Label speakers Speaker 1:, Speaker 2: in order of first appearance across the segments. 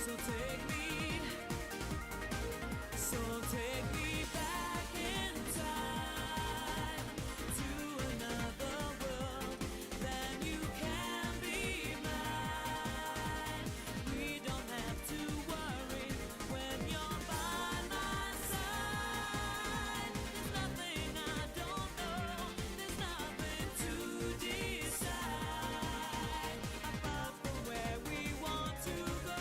Speaker 1: So take me back in time to another world. Then you can be mine. We don't have to worry when you're by my side. There's nothing I don't know. There's nothing to decide apart from where we want to go.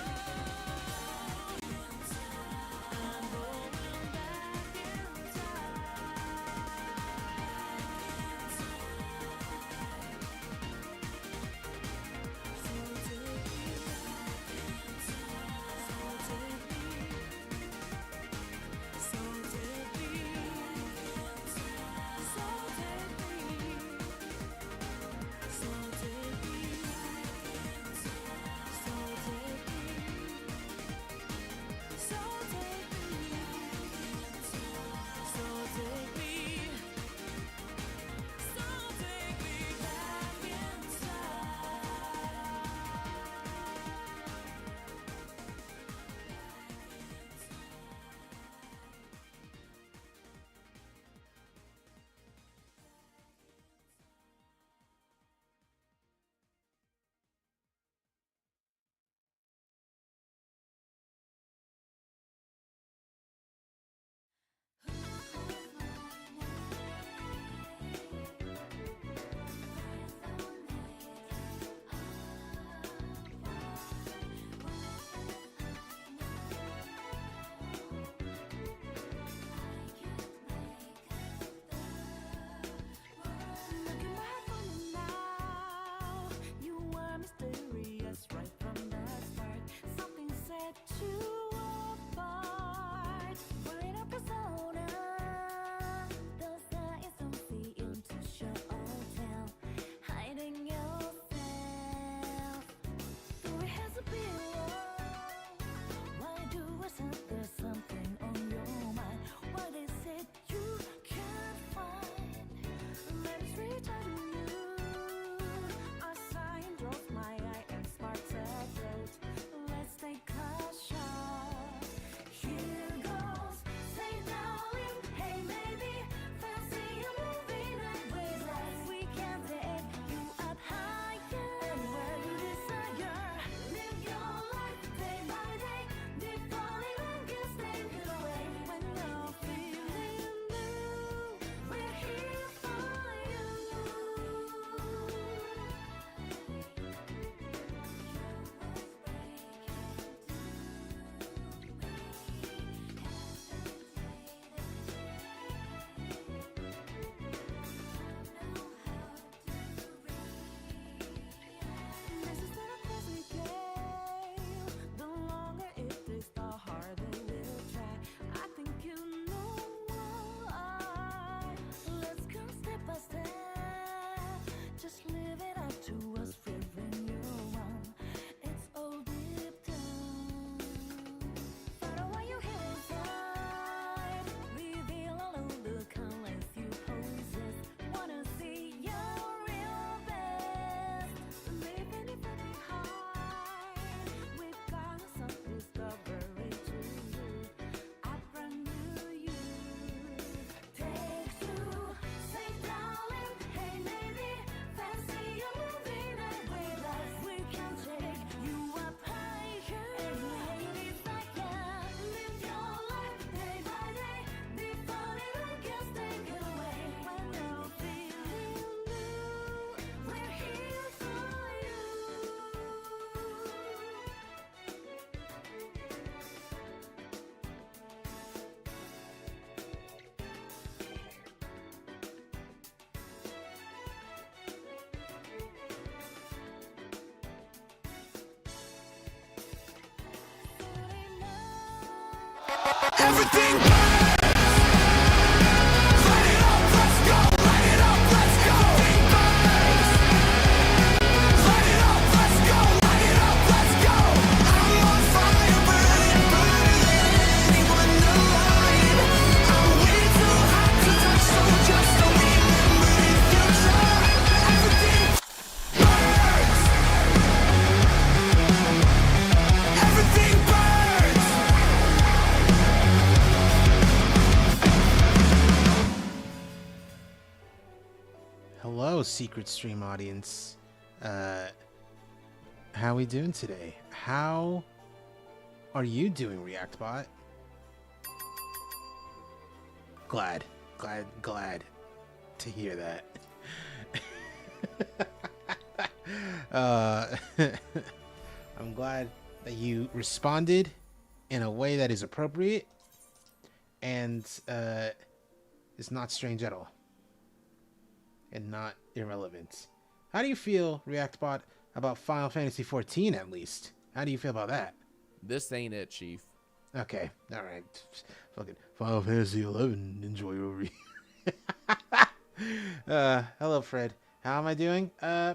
Speaker 2: secret stream audience. How we doing today? How are you doing, ReactBot? Glad to hear that. I'm glad that you responded in a way that is appropriate and is not strange at all and not irrelevant. How do you feel, ReactBot, about Final Fantasy XIV at least? How do you feel about that?
Speaker 3: This ain't it, Chief.
Speaker 2: Okay, all right. Fucking Final Fantasy XI. Enjoy your hello, Fred. How am I doing?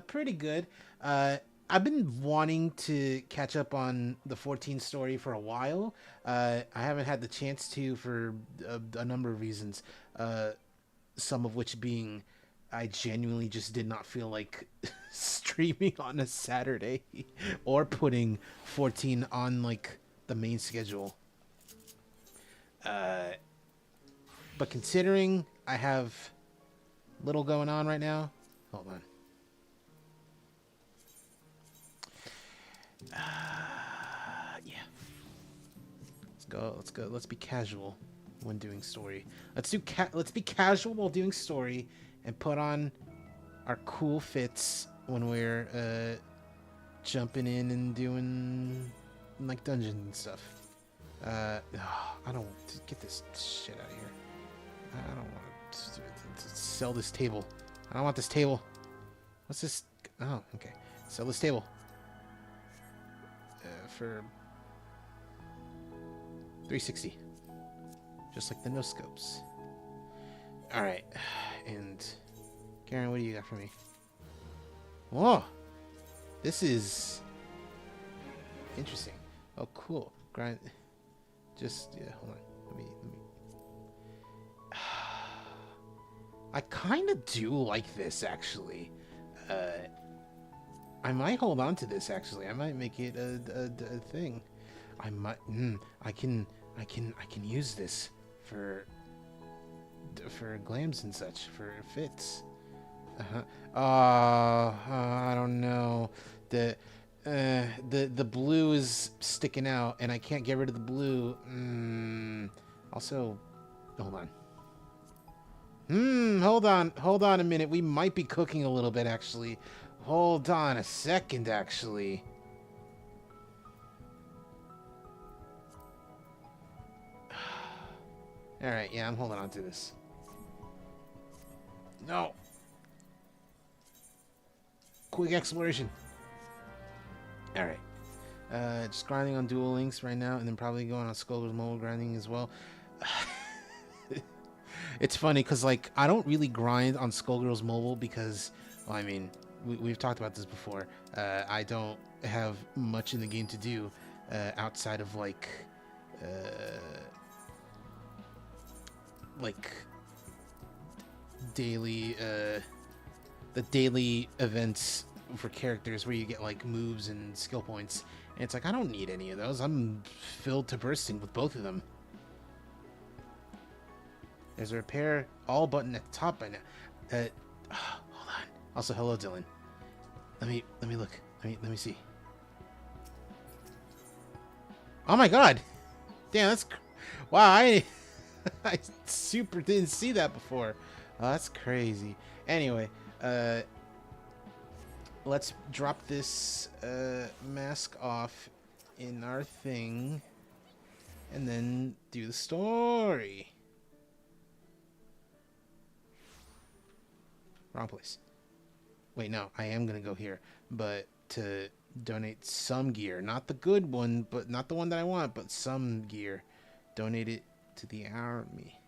Speaker 2: Pretty good. I've been wanting to catch up on the 14 story for a while. I haven't had the chance to for a number of reasons. Some of which being I genuinely just did not feel like streaming on a Saturday or putting 14 on like the main schedule. But considering I have little going on right now, hold on. Yeah. Let's go. Let's be casual when doing story. Let's be casual while doing story and put on our cool fits when we're jumping in and doing like dungeons and stuff. I don't get this shit out of here. I don't want to sell this table. I don't want this table. What's this? Oh, okay. Sell this table for 360, just like the no scopes. All right, and Karen, what do you got for me? Whoa, this is interesting. Oh, cool. Grind. Just yeah. Hold on. Let me. I kind of do like this actually. I might hold on to this actually. I might make it a thing. I might. I can use this for glams and such, for fits. I don't know. The blue is sticking out, and I can't get rid of the blue. Also, hold on. Hold on a minute. We might be cooking a little bit, actually. Hold on a second, actually. All right, yeah, I'm holding on to this. No. Quick exploration. All right. Just grinding on Duel Links right now, and then probably going on Skullgirls mobile grinding as well. It's funny because like I don't really grind on Skullgirls mobile because, well, I mean, we've talked about this before. I don't have much in the game to do outside of like daily the daily events for characters where you get like moves and skill points, and it's like I don't need any of those. I'm filled to bursting with both of them. There's a repair all button at the top by now. Hold on. Also, hello, Dylan. Let me look. Let me see. Oh my God! Damn, that's wow. I super didn't see that before. Oh, that's crazy. Anyway, let's drop this mask off in our thing, and then do the story. Wrong place. Wait, no, I am gonna go here, but to donate some gear, not the good one, but not the one that I want, but some gear. Donate it to the army.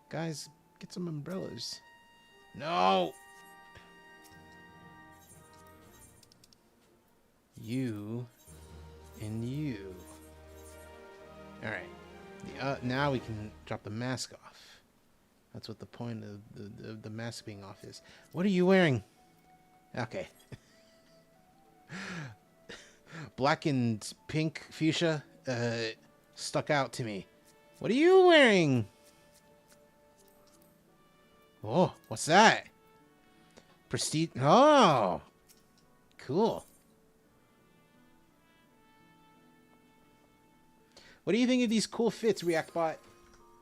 Speaker 2: Guys, get some umbrellas. No! You and you. Alright. Now we can drop the mask off. That's what the point of the mask being off is. What are you wearing? Okay. Black and pink fuchsia stuck out to me. What are you wearing? Oh, what's that? Prestige. Oh, cool. What do you think of these cool fits, ReactBot?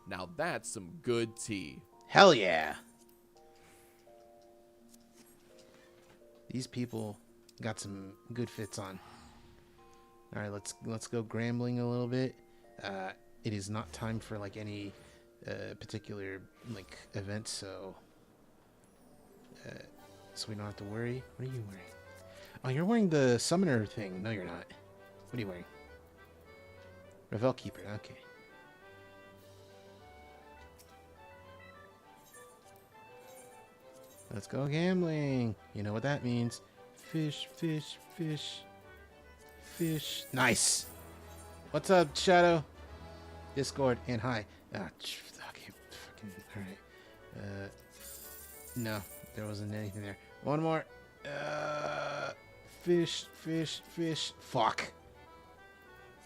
Speaker 3: Now that's some good tea.
Speaker 2: Hell yeah. These people got some good fits on. All right, let's go grambling a little bit. It is not time for like any particular like event, so we don't have to worry. What are you wearing? Oh, you're wearing the summoner thing. No, you're not. What are you wearing? Revel Keeper. Okay. Let's go gambling. You know what that means. Fish, fish, fish, fish. Nice. What's up, Shadow? Discord and hi. Okay, fucking, all right. No, there wasn't anything there. One more. Fish, fish, fish. Fuck.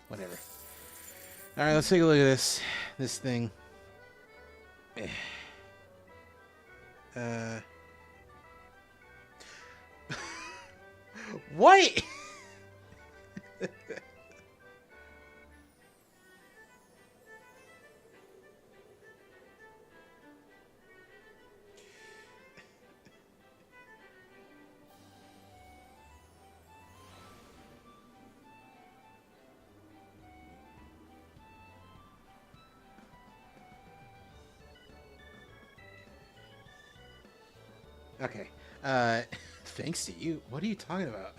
Speaker 2: Whatever. All right, let's take a look at this thing. What? Okay. Thanks to you. What are you talking about?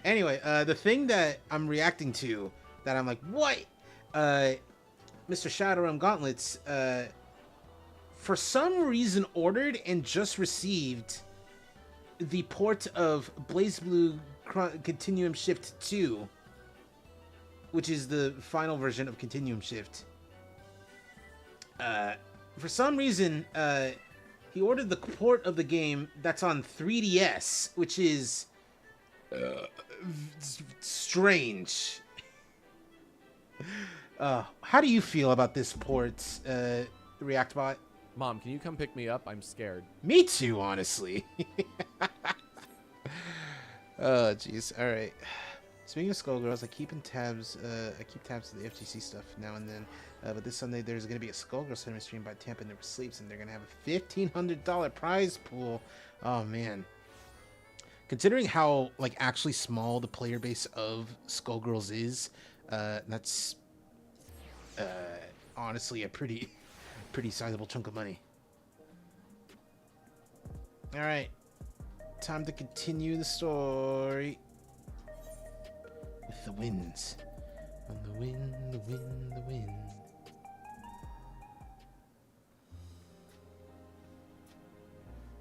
Speaker 2: Anyway, the thing that I'm reacting to, that I'm like, what? Mr. Shadowrealm Gauntlets, for some reason ordered and just received the port of BlazBlue Continuum Shift 2, which is the final version of Continuum Shift. For some reason, he ordered the port of the game that's on 3DS, which is strange. How do you feel about this port, ReactBot?
Speaker 3: Mom, can you come pick me up? I'm scared.
Speaker 2: Me too, honestly. Oh, jeez. All right. Speaking of Skullgirls, I keep tabs of the FGC stuff now and then. But this Sunday there's going to be a Skullgirl cinema stream by Tampa Never Sleeps, and they're going to have a $1,500 prize pool. Oh man. Considering how like actually small the player base of Skullgirls is, that's honestly a pretty sizable chunk of money. All right, time to continue the story with the winds. On the wind, the wind, the wind.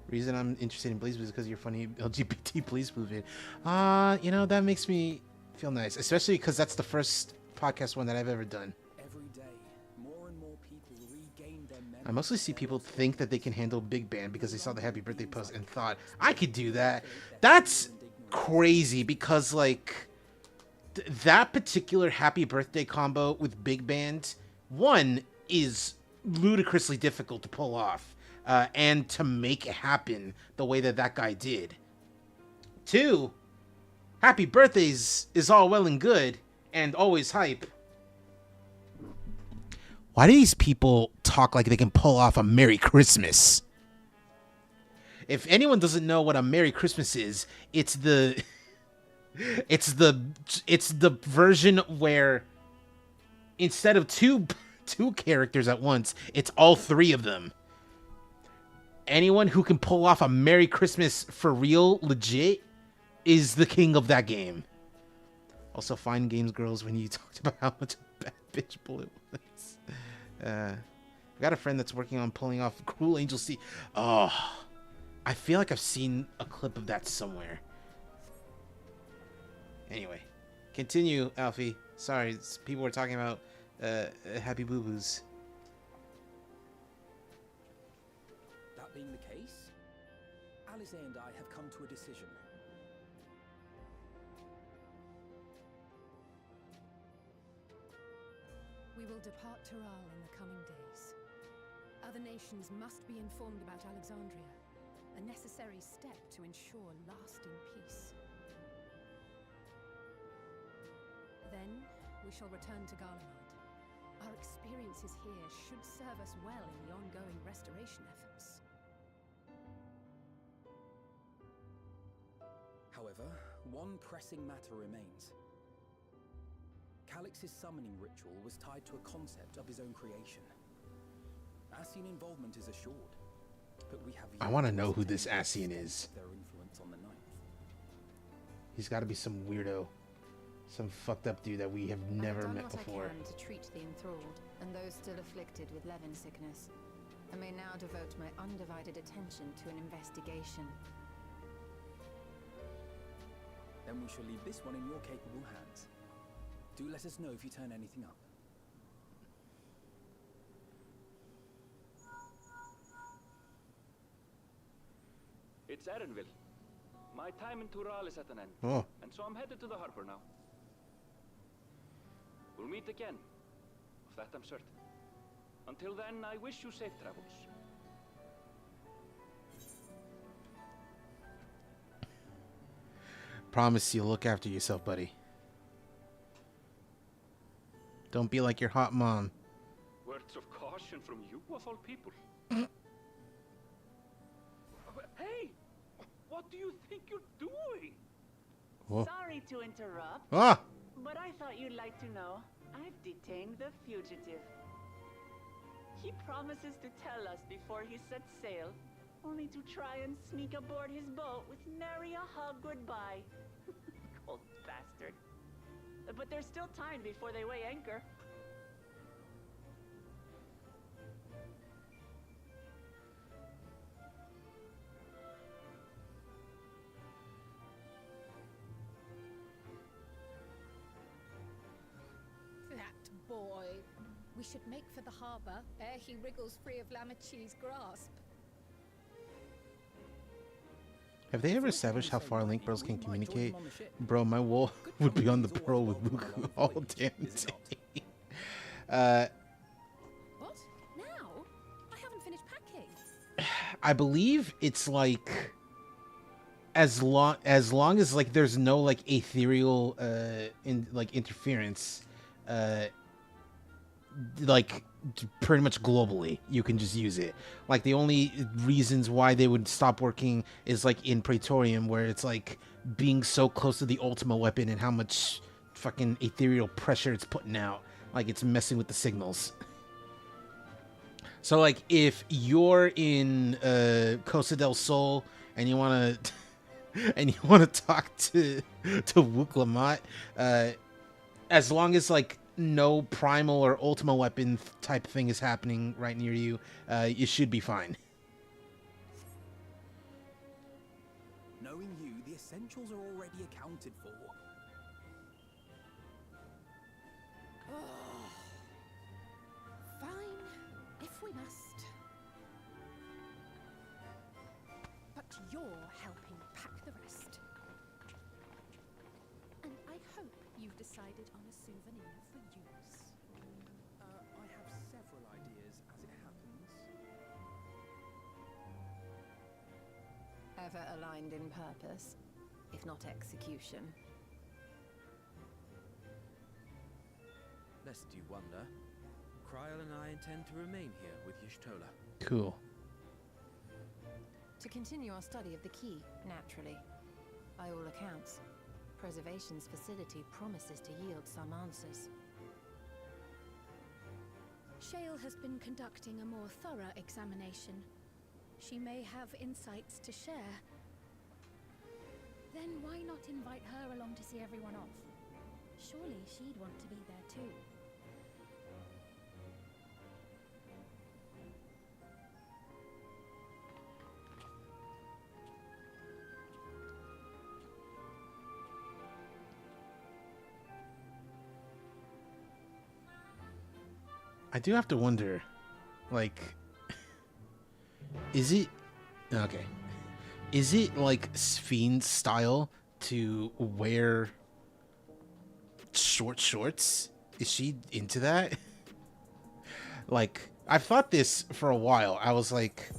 Speaker 2: Reason I'm interested in BlazBlue is because of your funny LGBT BlazBlue vid. You know, that makes me feel nice, especially because that's the first podcast one that I've ever done.
Speaker 4: Every day, more and more people regain their memory.
Speaker 2: I mostly see people think that they can handle big band because they saw the happy birthday post and thought, I could do that. That's crazy because, like, that particular happy birthday combo with big band, one, is ludicrously difficult to pull off. And to make it happen the way that guy did. Two, happy birthdays is all well and good and always hype. Why do these people talk like they can pull off a Merry Christmas? If anyone doesn't know what a Merry Christmas is, it's the version where instead of two characters at once, it's all three of them. Anyone who can pull off a Merry Christmas for real, legit, is the king of that game. Also, fine games, girls, when you talked about how much a bad bitch bullet was. I've got a friend that's working on pulling off Cruel Angel C. Oh, I feel like I've seen a clip of that somewhere. Anyway, continue, Alfie. Sorry, people were talking about Happy Boo Boos.
Speaker 4: Being the case, Alice and I have come to a decision.
Speaker 5: We will depart Taral in the coming days. Other nations must be informed about Alexandria. a necessary step to ensure lasting peace. Then we shall return to Garlemald. Our experiences here should serve us well in the ongoing restoration efforts.
Speaker 4: However, one pressing matter remains. Calix's summoning ritual was tied to a concept of his own creation. Ascian involvement is assured, but we have
Speaker 2: I
Speaker 4: yet
Speaker 2: want to
Speaker 4: to
Speaker 2: know who this
Speaker 4: ascertain
Speaker 2: Ascian
Speaker 4: the extent
Speaker 2: is.
Speaker 4: of their influence on the Ninth.
Speaker 2: He's got to be some weirdo, some fucked up dude that we have never met before.
Speaker 6: I have done what I can to treat the enthralled and those still afflicted with Levin sickness. I may now devote my undivided attention to an investigation.
Speaker 4: Then we shall leave this one in your capable hands. Do let us know if you turn anything up.
Speaker 7: It's Erenville. My time in Tural is at an end,
Speaker 2: Oh,
Speaker 7: and so I'm headed to the harbor now. We'll meet again, of that I'm certain. Until then, I wish you safe travels.
Speaker 2: promise you'll look after yourself, buddy. Don't be like your hot mom.
Speaker 7: Words of caution from you, of all people. Hey! What do you think you're doing?
Speaker 2: Whoa.
Speaker 8: Sorry to interrupt,
Speaker 2: Ah!
Speaker 8: but I thought you'd like to know. I've detained the fugitive. He promises to tell us before he sets sail, only to try and sneak aboard his boat with nary a hug goodbye. Cold bastard. But there's still time before they weigh anchor.
Speaker 5: That boy. We should make for the harbour ere he wriggles free of Lamachi's grasp.
Speaker 2: Have they ever established how far link pearls can communicate? Bro, my wool would be on the pearl with Luke all damn day.
Speaker 5: What? Now? I haven't finished packing.
Speaker 2: I believe it's like as long as like there's no like ethereal interference, like pretty much globally you can just use it. Like the only reasons why they would stop working is like in Praetorium, where it's like being so close to the Ultima weapon and how much fucking ethereal pressure it's putting out, like it's messing with the signals. So like if you're in Costa del Sol and you want to talk to Wook Lamont, as long as like no primal or Ultima weapon type thing is happening right near you, you should be fine.
Speaker 4: Knowing you, the essentials are already accounted for.
Speaker 5: Fine, if we must. But you're helping pack the rest. And I hope you've decided on a souvenir for use.
Speaker 4: I have several ideas, as it happens.
Speaker 6: Ever aligned in purpose, if not execution.
Speaker 9: Lest you wonder, Kryl and I intend to remain here with Y'shtola.
Speaker 2: Cool.
Speaker 6: To continue our study of the key, naturally. By all accounts, Preservation's facility promises to yield some answers.
Speaker 5: Shale has been conducting a more thorough examination. She may have insights to share. Then why not invite her along to see everyone off? Surely she'd want to be there too.
Speaker 2: I do have to wonder, like, is it okay? Is it like Fiend's style to wear short shorts? Is she into that? Like, I've thought this for a while. I was like,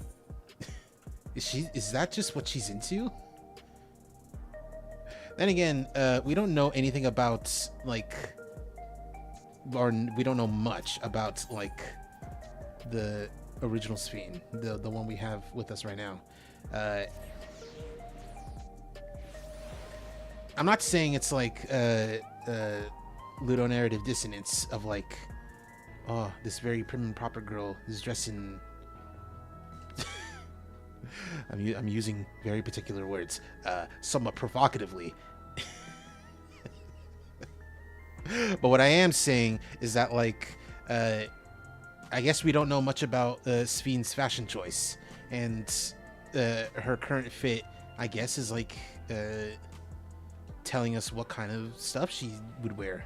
Speaker 2: Is that just what she's into? Then again, we don't know anything about like, or we don't know much about like the original Sphene, the one we have with us right now. I'm not saying it's like ludonarrative dissonance of like, oh, this very prim and proper girl is dressed in. I'm using very particular words, somewhat provocatively. But what I am saying is that, like, I guess we don't know much about Sphene's fashion choice, and her current fit, I guess, is like telling us what kind of stuff she would wear.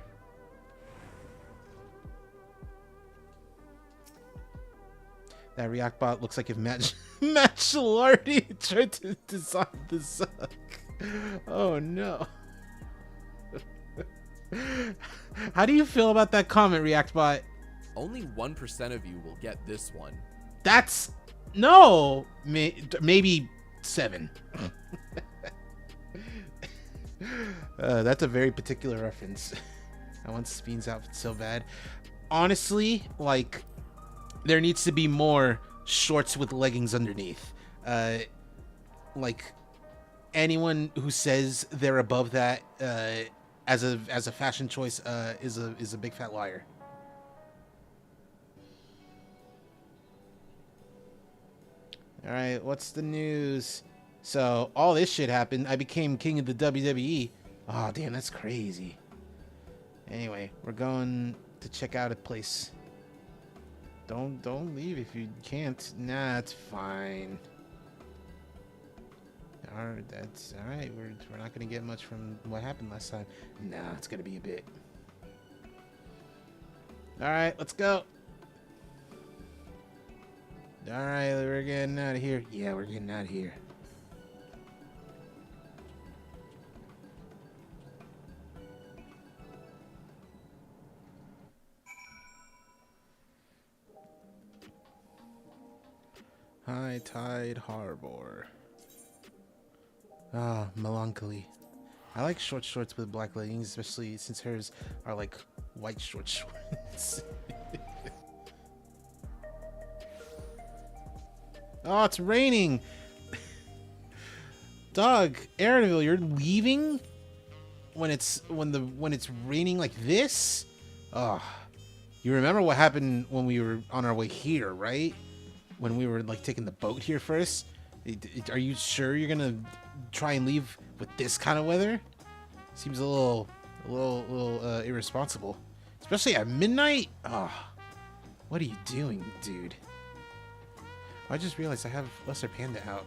Speaker 2: That React bot looks like if Matt Shalardi tried to design the suck. Oh no. How do you feel about that comment, React bot?
Speaker 3: Only 1% of you will get this one.
Speaker 2: That's no, maybe 7. That's a very particular reference. I want Sphene's outfit so bad. Honestly, like, there needs to be more shorts with leggings underneath. Like, anyone who says they're above that as a fashion choice is a big fat liar. All right, what's the news? So all this shit happened. I became king of the WWE. Oh damn, that's crazy. Anyway, we're going to check out a place. Don't leave if you can't. Nah, it's fine. Alright, that's alright. We're not gonna get much from what happened last time. Nah, it's gonna be a bit. Alright, let's go. Alright, we're getting out of here. Yeah, we're getting out of here. High Tide Harbor. Ah, melancholy. I like short shorts with black leggings, especially since hers are like white short shorts. Oh, it's raining. Dog, Aaronville, you're leaving when it's raining like this? Oh, you remember what happened when we were on our way here, right? When we were like taking the boat here first? Are you sure you're gonna try and leave with this kind of weather? Seems a little irresponsible, especially at midnight. Oh, what are you doing, dude? I just realized I have Lesser Panda out.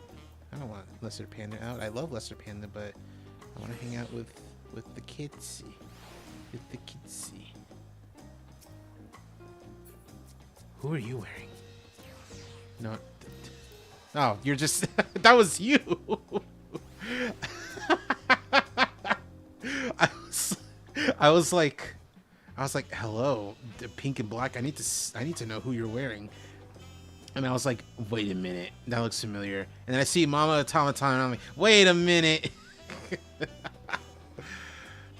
Speaker 2: I don't want Lesser Panda out. I love Lesser Panda, but I want to hang out with the kidsy. With the kidsy. Who are you wearing? No. Oh, you're just... that was you! I was like, hello, pink and black. I need to know who you're wearing. And I was like, wait a minute, that looks familiar. And then I see Mama Automaton, and I'm like, wait a minute.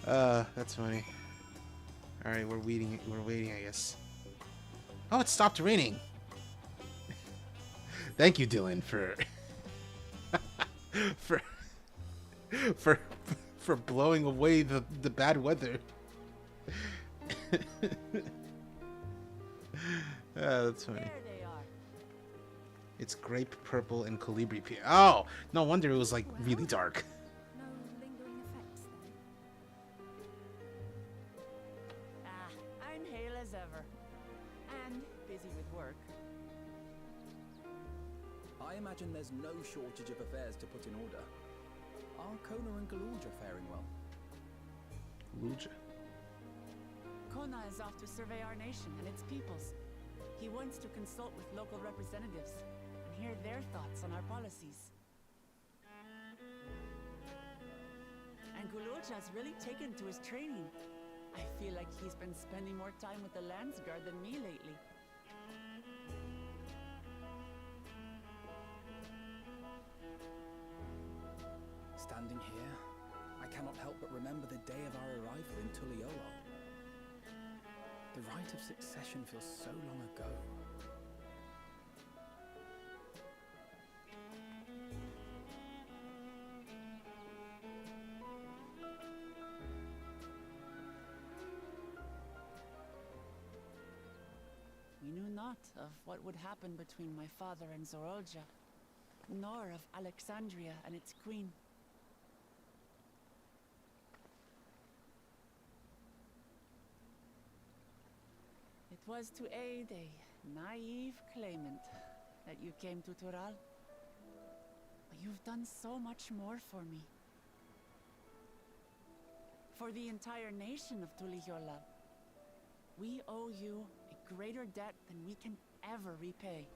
Speaker 2: That's funny. All right, we're waiting, I guess. Oh, it stopped raining. Thank you, Dylan, for blowing away the bad weather. That's funny. It's grape purple and colibri pink. Oh, no wonder it was like really dark.
Speaker 5: No lingering effects then.
Speaker 8: I'm hale as ever. And busy with work.
Speaker 4: I imagine there's no shortage of affairs to put in order. Are Kona and Galorja faring well?
Speaker 2: Luja.
Speaker 8: Kona is off to survey our nation and its peoples. He wants to consult with local representatives and hear their thoughts on our policies. And Galorja's really taken to his training. I feel like he's been spending more time with the Landsguard than me lately.
Speaker 4: remember the day of our arrival in Tuliolo. The rite of succession feels so long ago.
Speaker 8: We knew not of what would happen between my father and Zorolja, nor of Alexandria and its queen. It was to aid a naive claimant that you came to Tural. But you've done so much more for me. For the entire nation of Tuliyola. We owe you a greater debt than we can ever repay.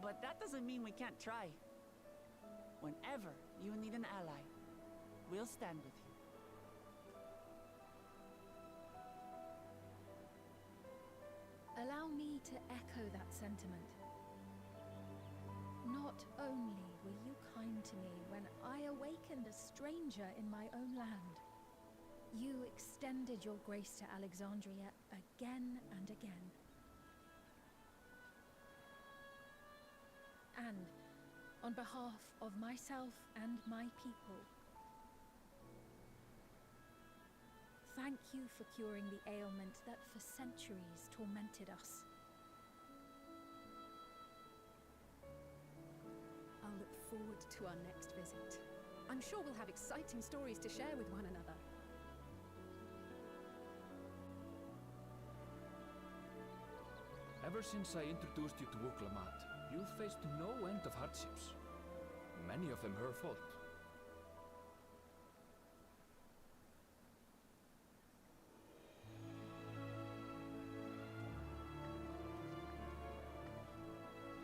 Speaker 8: But that doesn't mean we can't try. Whenever you need an ally, we'll stand with you.
Speaker 5: Allow me to echo that sentiment. Not only were you kind to me when I awakened a stranger in my own land, you extended your grace to Alexandria again and again. And on behalf of myself and my people, thank you for curing the ailment that for centuries tormented us.
Speaker 6: I'll look forward to our next visit. I'm sure we'll have exciting stories to share with one another.
Speaker 7: Ever since I introduced you to Wuklamat, you've faced no end of hardships. Many of them her fault.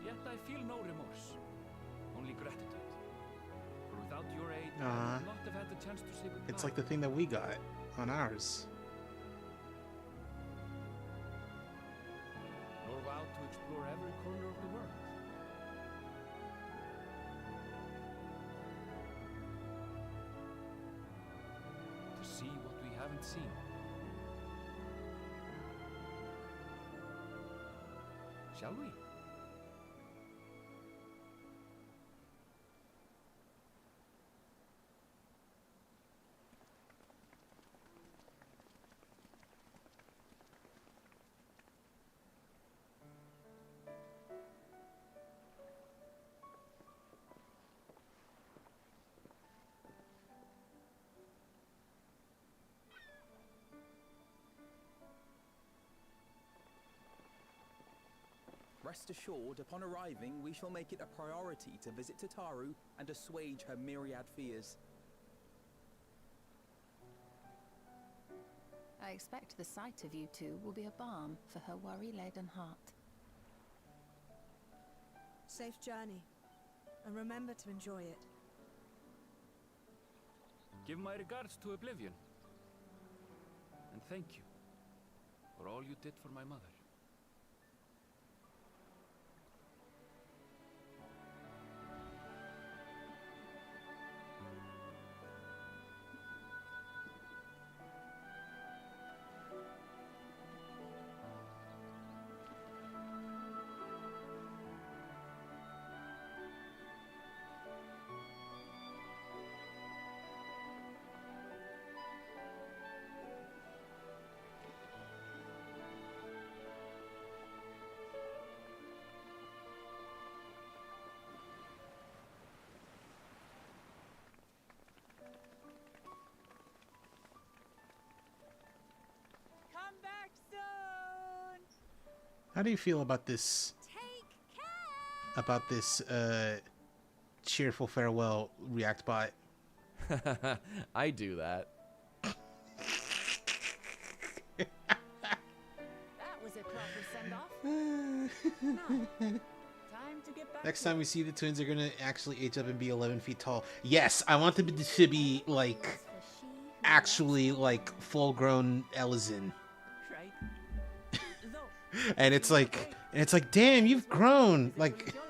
Speaker 7: Yet I feel no remorse, only gratitude. For without your aid, I would not have had the chance to say goodbye.
Speaker 2: It's like the thing that we got on ours.
Speaker 7: Nor vowed to explore every corner of the world. To see what we haven't seen. Shall we?
Speaker 4: Rest assured, upon arriving, we shall make it a priority to visit Tataru and assuage her myriad fears.
Speaker 6: I expect the sight of you two will be a balm for her worry-laden heart.
Speaker 10: Safe journey, and remember to enjoy it.
Speaker 7: Give my regards to Oblivion. And thank you for all you did for my mother.
Speaker 8: Come back soon!
Speaker 2: How do you feel about this?
Speaker 5: Take care!
Speaker 2: About this cheerful farewell react bot?
Speaker 3: I do that.
Speaker 8: That was a proper send-off. Now, time to get back
Speaker 2: Next
Speaker 8: to
Speaker 2: time we see the twins, they're gonna actually age up and be 11 feet tall. Yes, I want them to be like actually like full-grown Elizin.
Speaker 8: right. Though,
Speaker 2: And it's like, damn, you've grown. Like,
Speaker 8: Yolo,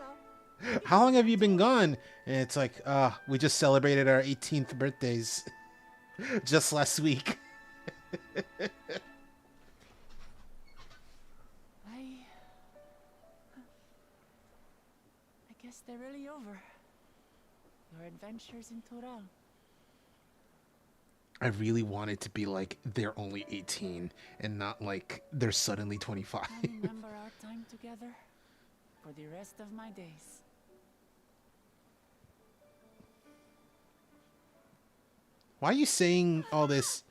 Speaker 2: How long have you been gone? And it's like, we just celebrated our 18th birthdays just last week.
Speaker 8: I guess they're really over. Your adventures in Tural.
Speaker 2: I really want it to be like they're only 18 and not like they're suddenly 25.
Speaker 8: I remember our time together for the rest of my days.
Speaker 2: Why are you saying all this?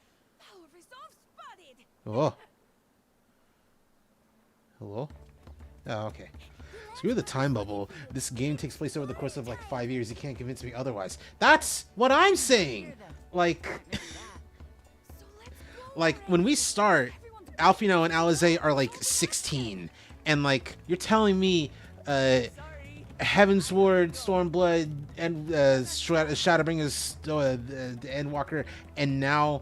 Speaker 2: Oh. Hello? Oh, okay. Screw the time bubble. This game takes place over the course of like 5 years. You can't convince me otherwise. That's what I'm saying! Like... like, when we start, Alfino and Alize are like 16. And like, you're telling me, Heavensward, Stormblood, and Shadowbringers, the Endwalker, and now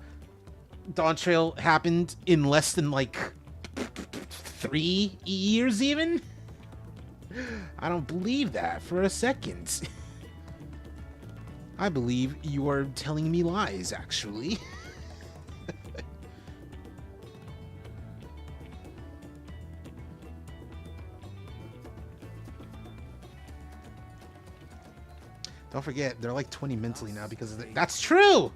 Speaker 2: DAWNTRAIL happened in less than like 3 years even? I don't believe that for a second. I believe you are telling me lies, actually. Don't forget, they're like 20 mentally now because of that's true!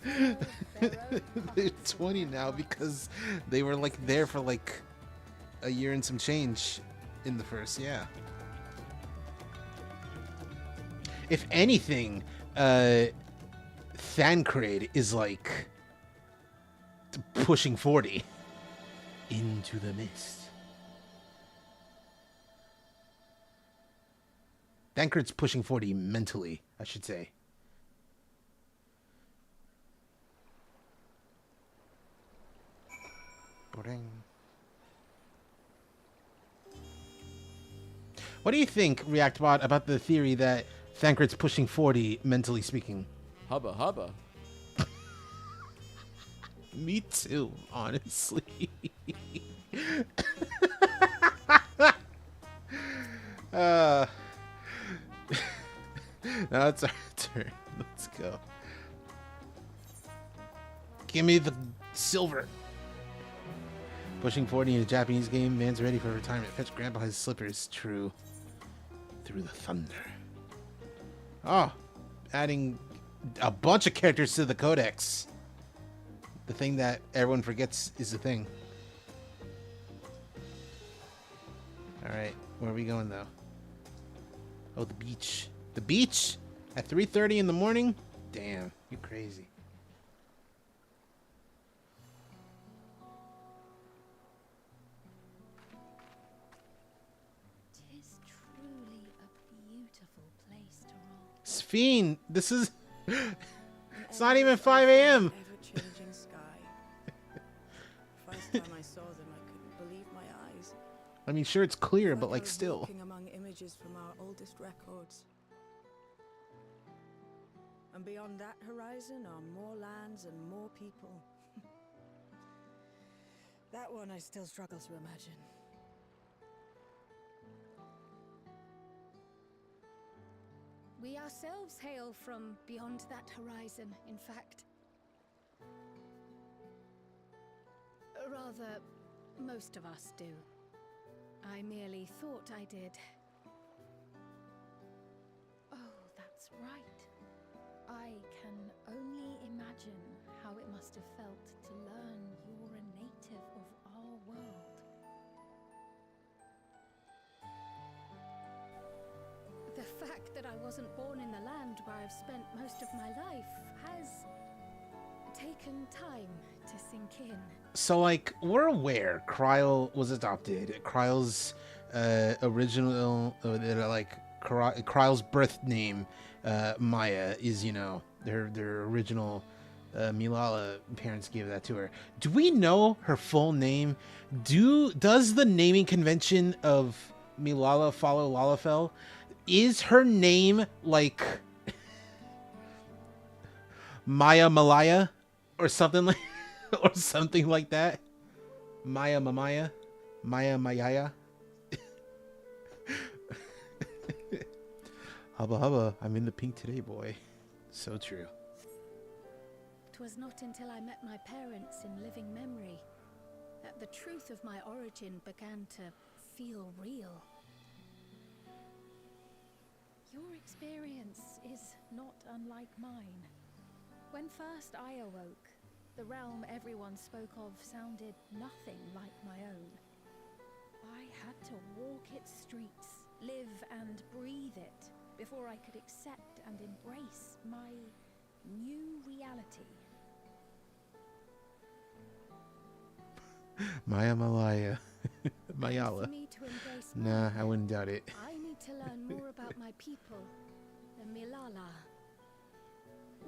Speaker 2: They're 20 now because they were like there for like a year and some change in the first, yeah. If anything, Thancred is like pushing 40. Into the mist. Thancred's pushing 40 mentally, I should say. Boring. What do you think, ReactBot, about the theory that Thancred's pushing 40, mentally speaking?
Speaker 3: Hubba hubba.
Speaker 2: Me too, honestly. Now it's our turn. Let's go. Give me the silver. Pushing 40 in a Japanese game, man's ready for retirement. Fetch grandpa his slippers. True. Through the thunder. Oh, adding a bunch of characters to the codex. The thing that everyone forgets is the thing. Alright, where are we going though? Oh, the beach. The beach? At 3:30 in the morning? Damn, you crazy.
Speaker 5: Tis truly a beautiful place to roll.
Speaker 2: Sphene, this is... it's not even 5 a.m.
Speaker 10: Ever-changing sky. First time I saw them, I couldn't believe my eyes.
Speaker 2: I mean, sure, it's clear, but
Speaker 10: I
Speaker 2: like
Speaker 10: was
Speaker 2: still.
Speaker 10: walking among images from our oldest records. And beyond that horizon are more lands and more people. That one I still struggle to imagine.
Speaker 5: We ourselves hail from beyond that horizon, in fact. Rather, most of us do. I merely thought I did. Oh, that's right. I can only imagine how it must have felt to learn you're a native of our world. The fact that I wasn't born in the land where I've spent most of my life has taken time to sink in.
Speaker 2: So, like, we're aware Kryle was adopted. Kryle's original, Kryle's birth name, Maya, is, you know, their original Milala parents gave that to her. Do we know her full name? Does the naming convention of Milala follow Lalafell? Is her name like Maya Malaya or something like that? Maya Mamaya? Maya Mayaya? Hubba hubba, I'm in the pink today, boy. So true.
Speaker 5: 'Twas not until I met my parents in living memory that the truth of my origin began to feel real. Your experience is not unlike mine. When first I awoke, the realm everyone spoke of sounded nothing like my own. I had to walk its streets, live and breathe it, before I could accept and embrace my new reality.
Speaker 2: Maya Malaya.
Speaker 5: And
Speaker 2: Mayala.
Speaker 5: for me to embrace
Speaker 2: Nah,
Speaker 5: mine,
Speaker 2: I wouldn't doubt it.
Speaker 5: I need to learn more about my people, the Milala.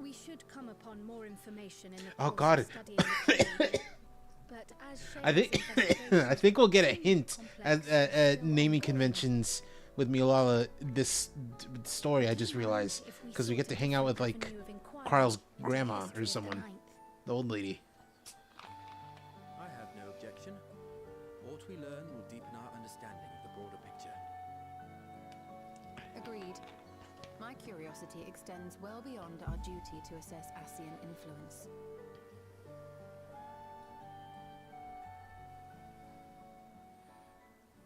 Speaker 5: We should come upon more information in the
Speaker 2: Oh,
Speaker 5: course
Speaker 2: God.
Speaker 5: of studying the code. But as
Speaker 2: I think
Speaker 5: Shayla's investigation
Speaker 2: I think we'll get a
Speaker 5: is
Speaker 2: hint
Speaker 5: complex
Speaker 2: at
Speaker 5: and still
Speaker 2: naming
Speaker 5: ongoing,
Speaker 2: conventions with Milala. This story I just
Speaker 5: do you
Speaker 2: realized
Speaker 5: mind if we
Speaker 2: because we
Speaker 5: sought
Speaker 2: get to
Speaker 5: a
Speaker 2: hang out with
Speaker 5: different
Speaker 2: like
Speaker 5: avenue of inquiry
Speaker 2: Carl's
Speaker 5: into the
Speaker 2: grandma
Speaker 5: history
Speaker 2: or
Speaker 5: of the
Speaker 2: someone,
Speaker 5: Ninth?
Speaker 2: the old lady.
Speaker 9: I have no objection. What we learn will deepen our understanding of the broader picture.
Speaker 6: Agreed. My curiosity extends well beyond our duty to assess Ascian influence.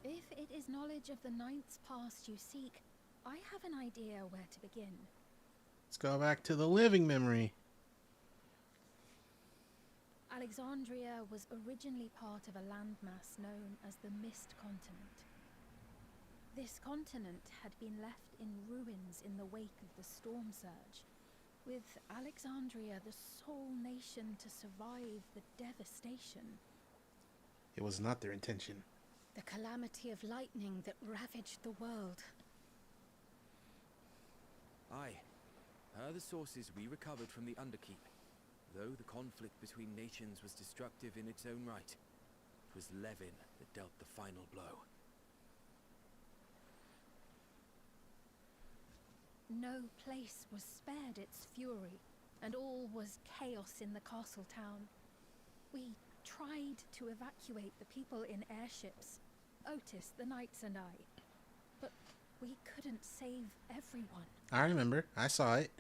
Speaker 5: If it is knowledge of the Ninth's past you seek, I have an idea where to begin.
Speaker 2: Let's go back to the living memory.
Speaker 5: Alexandria was originally part of a landmass known as the Mist Continent. This continent had been left in ruins in the wake of the storm surge, with Alexandria the sole nation to survive the devastation.
Speaker 2: It was not their intention.
Speaker 5: The calamity of lightning that ravaged the world.
Speaker 9: Aye. Per the sources we recovered from the Underkeep, though the conflict between nations was destructive in its own right, it was Levin that dealt the final blow.
Speaker 5: No place was spared its fury, and all was chaos in the castle town. We tried to evacuate the people in airships, Otis, the knights and I, but we couldn't save everyone.
Speaker 2: I remember. I saw it.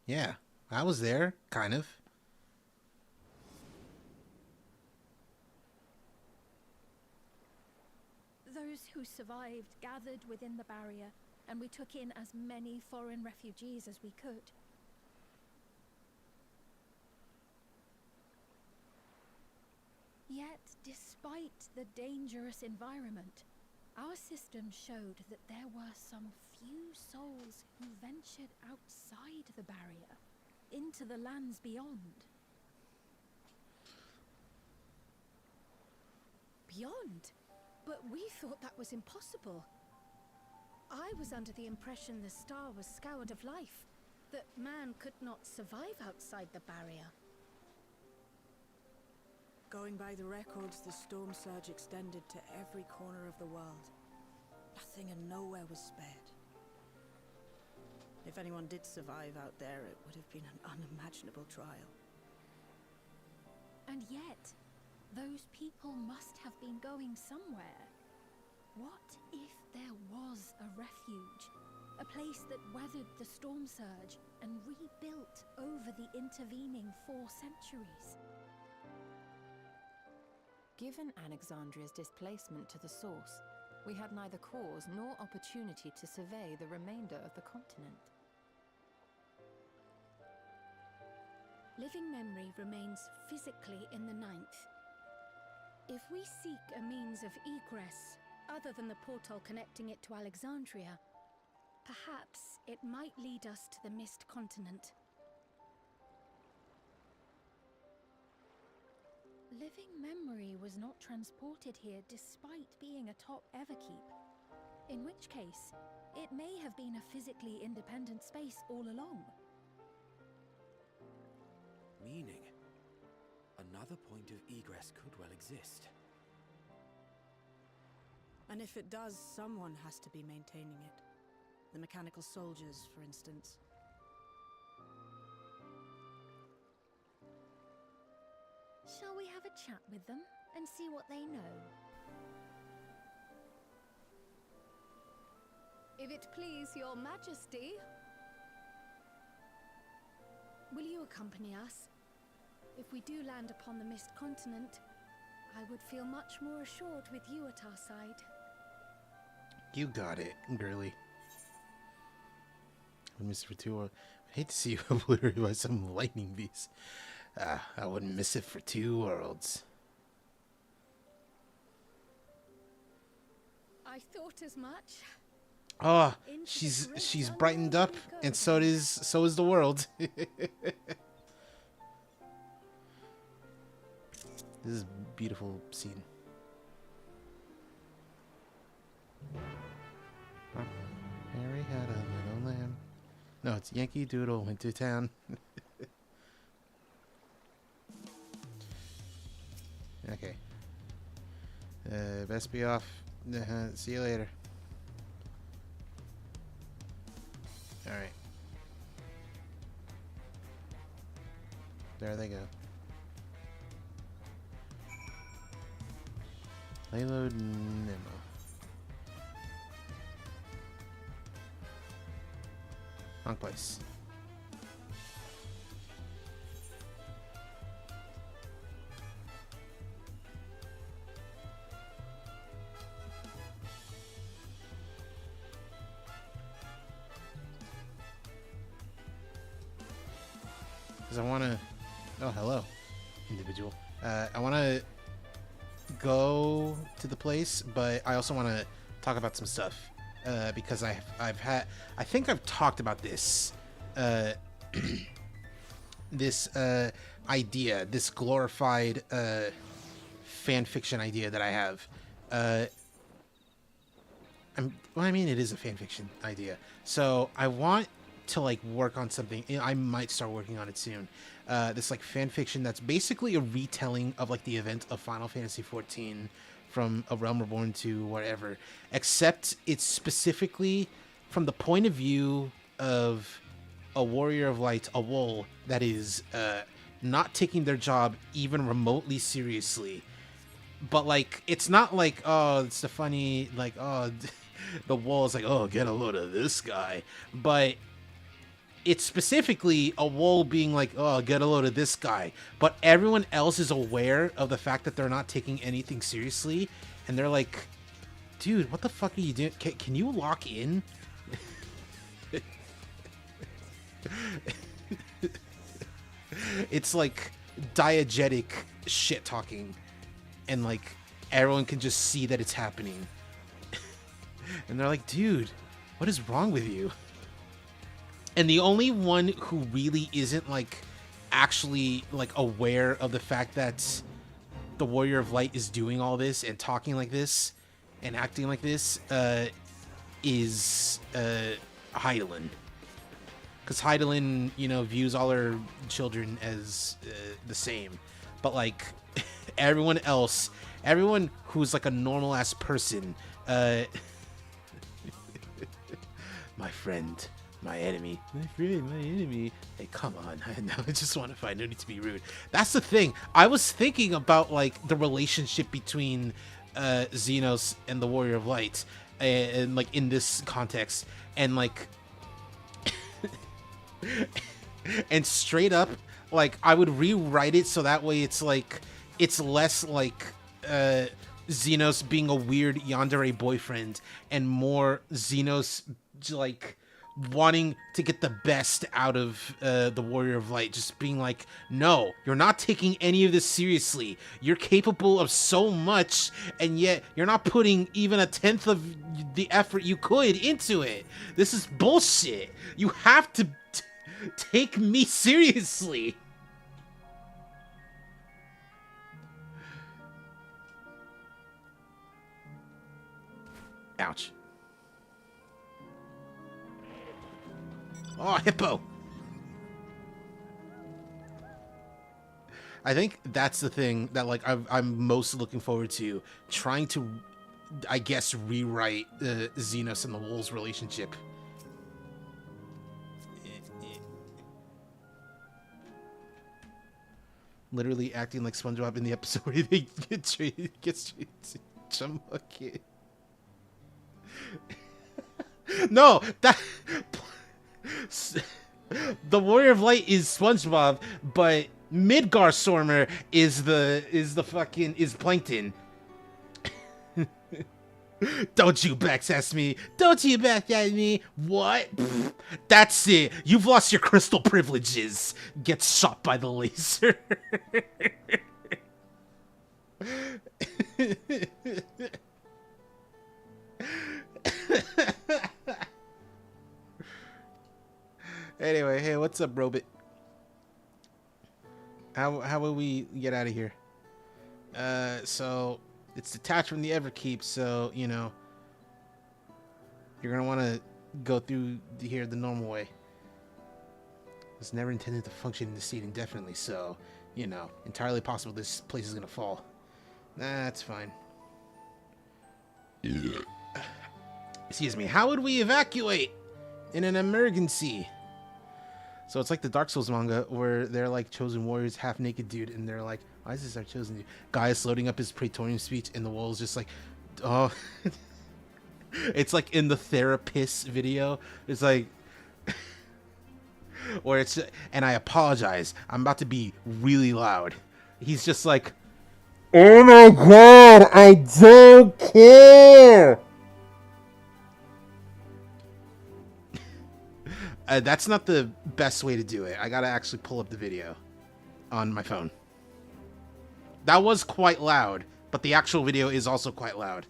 Speaker 2: Yeah, I was there, kind of.
Speaker 5: Those who survived gathered within the barrier, and we took in as many foreign refugees as we could. Yet, despite the dangerous environment, our system showed that there were some few souls who ventured outside the barrier, into the lands beyond. Beyond? But we thought that was impossible. I was under the impression the star was scoured of life, that man could not survive outside the barrier.
Speaker 10: Going by the records, the storm surge extended to every corner of the world. Nothing and nowhere was spared. If anyone did survive out there, it would have been an unimaginable trial.
Speaker 5: And yet, those people must have been going somewhere. What if there was a refuge? A place that weathered the storm surge and rebuilt over the intervening 4 centuries?
Speaker 6: Given Alexandria's displacement to the source, we had neither cause nor opportunity to survey the remainder of the continent.
Speaker 5: Living memory remains physically in the Ninth. If we seek a means of egress other than the portal connecting it to Alexandria, perhaps it might lead us to the Mist Continent. Living memory was not transported here despite being atop Everkeep, in which case it may have been a physically independent space all along.
Speaker 9: Meaning, another point of egress could well exist.
Speaker 10: And if it does, someone has to be maintaining it. The mechanical soldiers, for instance.
Speaker 5: Shall we have a chat with them and see what they know?
Speaker 6: If it please your majesty.
Speaker 5: Will you accompany us? If we do land upon the Mist Continent, I would feel much more assured with you at our side.
Speaker 2: You got it, girly. I miss it for 2 worlds. I hate to see you obliterated by some lightning beast. I wouldn't miss it for 2 worlds.
Speaker 5: I thought as much.
Speaker 2: Oh, she's brightened up, and so is the world. This is a beautiful scene. Mary had a little lamb. No, it's Yankee Doodle went to town. Okay. Best be off. See you later. Alright. There they go. Payload Nemo. Wrong place. Because I want to... Oh, hello, individual. I want to go to the place, but I also want to talk about some stuff. Because I think I've talked about this. This idea, this glorified fan fiction idea that I have. I mean, it is a fan fiction idea. So I want to like work on something. I might start working on it soon. This like fan fiction that's basically a retelling of like the event of Final Fantasy XIV from A Realm Reborn to whatever, except it's specifically from the point of view of a warrior of light, a Wool that is not taking their job even remotely seriously. But like, it's not like, oh, it's the funny, like, oh, the Wool is like, oh, get a load of this guy. But it's specifically a Wool being like, oh, get a load of this guy. But everyone else is aware of the fact that they're not taking anything seriously. And they're like, dude, what the fuck are you doing? Can you lock in? It's like diegetic shit talking. And like, everyone can just see that it's happening. And they're like, dude, what is wrong with you? And the only one who really isn't like actually like aware of the fact that the Warrior of Light is doing all this and talking like this and acting like this is Heidelin. Because Heidelin, you know, views all her children as the same. But like everyone else, everyone who's like a normal ass person, my friend. My enemy. My friend, my enemy. Hey, come on. I just want to find no need to be rude. That's the thing. I was thinking about, like, the relationship between Xenos and the Warrior of Light. And like, in this context. And, like... and straight up, like, I would rewrite it so that way it's, like... It's less, like... Xenos being a weird yandere boyfriend. And more Xenos, like... wanting to get the best out of the Warrior of Light, just being like, no, you're not taking any of this seriously. You're capable of so much, and yet you're not putting even a tenth of the effort you could into it. This is bullshit. You have to take me seriously. Ouch. Oh, hippo! I think that's the thing that like I'm most looking forward to, trying to, I guess, rewrite Xenos and the Wolves relationship. literally acting like SpongeBob in the episode where they gets treated to Chumba Kid. No, that the Warrior of Light is SpongeBob, but Midgar Stormer is Plankton. Don't you backsass me. Don't you backsass me. What? Pfft, that's it. You've lost your crystal privileges. Get shot by the laser. Anyway, hey, what's up, Robit? How will we get out of here? So it's detached from the Everkeep, so you know you're gonna want to go through here the normal way. It's never intended to function in the seat indefinitely, so you know, entirely possible this place is gonna fall. That's fine. Excuse me. How would we evacuate in an emergency? So it's like the Dark Souls manga where they're like chosen warriors, half naked dude, and they're like, why is this our chosen dude? Guy is loading up his Praetorian speech, and the wall is just like, oh. It's like in the therapist video. It's like, or it's, and I apologize. I'm about to be really loud. He's just like, oh my god, I don't care. That's not the best way to do it. I gotta actually pull up the video on my phone. That was quite loud, but the actual video is also quite loud.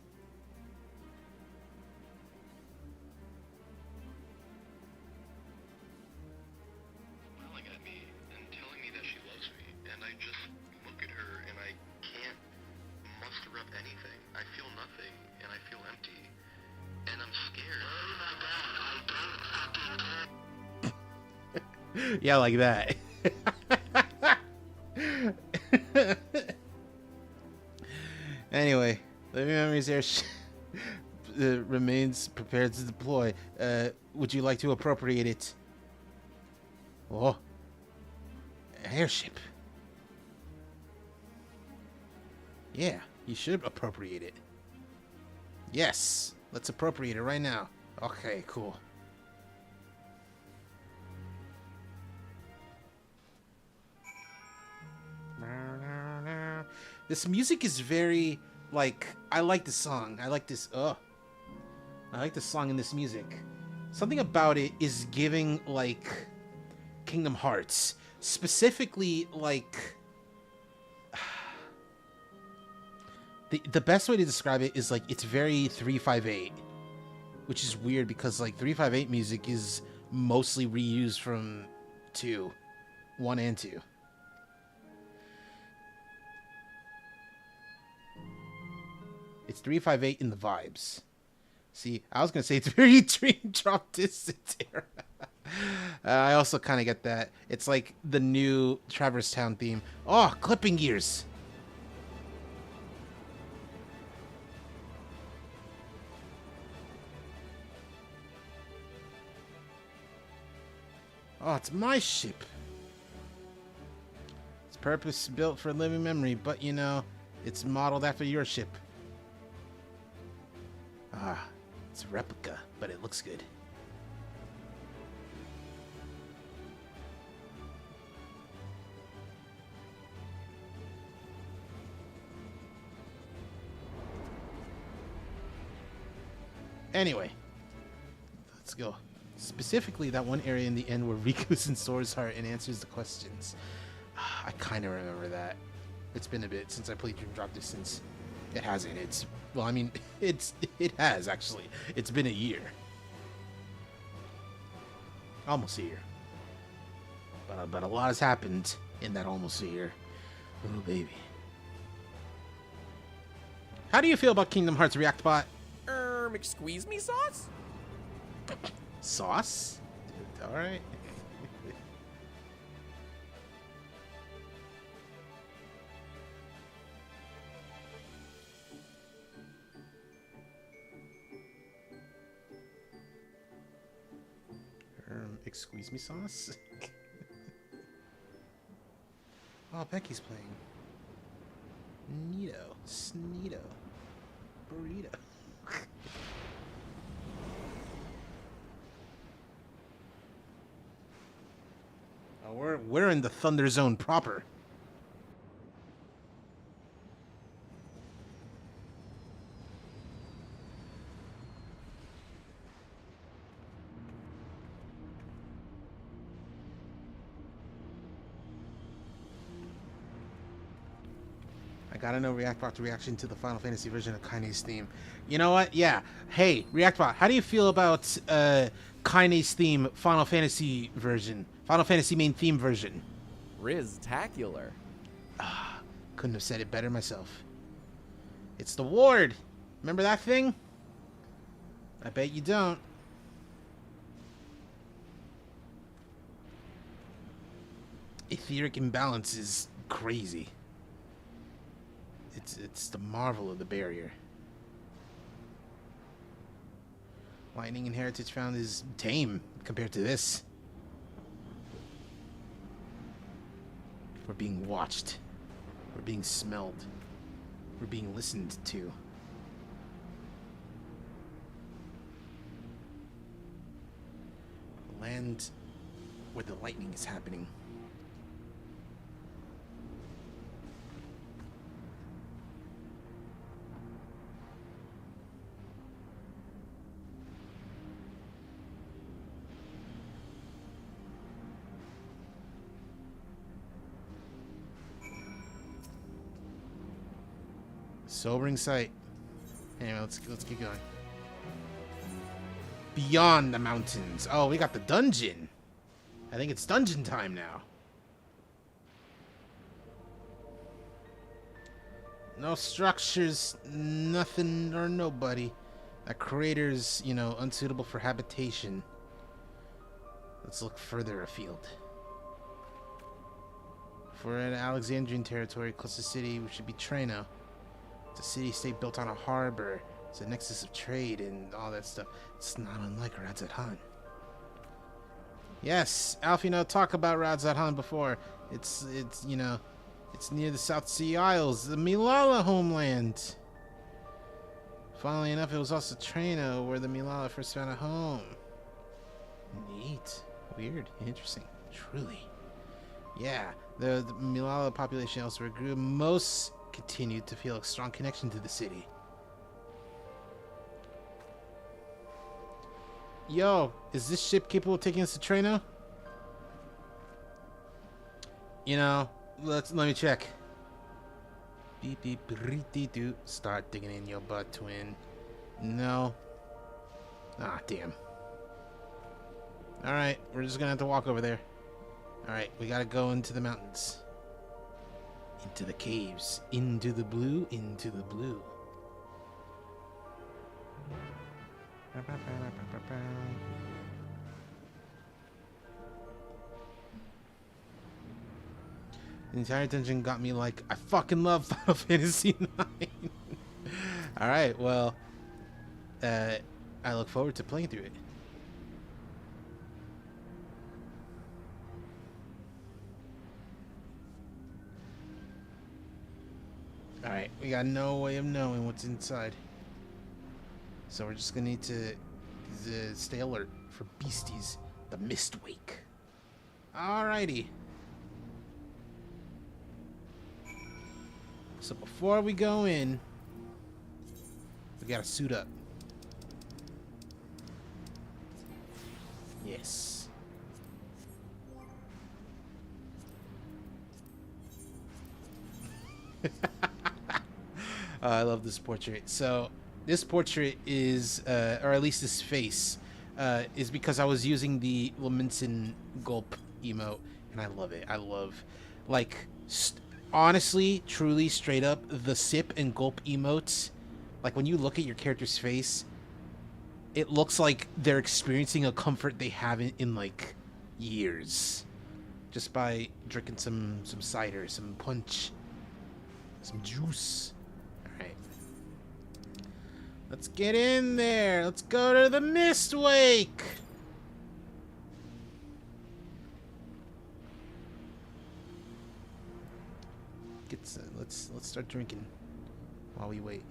Speaker 11: Smiling at me and telling me that she loves me, and I just look at her and I can't muster up anything. I feel nothing, and I feel empty, and I'm scared.
Speaker 2: Yeah, like that. Anyway, living memories there remains prepared to deploy. Would you like to appropriate it? Oh, an airship. Yeah, you should appropriate it. Yes, let's appropriate it right now. Okay, cool. This music is very, like, I like the song. I like this, I like the song and this music. Something about it is giving, like, Kingdom Hearts. Specifically, like, the best way to describe it is, like, it's very 358. Which is weird because, like, 358 music is mostly reused from 1 and 2. It's 358 in the vibes. See, I was gonna say it's very Dream Drop Distance era. I also kind of get that. It's like the new Traverse Town theme. Oh, clipping gears. Oh, it's my ship. It's purpose built for living memory, but you know, it's modeled after your ship. Ah, it's a replica, but it looks good. Anyway, let's go. Specifically, that one area in the end where Riku's in Sora's heart and answers the questions. I kind of remember that. It's been a bit since I played Dream Drop Distance. It hasn't. It's, well, I mean, it has actually. It's been a year. Almost a year. But a lot has happened in that almost a year. Oh, baby. How do you feel about Kingdom Hearts React Bot?
Speaker 3: Squeeze me sauce?
Speaker 2: Sauce? Alright. Excuse me sauce? Oh, Oh, Becky's playing. Neato. Sneeto. Burrito. Oh, we're in the Thunder Zone proper. I gotta know Reactbot's reaction to the Final Fantasy version of Kaine's theme. You know what? Yeah. Hey, Reactbot, how do you feel about Kaine's theme Final Fantasy version? Final Fantasy main theme version?
Speaker 3: Riz-tacular.
Speaker 2: Couldn't have said it better myself. It's the ward. Remember that thing? I bet you don't. Etheric imbalance is crazy. It's the marvel of the barrier. Lightning and Heritage Found is tame compared to this. We're being watched. We're being smelled. We're being listened to. The land where the lightning is happening. Sobering sight. Anyway, let's keep going. Beyond the mountains. Oh, we got the dungeon. I think it's dungeon time now. No structures, nothing or nobody. That crater's, you know, unsuitable for habitation. Let's look further afield. If we're in Alexandrian territory, closest city, we should be Treno. It's a city-state built on a harbor. It's a nexus of trade and all that stuff. It's not unlike Radzat-Han. Yes, Alfino talked about Radzat-Han before. It's you know, it's near the South Sea Isles, the Milala homeland. Funnily enough, it was also Treno where the Milala first found a home. Neat. Weird. Interesting. Truly. Yeah, the Milala population elsewhere grew. Most continued to feel a strong connection to the city. Yo, is this ship capable of taking us to Treno? You know, let me check. Beep beep beep doo. Start digging in your butt, twin. No. Ah, damn. Alright, we're just gonna have to walk over there. Alright, we gotta go into the mountains. Into the caves. Into the blue. Into the blue. The entire dungeon got me like, I fucking love Final Fantasy IX. Alright, well, I look forward to playing through it. Alright, we got no way of knowing what's inside. So we're just gonna need to stay alert for beasties. The Mist Wake. Alrighty. So before we go in, we gotta suit up. Yes. I love this portrait. So this portrait is, or at least this face, is because I was using the Laminson Gulp emote, and I love it. I love, like, honestly, truly, straight up, the sip and gulp emotes, like when you look at your character's face, it looks like they're experiencing a comfort they haven't in like years, just by drinking some cider, some punch, some juice. All right, let's get in there. Let's go to the Mist Wake. let's start drinking while we wait.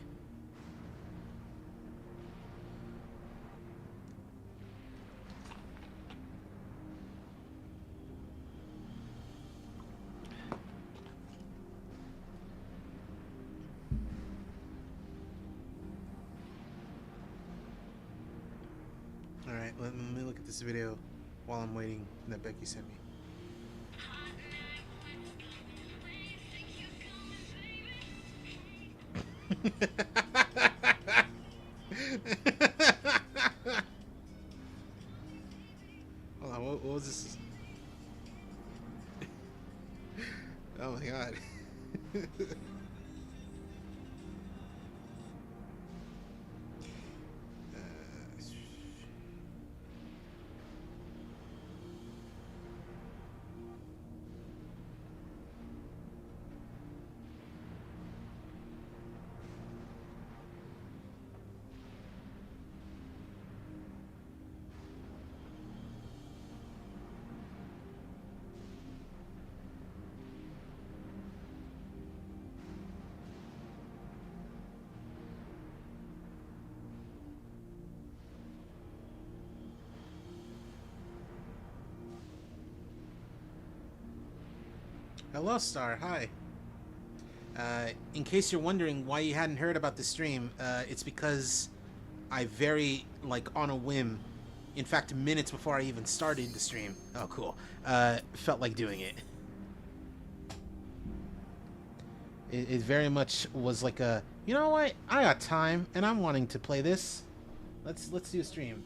Speaker 2: All right, let me look at this video while I'm waiting that Becky sent me. Hold on, what was this? Oh my god. Hello, Star. Hi. In case you're wondering why you hadn't heard about the stream, it's because I very, like, on a whim, in fact, minutes before I even started the stream, oh, cool, felt like doing it. It very much was like a, you know what, I got time, and I'm wanting to play this. Let's do a stream.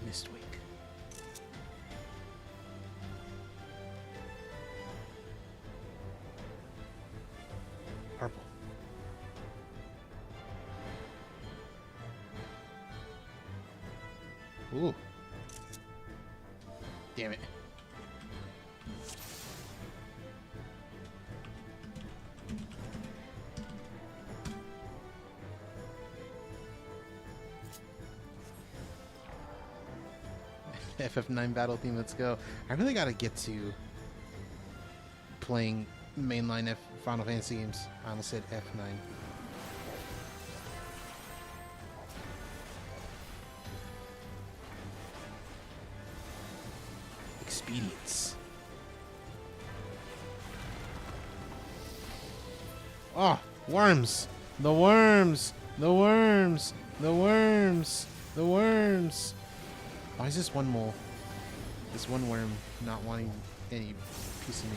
Speaker 2: Mistweek. Purple. Ooh. Damn it. FF9 battle theme, let's go. I really gotta get to playing mainline Final Fantasy games. I almost said F9. Expedience. Oh, worms! The worms! The worms! The worms! The worms! Why is this one mole, this one worm, not wanting any piece of me?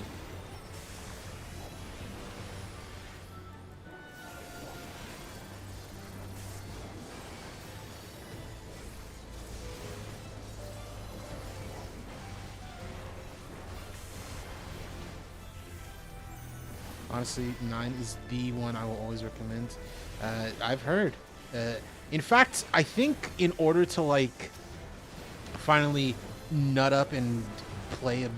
Speaker 2: Honestly, 9 is the one I will always recommend. I've heard. In fact, I think in order to, like, finally nut up and play a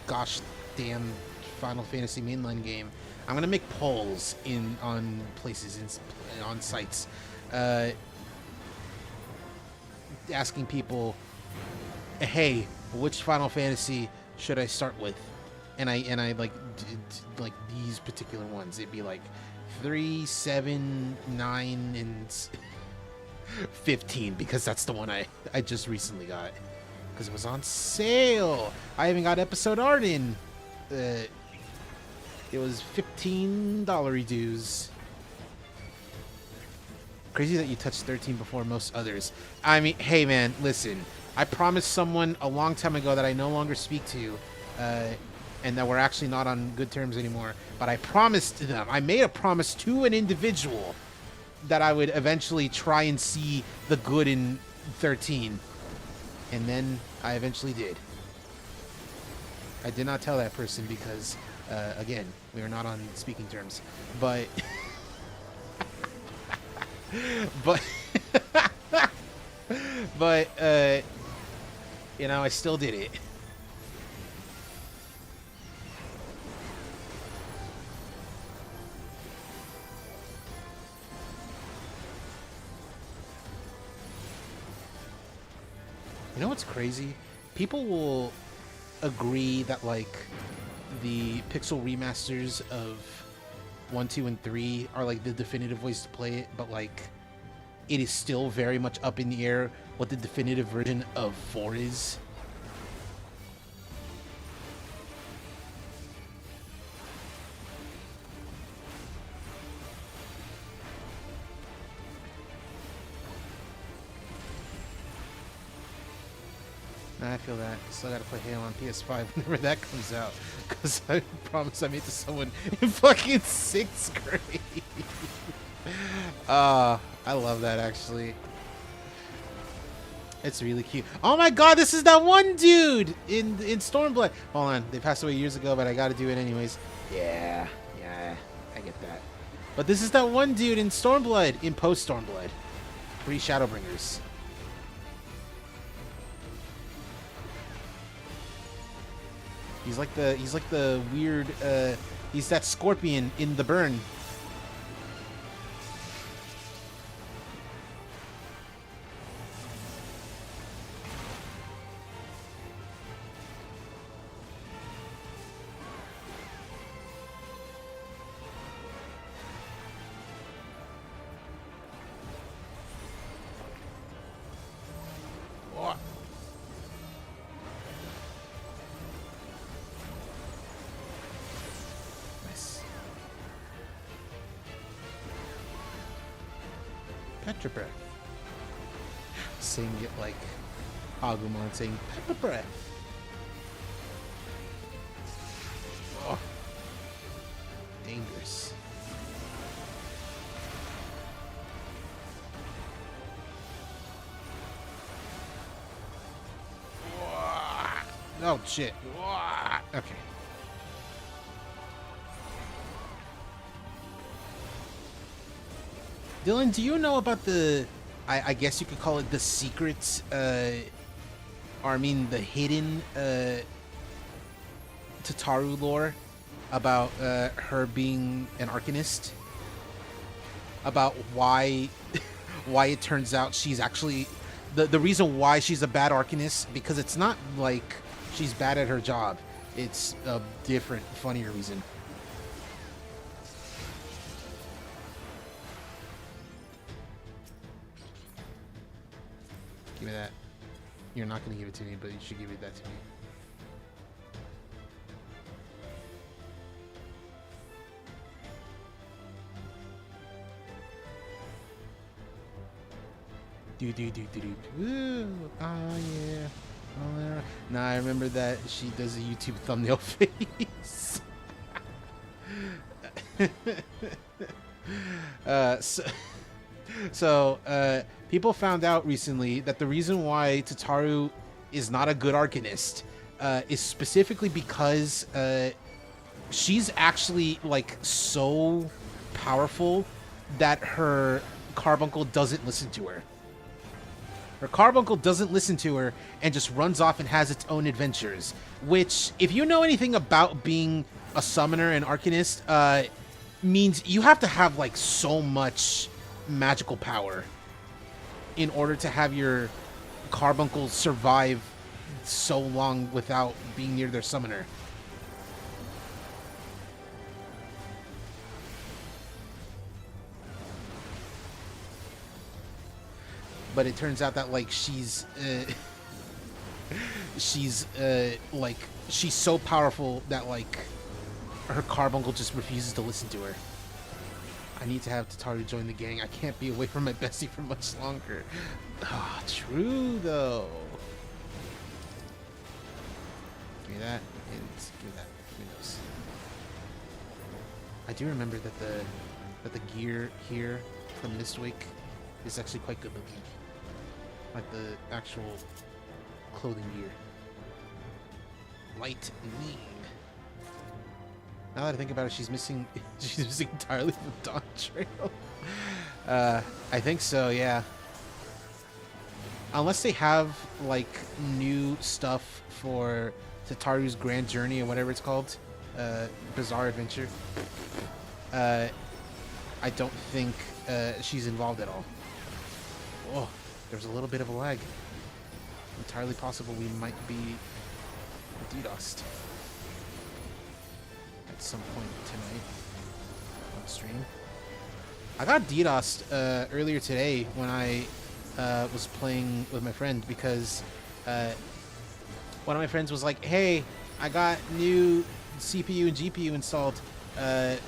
Speaker 2: gosh damn Final Fantasy mainline game, I'm gonna make polls on places on sites, asking people, hey, which Final Fantasy should I start with? And I like like these particular ones. It'd be like 3, 7, 9, and 15, because that's the one I just recently got because it was on sale. I even got episode art in. It was $15 dues. Crazy that you touched 13 before most others. I mean, hey man, listen. I promised someone a long time ago that I no longer speak to, and that we're actually not on good terms anymore. But I promised them. I made a promise to an individual that I would eventually try and see the good in 13. And then I eventually did. I did not tell that person because, again, we are not on speaking terms. But... but, you know, I still did it. You know what's crazy? People will agree that like the pixel remasters of 1, 2, and 3 are like the definitive ways to play it, but like it is still very much up in the air what the definitive version of 4 is. I feel that. Still gotta play Halo on PS5 whenever that comes out. Because I promise I made to someone in fucking 6th grade. I love that actually. It's really cute. Oh my god, this is that one dude in Stormblood. Hold on, they passed away years ago, but I gotta do it anyways. Yeah, I get that. But this is that one dude in Stormblood, in post-Stormblood. Pre-Shadowbringers. He's like the weird he's that scorpion in the burn. Petra breath. Saying it like Agumon saying pepper breath. Oh. Dangerous. Oh shit. Okay. Dylan, do you know about the, I guess you could call it the secret, or I mean the hidden Tataru lore about her being an Arcanist? About why it turns out she's actually, the reason why she's a bad Arcanist, because it's not like she's bad at her job. It's a different, funnier reason. Give me that. You're not going to give it to me, but you should give that to me. Ooh, oh yeah. Oh, yeah. Nah, I remember that she does a YouTube thumbnail face. So people found out recently that the reason why Tataru is not a good Arcanist is specifically because she's actually like so powerful that her carbuncle doesn't listen to her. Her carbuncle doesn't listen to her and just runs off and has its own adventures. Which, if you know anything about being a summoner and Arcanist, means you have to have like so much magical power in order to have your carbuncle survive so long without being near their summoner. But it turns out that like she's like she's so powerful that like her carbuncle just refuses to listen to her. I need to have Tataru join the gang. I can't be away from my bestie for much longer. Ah, true though. Give me that and give me that. Give me those. I do remember that the gear here from Mistwake is actually quite good looking. Like the actual clothing gear. Light and lean. Now that I think about it, she's missing entirely from DAWNTRAIL. I think so, yeah. Unless they have like new stuff for Tataru's Grand Journey or whatever it's called, Bizarre Adventure. I don't think she's involved at all. Oh, there's a little bit of a lag. entirely possible we might be DDoSed at some point tonight on stream. I got DDoSed earlier today when I was playing with my friend because one of my friends was like, "Hey, I got new CPU and GPU installed,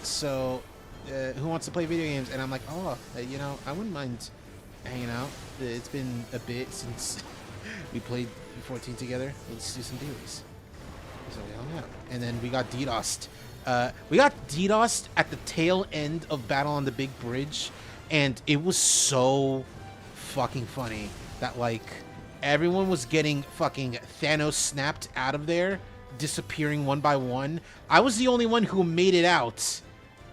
Speaker 2: so who wants to play video games?" And I'm like, "Oh, you know, I wouldn't mind hanging out. It's been a bit since we played 14 together. Let's do some deals." So we hung out, and then we got DDoSed. We got DDoSed at the tail end of Battle on the Big Bridge, and it was so fucking funny that like everyone was getting fucking Thanos snapped out of there, disappearing one by one. I was the only one who made it out,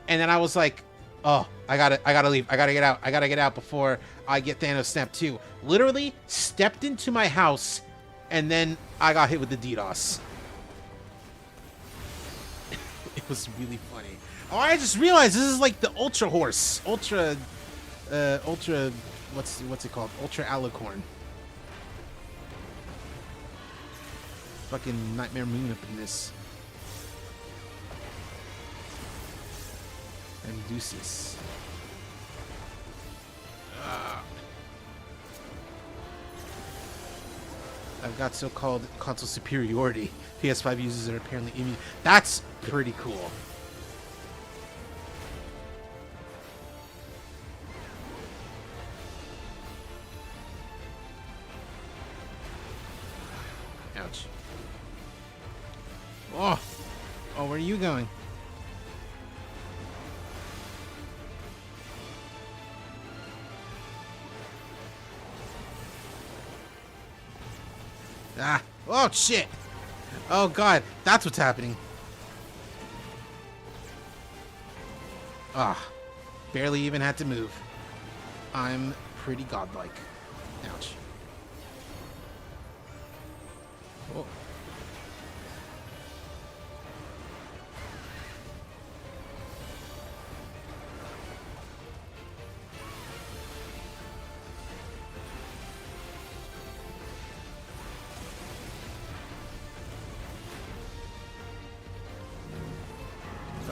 Speaker 2: and then I was like, "Oh, I gotta leave. I gotta get out before I get Thanos snapped too." Literally stepped into my house, and then I got hit with the DDoS. It was really funny. Oh, I just realized this is like the Ultra Horse. Ultra, what's it called? Ultra Alicorn. Fucking Nightmare Moon up in this. And Deuces. I've got so-called console superiority. PS5 users are apparently immune. That's pretty cool. Ouch. Oh! Oh, where are you going? Ah! Oh, shit! Oh, God. That's what's happening. Ah. Barely even had to move. I'm pretty godlike. Ouch. Oh.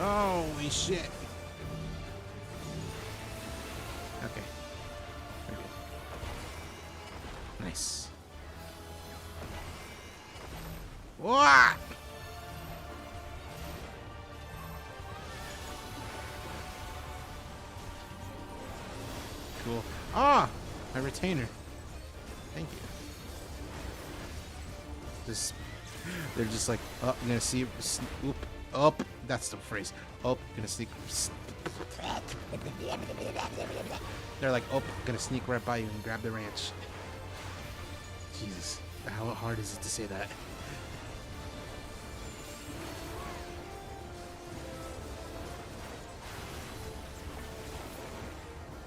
Speaker 2: Holy shit. Okay. Very good. Nice. What? Cool. Ah! My retainer. Thank you. Just, they're just like, oh, I'm gonna see, oop, up. That's the phrase. Oh, gonna sneak. They're like, oh, gonna sneak right by you and grab the ranch. Jesus, how hard is it to say that?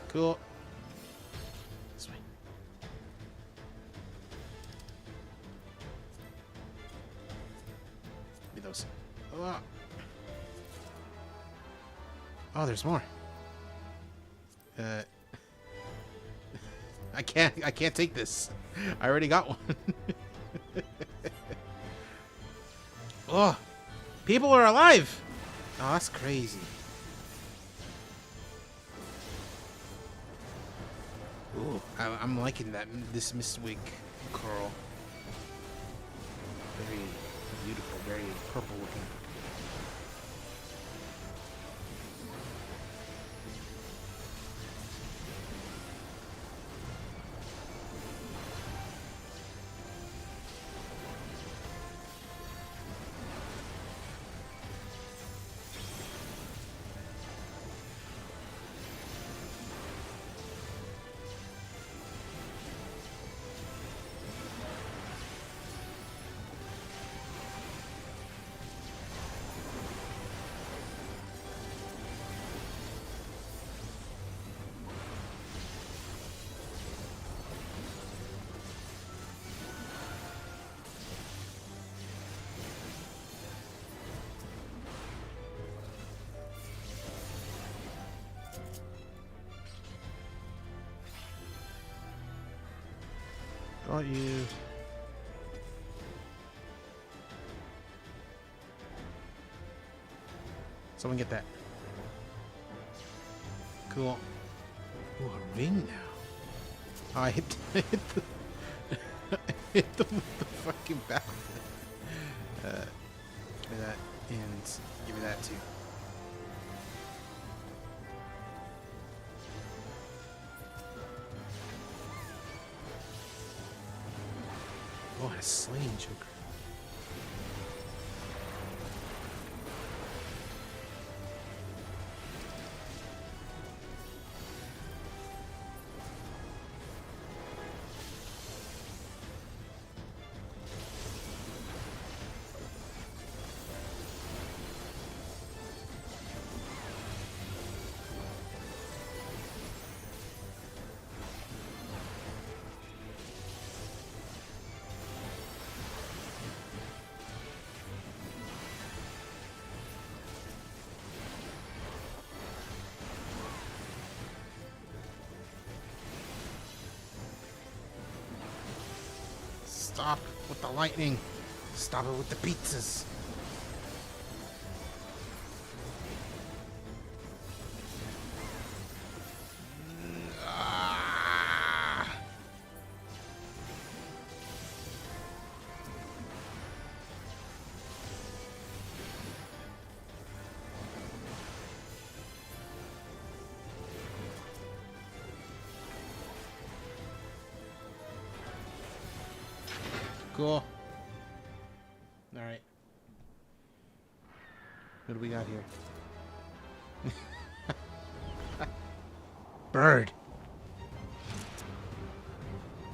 Speaker 2: Cool. This way. Be those. Oh. Oh, there's more. I can't take this. I already got one. Oh, people are alive. Oh, that's crazy. Ooh, I'm liking that this Mistwig curl. Very beautiful, very purple looking. Got you. Someone get that. Cool. Ooh, a ring now. Oh, I hit the, I hit them with the fucking bat. Give me that, and give me that too. Oh, a slaying joker. Stop with the lightning. Stop it with the pizzas. Ah. Cool. All right. What do we got here? Bird.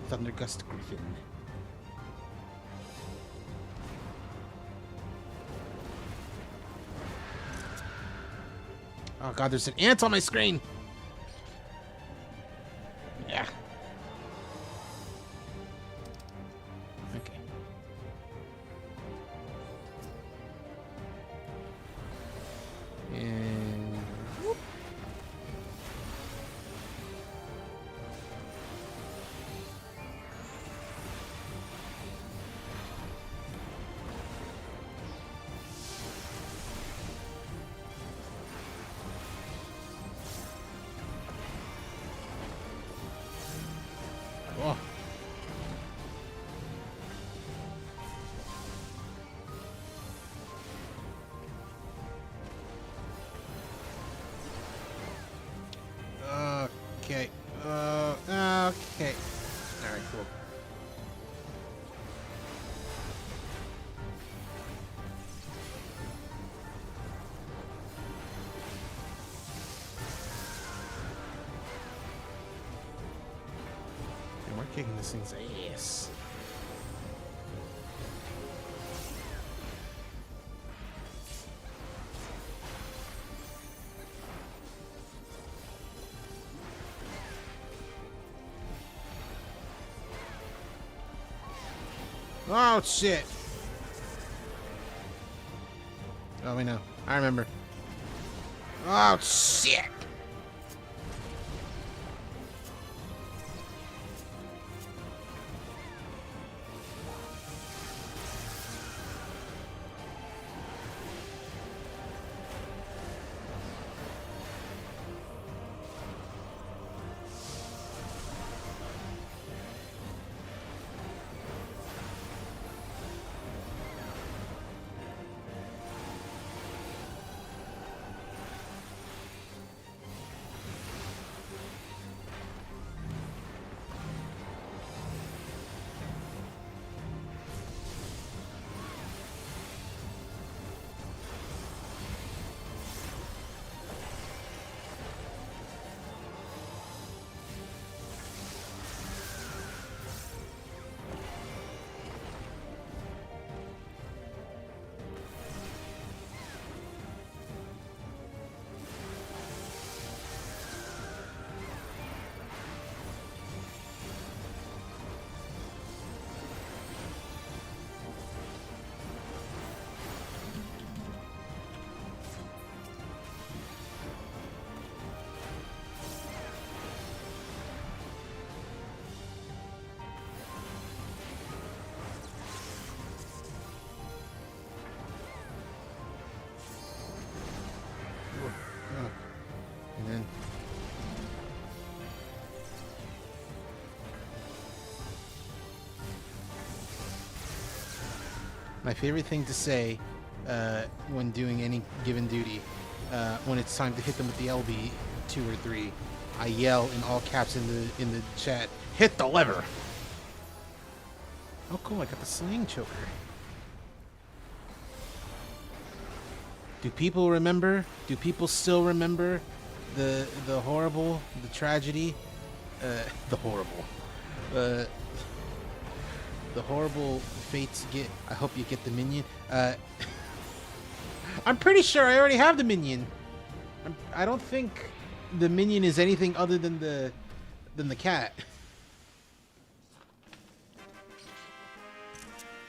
Speaker 2: Thundergust Griffin. Oh god, there's an ant on my screen. Yeah. Okay. And whoop. Oh. Okay. Okay. All right, cool. And we're kicking this thing's ass. Oh shit! Oh, we know. I remember. Oh shit! My favorite thing to say when doing any given duty, when it's time to hit them with the LB 2 or 3, I yell in all caps in the chat, "Hit the lever!" Oh, cool! I got the sling choker. Do people remember? Do people still remember the horrible, the tragedy, the horrible, the horrible fates get? I hope you get the minion. I'm pretty sure I already have the minion. I don't think the minion is anything other than the cat.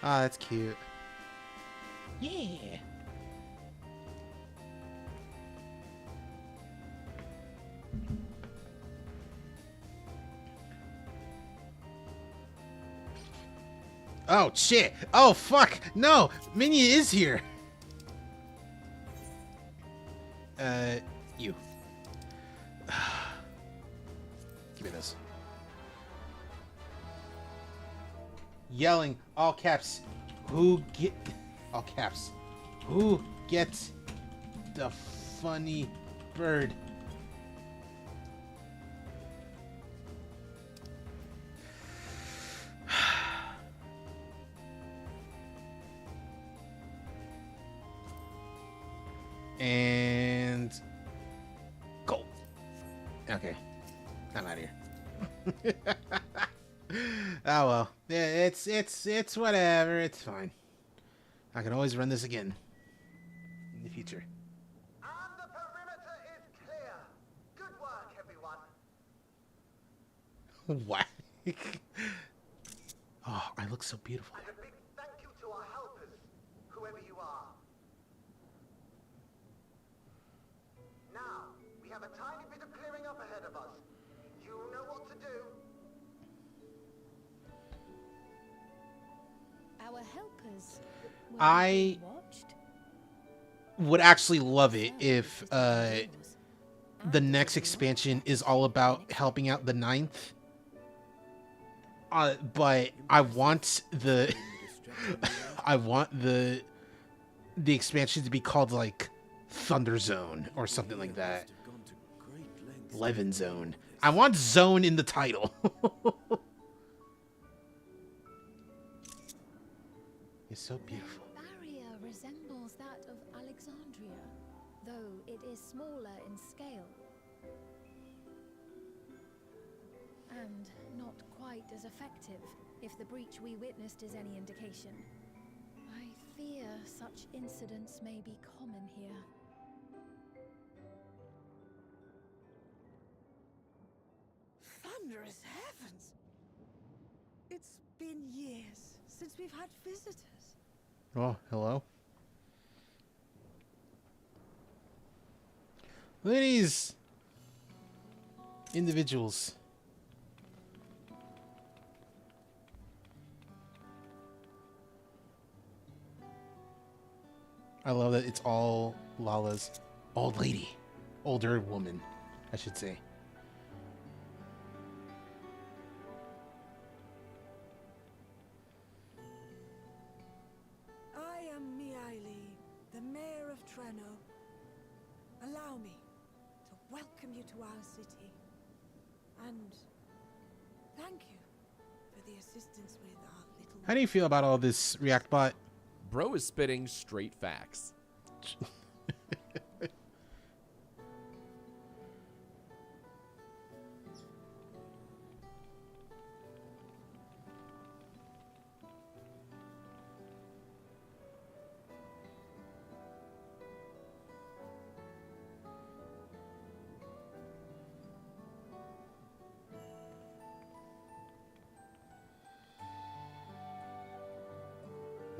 Speaker 2: Ah, that's cute. Yeah. Oh shit! Oh fuck! No! Minion is here! You. Give me this. Yelling, all caps. Who get... All caps. Who gets the funny bird? And go. Okay, I'm out of here. Oh well, yeah, it's whatever. It's fine. I can always run this again in the future.
Speaker 12: And the perimeter is clear. Good work, everyone.
Speaker 2: What? Oh, I look so beautiful.
Speaker 12: And a big thank you to our helpers, whoever you are. Now, we have a tiny bit of clearing up ahead of us. You know what to do.
Speaker 5: Our helpers will
Speaker 2: I
Speaker 5: be watched.
Speaker 2: would actually love it if the next expansion is all about helping out the 9th. But I want the I want the expansion to be called like Thunder Zone or something like that. Levin Zone. I want zone in the title. It's so beautiful.
Speaker 5: The barrier resembles that of Alexandria, though it is smaller in scale. And not quite as effective, if the breach we witnessed is any indication. I fear such incidents may be common here.
Speaker 10: Thunderous heavens! It's been years since we've had visitors.
Speaker 2: Oh, hello. Look at these individuals. I love that it's all Lala's old lady. Older woman, I should say.
Speaker 10: I am Miaili, the mayor of Treno. Allow me to welcome you to our city. And thank you for the assistance with our little...
Speaker 2: How do you feel about all this, React Bot?
Speaker 3: Bro is spitting straight facts.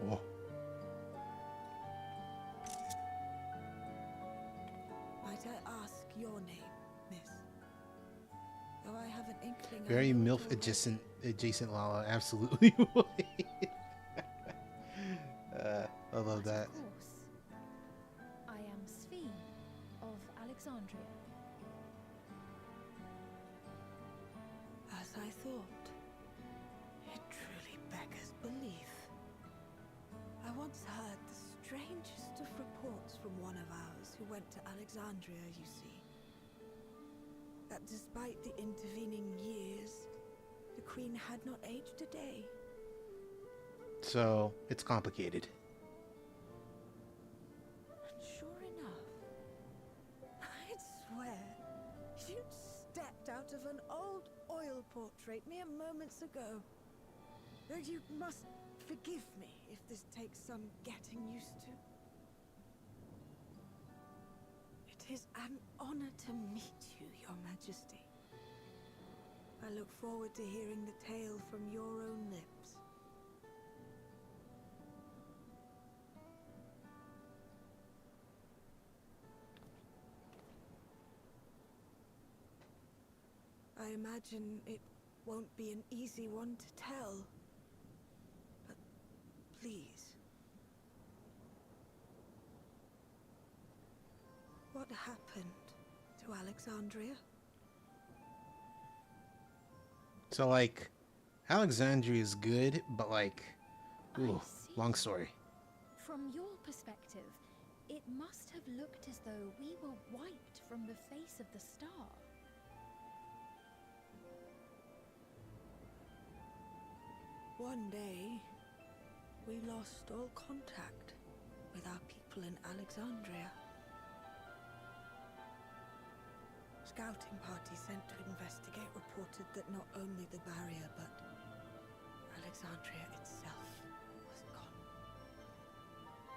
Speaker 2: Whoa.
Speaker 10: Might I ask your name, miss? Though I have an inkling... I
Speaker 2: Very
Speaker 10: know
Speaker 2: MILF
Speaker 10: your-
Speaker 2: adjacent Lala, absolutely. I love that.
Speaker 5: Of course. I am Sphene of Alexandria.
Speaker 10: As I thought. It truly beggars belief. I once strangest of reports from one of ours who went to Alexandria, you see. That despite the intervening years, the Queen had not aged a day.
Speaker 2: So, it's complicated.
Speaker 10: And sure enough, I'd swear, you'd stepped out of an old oil portrait mere moments ago. Though you must forgive me if this takes some getting used to. It is an honor to meet you, Your Majesty. I look forward to hearing the tale from your own lips. I imagine it won't be an easy one to tell. But please. What happened to Alexandria?
Speaker 2: So, like, Alexandria is good, but, like, ooh, long story.
Speaker 5: From your perspective, it must have looked as though we were wiped from the face of the star.
Speaker 10: One day, we lost all contact with our people in Alexandria. Scouting parties sent to investigate reported that not only the barrier, but Alexandria itself was gone.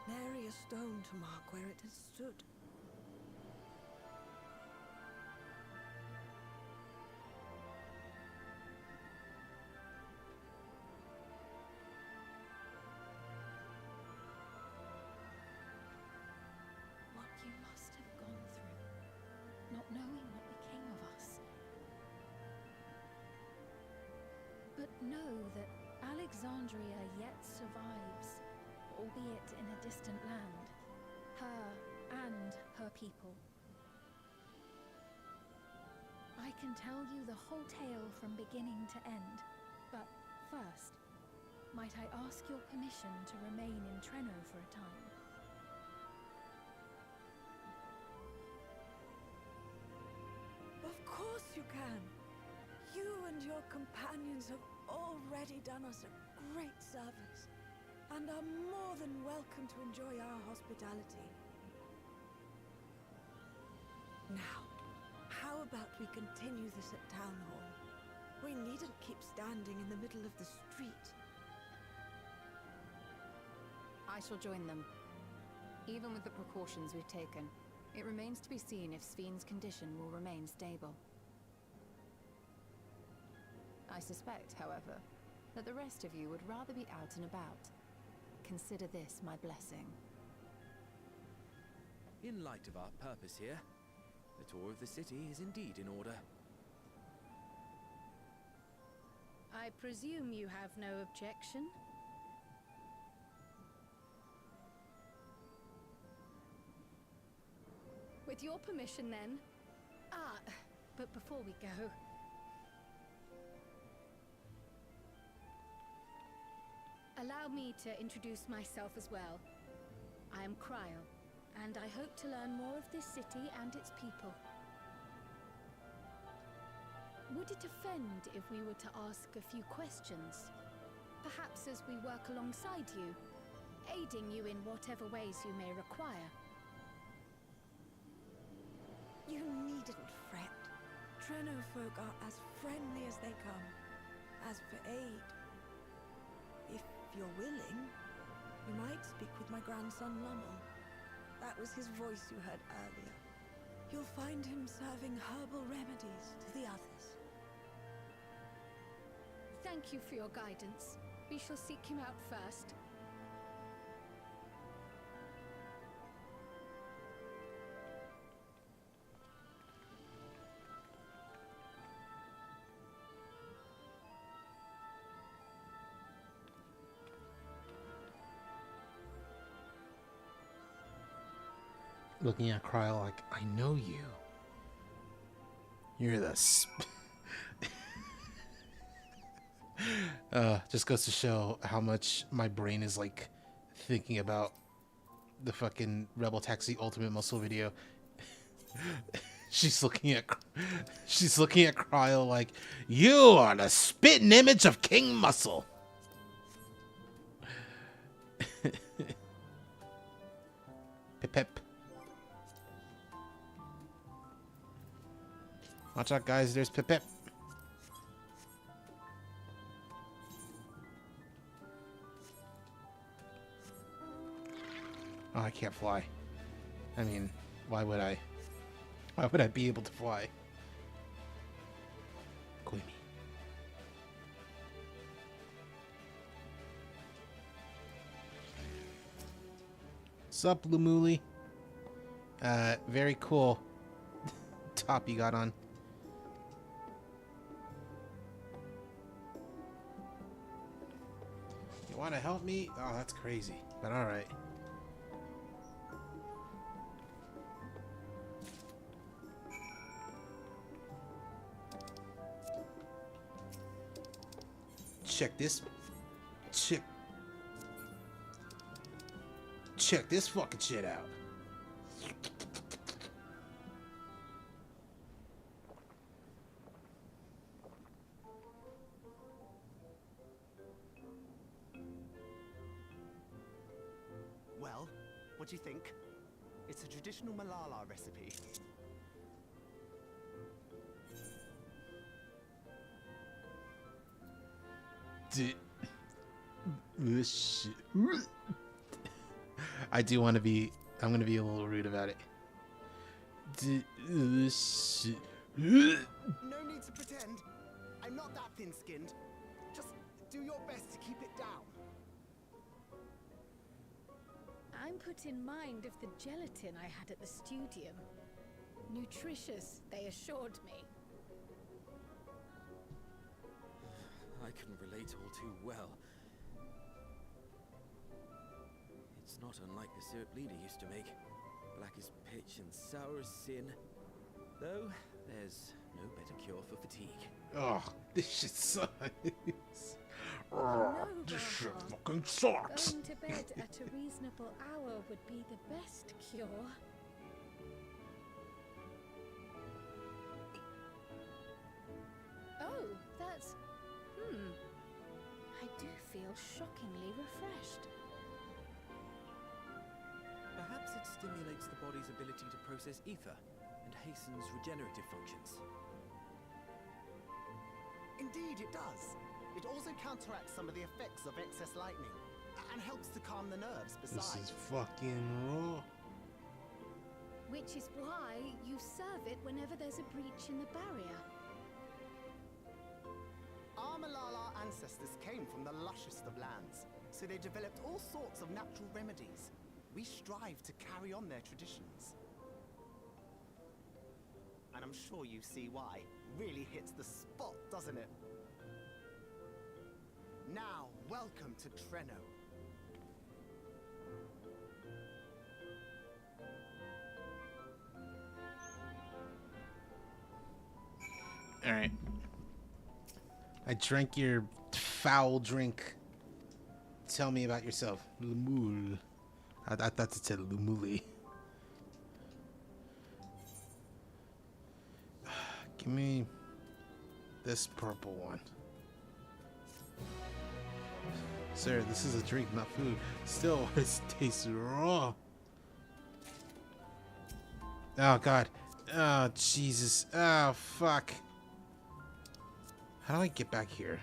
Speaker 10: Nary a stone to mark where it had stood.
Speaker 5: What you must have gone through, not knowing what became of us. But know that Alexandria yet survives, albeit in a distant land. Her and her people. I can tell you the whole tale from beginning to end, but first, might I ask your permission to remain in Treno for a time?
Speaker 10: Of course you can. You and your companions have already done us a great service, and are more than welcome to enjoy our hospitality. Now, how about we continue this at Town Hall? We needn't keep standing in the middle of the street.
Speaker 6: I shall join them. Even with the precautions we've taken, it remains to be seen if Sven's condition will remain stable. I suspect, however, that the rest of you would rather be out and about. Consider this my blessing.
Speaker 9: In light of our purpose here, the tour of the city is indeed in order.
Speaker 13: I presume you have no objection? With your permission, then. But before we go... Allow me to introduce myself as well. I am Cryle, and I hope to learn more of this city and its people. Would it offend if we were to ask a few questions? Perhaps as we work alongside you, aiding you in whatever ways you may require.
Speaker 10: You needn't fret. Treno folk are as friendly as they come. As for aid, if you're willing, you might speak with my grandson Lummel. That was his voice you heard earlier. You'll find him serving herbal remedies to the others.
Speaker 13: Thank you for your guidance. We shall seek him out first.
Speaker 2: Looking at Cryle like, I know you. You're the just goes to show how much my brain is like thinking about the fucking Rebel Taxi Ultimate Muscle video. she's looking at Cryo like, you are the spitting image of King Muscle. Pip pip. Watch out, guys. There's Pip Pip. Oh, I can't fly. I mean, why would I? Why would I be able to fly? Quimmy. Sup, Lumuli? Very cool top you got on. You want to help me? Oh, that's crazy. But all right. Check this. Check this fucking shit out.
Speaker 14: Well, what do you think? It's a traditional Malala recipe.
Speaker 2: I do want to be. I'm going to be a little rude about it.
Speaker 14: No need to pretend. I'm not that thin-skinned. Just do your best to keep it down.
Speaker 13: I'm put in mind of the gelatin I had at the studium. Nutritious, they assured me.
Speaker 9: I can relate all too well. It's not unlike the syrup leader used to make. Black as pitch and sour as sin. Though, there's no better cure for fatigue.
Speaker 2: Oh, this shit sucks.
Speaker 13: No,
Speaker 2: This shit
Speaker 13: Barbara.
Speaker 2: fucking sucks.
Speaker 13: Going to bed at a reasonable hour would be the best cure. Oh, that's... I do feel shockingly refreshed.
Speaker 9: Perhaps it stimulates the body's ability to process ether and hastens regenerative functions.
Speaker 14: Indeed, it does. It also counteracts some of the effects of excess lightning and helps to calm the nerves
Speaker 2: This
Speaker 14: besides.
Speaker 2: is fucking raw.
Speaker 13: Which is why you serve it whenever there's a breach in the barrier.
Speaker 14: Our Malala ancestors came from the lushest of lands, so they developed all sorts of natural remedies. We strive to carry on their traditions. And I'm sure you see why. Really hits the spot, doesn't it? Now, welcome to Treno.
Speaker 2: All right. I drank your foul drink. Tell me about yourself, Lumul. I thought it said Lumuli. Give me this purple one. Sir, this is a drink, not food. Still, it tastes raw. Oh, God. Oh, Jesus. Oh, fuck. How do I get back here?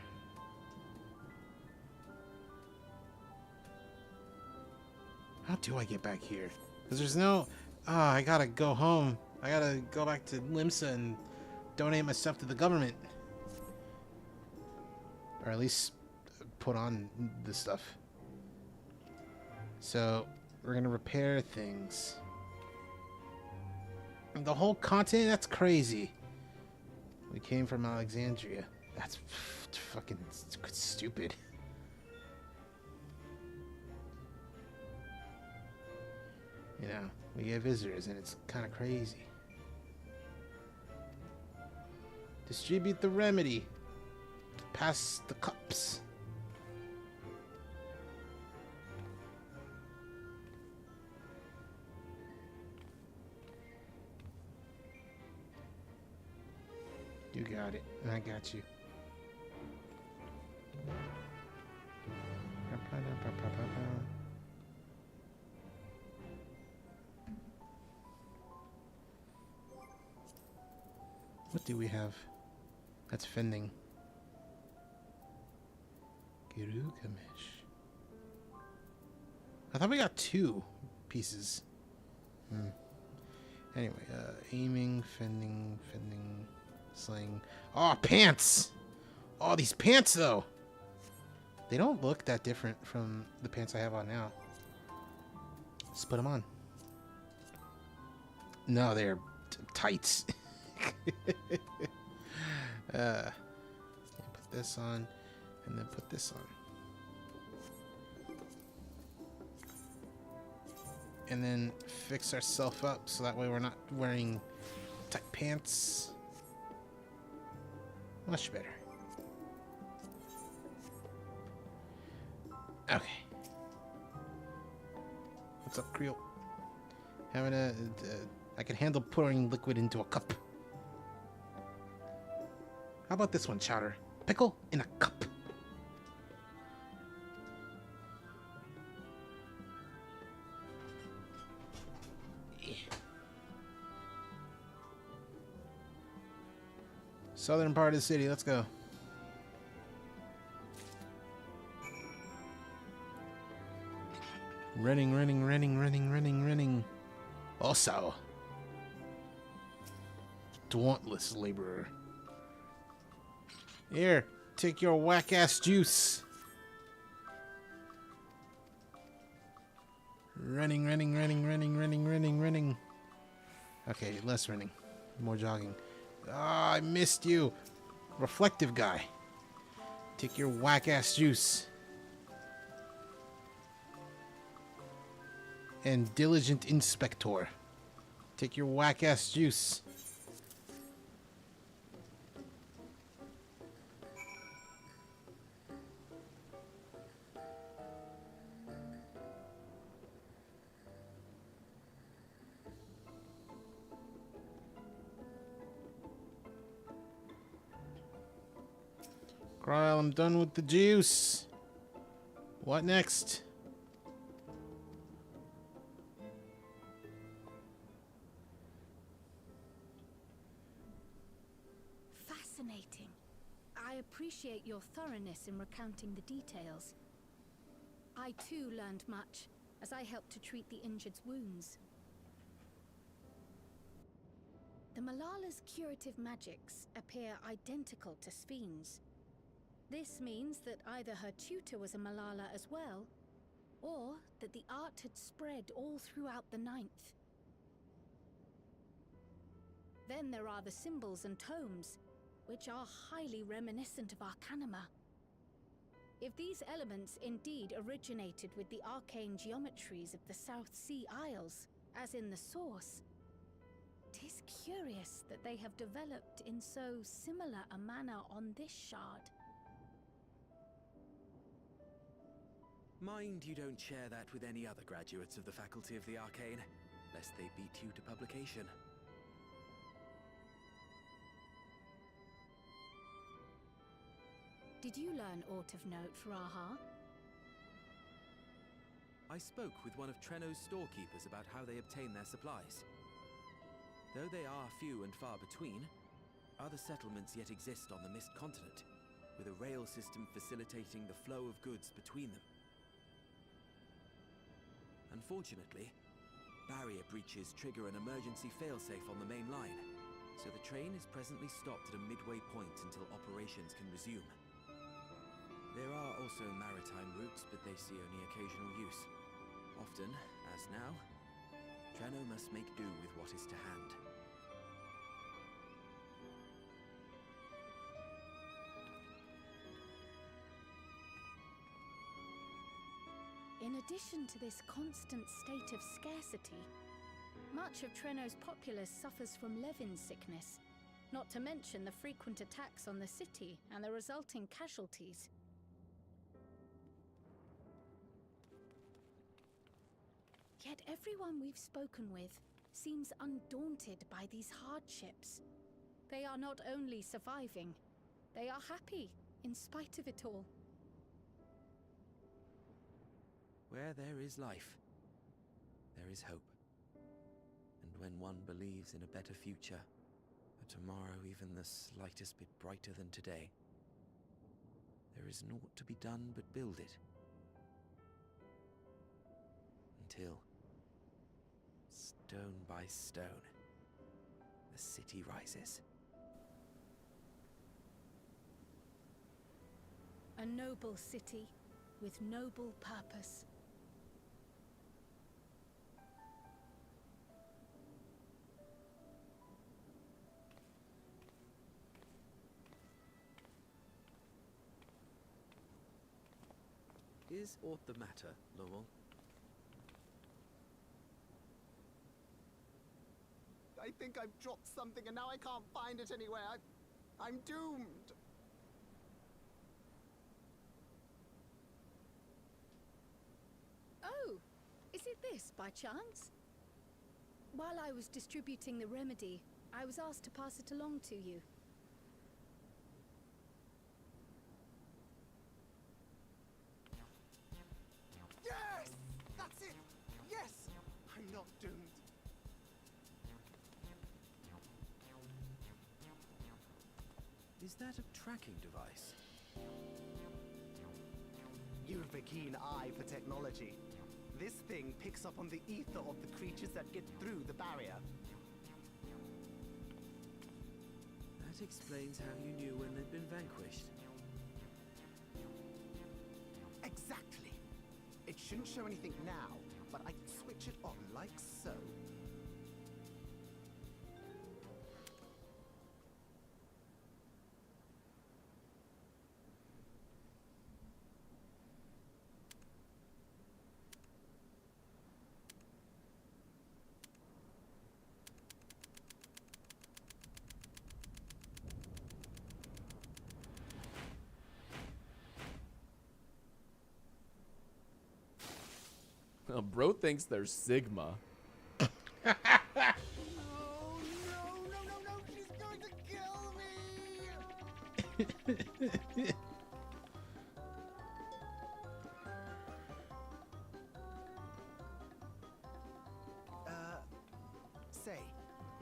Speaker 2: How do I get back here? Because there's no... Oh, I gotta go home. I gotta go back to Limsa and donate my stuff to the government. Or at least put on the stuff. So, we're gonna repair things. The whole continent? That's crazy. We came from Alexandria. That's fucking stupid. You know, we get visitors and it's kind of crazy. Distribute the remedy. Pass the cups. You got it, and I got you. What do we have? That's fending. Gilgamesh. I thought we got 2 pieces. Anyway, aiming, fending, sling. Oh, pants! Oh, these pants, though! They don't look that different from the pants I have on now. Let's put them on. No, they're tights. Put this on, and then put this on. And then fix ourselves up so that way we're not wearing tight pants. Much better. Okay. What's up, Creel? Having I can handle pouring liquid into a cup. How about this one, Chowder? Pickle in a cup. Yeah. Southern part of the city, let's go. Running. Also, dauntless laborer. Here, take your whack-ass juice. Running. Okay, less running. More jogging. Ah, I missed you. Reflective guy. Take your whack-ass juice. And diligent inspector. Take your whack-ass juice. Kyle, I'm done with the juice. What next?
Speaker 13: Fascinating. I appreciate your thoroughness in recounting the details. I too learned much as I helped to treat the injured's wounds. The Malala's curative magics appear identical to Spheen's. This means that either her tutor was a Malala as well, or that the art had spread all throughout the Ninth. Then there are the symbols and tomes, which are highly reminiscent of Arcanima. If these elements indeed originated with the arcane geometries of the South Sea Isles, as in the source, 'tis curious that they have developed in so similar a manner on this shard.
Speaker 9: Mind you don't share that with any other graduates of the Faculty of the Arcane, lest they beat you to publication.
Speaker 13: Did you learn aught of note, Raha?
Speaker 9: I spoke with one of Treno's storekeepers about how they obtain their supplies. Though they are few and far between, other settlements yet exist on the Mist Continent, with a rail system facilitating the flow of goods between them. Unfortunately, barrier breaches trigger an emergency failsafe on the main line, so the train is presently stopped at a midway point until operations can resume. There are also maritime routes, but they see only occasional use. Often, as now, Treno must make do with what is to hand.
Speaker 13: In addition to this constant state of scarcity, much of Treno's populace suffers from Levin sickness, not to mention the frequent attacks on the city and the resulting casualties. Yet everyone we've spoken with seems undaunted by these hardships. They are not only surviving, they are happy in spite of it all.
Speaker 9: Where there is life, there is hope. And when one believes in a better future, a tomorrow even the slightest bit brighter than today, there is naught to be done but build it. Until, stone by stone, the city rises.
Speaker 13: A noble city with noble purpose.
Speaker 9: Is aught the matter, Lowell?
Speaker 14: I think I've dropped something and now I can't find it anywhere. I'm doomed.
Speaker 13: Oh, is it this by chance? While I was distributing the remedy, I was asked to pass it along to you.
Speaker 14: Yes! That's it! Yes! I'm not doomed.
Speaker 9: Is that a tracking device?
Speaker 14: You've a keen eye for technology. This thing picks up on the ether of the creatures that get through the barrier.
Speaker 9: That explains how you knew when they'd been vanquished.
Speaker 14: Exactly. It shouldn't show anything now, but I can switch it on like so.
Speaker 3: Bro thinks they're Sigma.
Speaker 14: No, she's going to kill me! Say,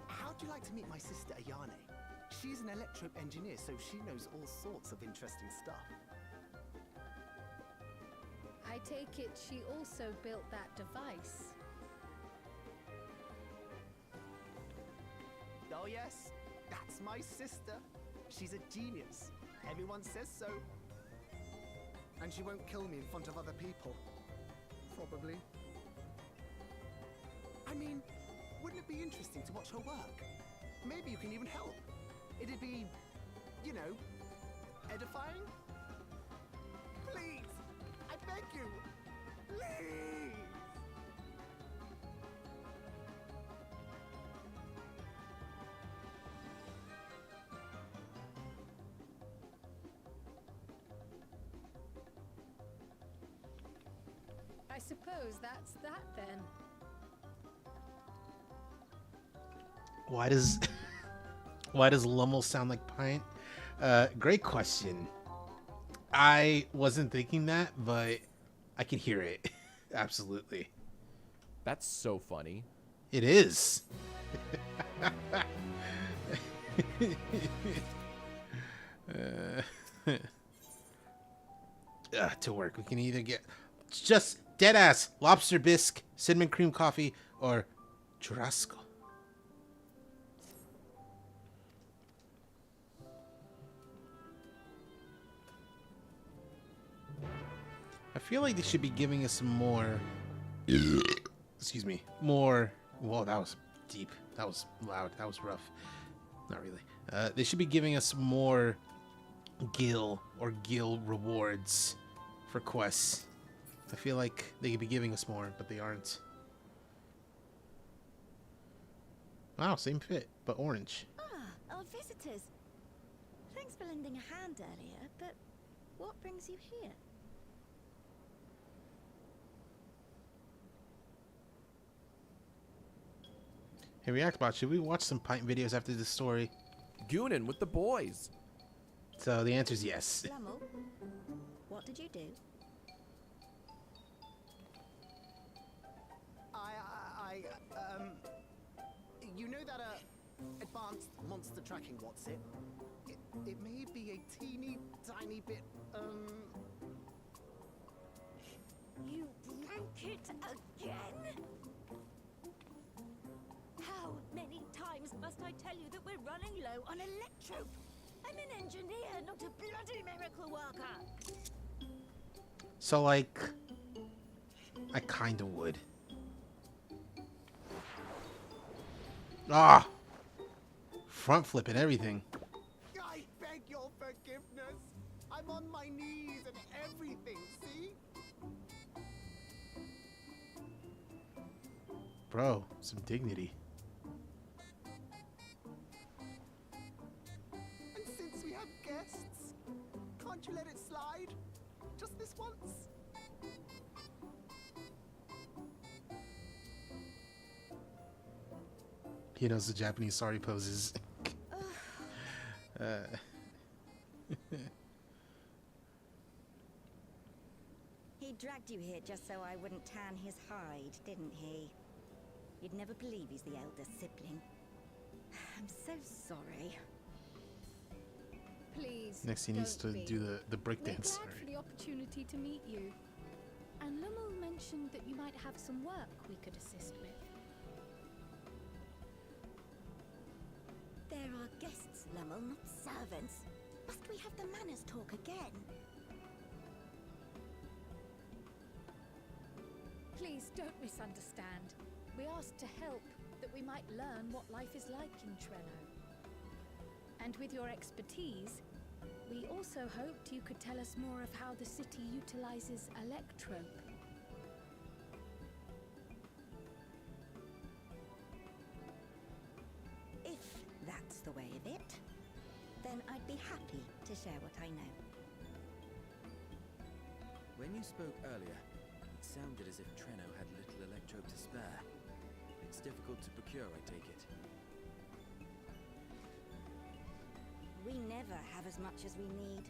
Speaker 14: how'd you like to meet my sister Ayane? She's an electro engineer, so she knows all sorts of interesting stuff.
Speaker 13: I take it she also built that device.
Speaker 14: Oh yes, that's my sister. She's a genius. Everyone says so. And she won't kill me in front of other people. Probably. I mean, wouldn't it be interesting to watch her work? Maybe you can even help. It'd be, you know, edifying? Please! I beg you! Please!
Speaker 13: I suppose that's that then.
Speaker 2: Why does Lummel sound like pint? Great question. I wasn't thinking that, but I can hear it. Absolutely.
Speaker 3: That's so funny.
Speaker 2: It is. To work, we can either get just dead ass lobster bisque, cinnamon cream coffee, or churrasco. I feel like they should be giving us some more. Excuse me. More. Whoa, that was deep. That was loud. That was rough. Not really. They should be giving us more Gil rewards for quests. I feel like they could be giving us more, but they aren't. Wow, same fit, but orange.
Speaker 15: Ah, our visitors. Thanks for lending a hand earlier, but what brings you here?
Speaker 2: Hey, Reactbot, should we watch some pint videos after this story?
Speaker 3: gooning with the boys.
Speaker 2: So the answer is yes.
Speaker 15: Lummel, what did you do?
Speaker 14: You know that, advanced monster tracking, what's it? It may be a teeny tiny bit,
Speaker 15: You broke it again? How many times must I tell you that we're running low on electrope? I'm an engineer, not a bloody miracle worker.
Speaker 2: So, like, I kind of would. Ah! Front flip and everything.
Speaker 14: I beg your forgiveness. I'm on my knees and everything, see?
Speaker 2: Bro, some dignity.
Speaker 14: And since we have guests, can't you let it slide? Just this once?
Speaker 2: He knows the Japanese sorry poses.
Speaker 15: He dragged you here just so I wouldn't tan his hide, didn't he? You'd never believe he's the elder sibling. I'm so sorry.
Speaker 5: Please.
Speaker 2: Next, he needs to
Speaker 5: don't be.
Speaker 2: do the break
Speaker 5: We're
Speaker 2: dance.
Speaker 5: glad for the opportunity to meet you. And Lummel mentioned that you might have some work we could assist with.
Speaker 15: There are guests, Lummel, not servants. Must we have the manners talk again?
Speaker 5: Please don't misunderstand. We asked to help, that we might learn what life is like in Trello. And with your expertise, we also hoped you could tell us more of how the city utilizes electrope.
Speaker 15: If that's the way of it, then I'd be happy to share what I know.
Speaker 9: When you spoke earlier, it sounded as if Treno had little electrope to spare. It's difficult to procure, I take it.
Speaker 15: We never have as much as we need.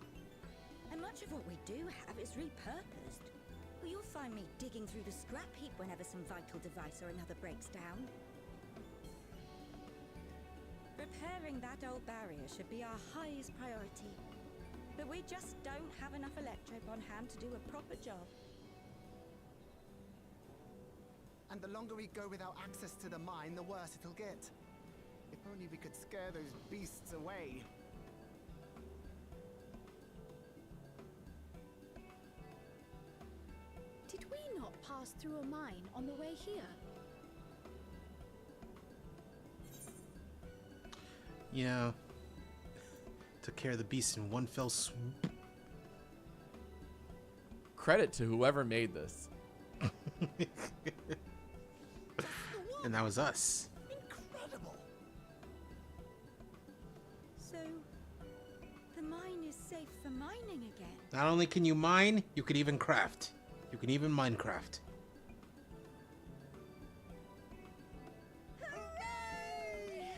Speaker 15: And much of what we do have is repurposed. Well, you'll find me digging through the scrap heap whenever some vital device or another breaks down. Repairing that old barrier should be our highest priority. But we just don't have enough electrope on hand to do a proper job.
Speaker 14: And the longer we go without access to the mine, the worse it'll get. If only we could scare those beasts away.
Speaker 5: Did we not pass through a mine on the way here?
Speaker 2: You know, took care of the beast in one fell swoop.
Speaker 3: Credit to whoever made this.
Speaker 2: And that was us.
Speaker 14: Incredible!
Speaker 15: So, the mine is safe for mining again?
Speaker 2: Not only can you mine, you could even craft. You can even Minecraft.
Speaker 15: Hooray!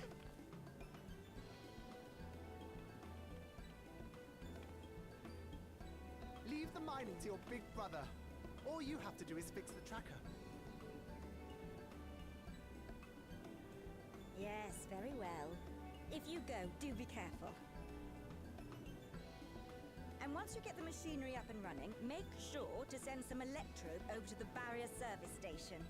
Speaker 14: Leave the mining to your big brother. All you have to do is fix the tracker.
Speaker 15: Yes, very well. If you go, do be careful. And once you get the machinery up and running, make sure to send some electrobe over to the barrier service station.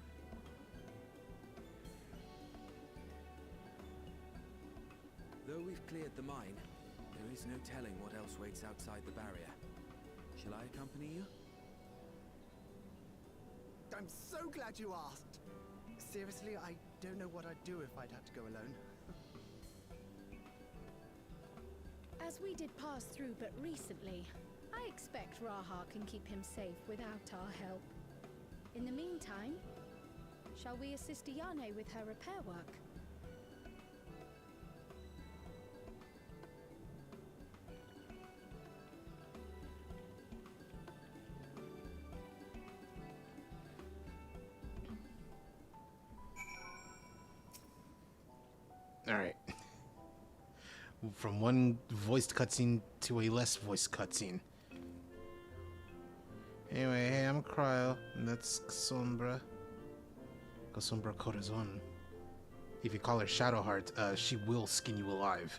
Speaker 9: Though we've cleared the mine, there is no telling what else waits outside the barrier. Shall I accompany you?
Speaker 14: I'm so glad you asked. Seriously, I don't know what I'd do if I'd have to go alone.
Speaker 5: As we did pass through but recently, I expect Raha can keep him safe without our help. In the meantime, shall we assist Ayane with her repair work?
Speaker 2: All right. from one voiced cutscene to a less voiced cutscene. Anyway, hey, I'm Cryo, and that's Sombra. Sombra Corazon. If you call her Shadowheart, she will skin you alive.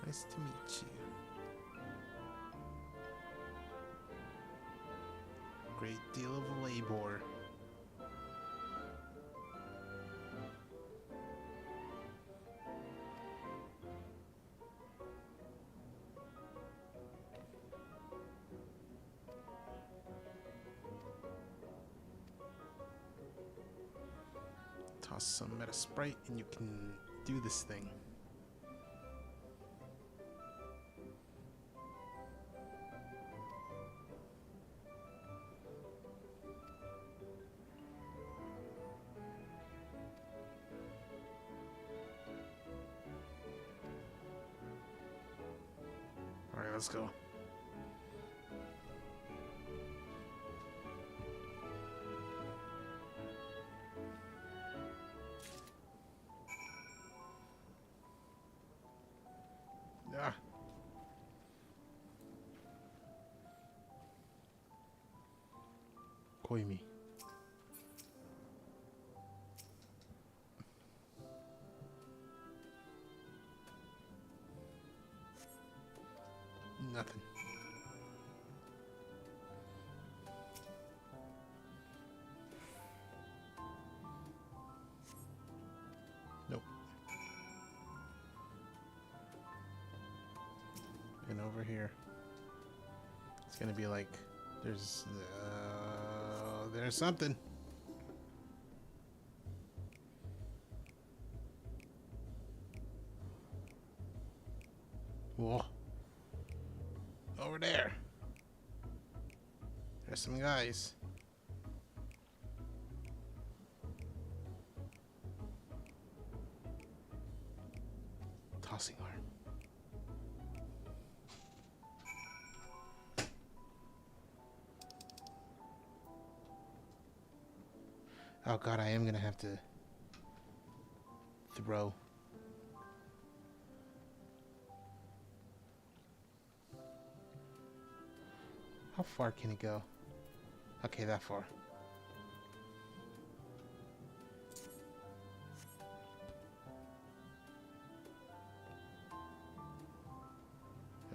Speaker 2: Nice to meet you. Great deal of labor. Toss some Meta Sprite and you can do this thing. Alright, let's go. Ah. Koimi. Nothing. Nope. And over here, it's gonna be like there's something. Whoa. Over there. There's some guys. Tossing arm. Oh god, I am gonna have to throw. How far can it go? Okay, that far.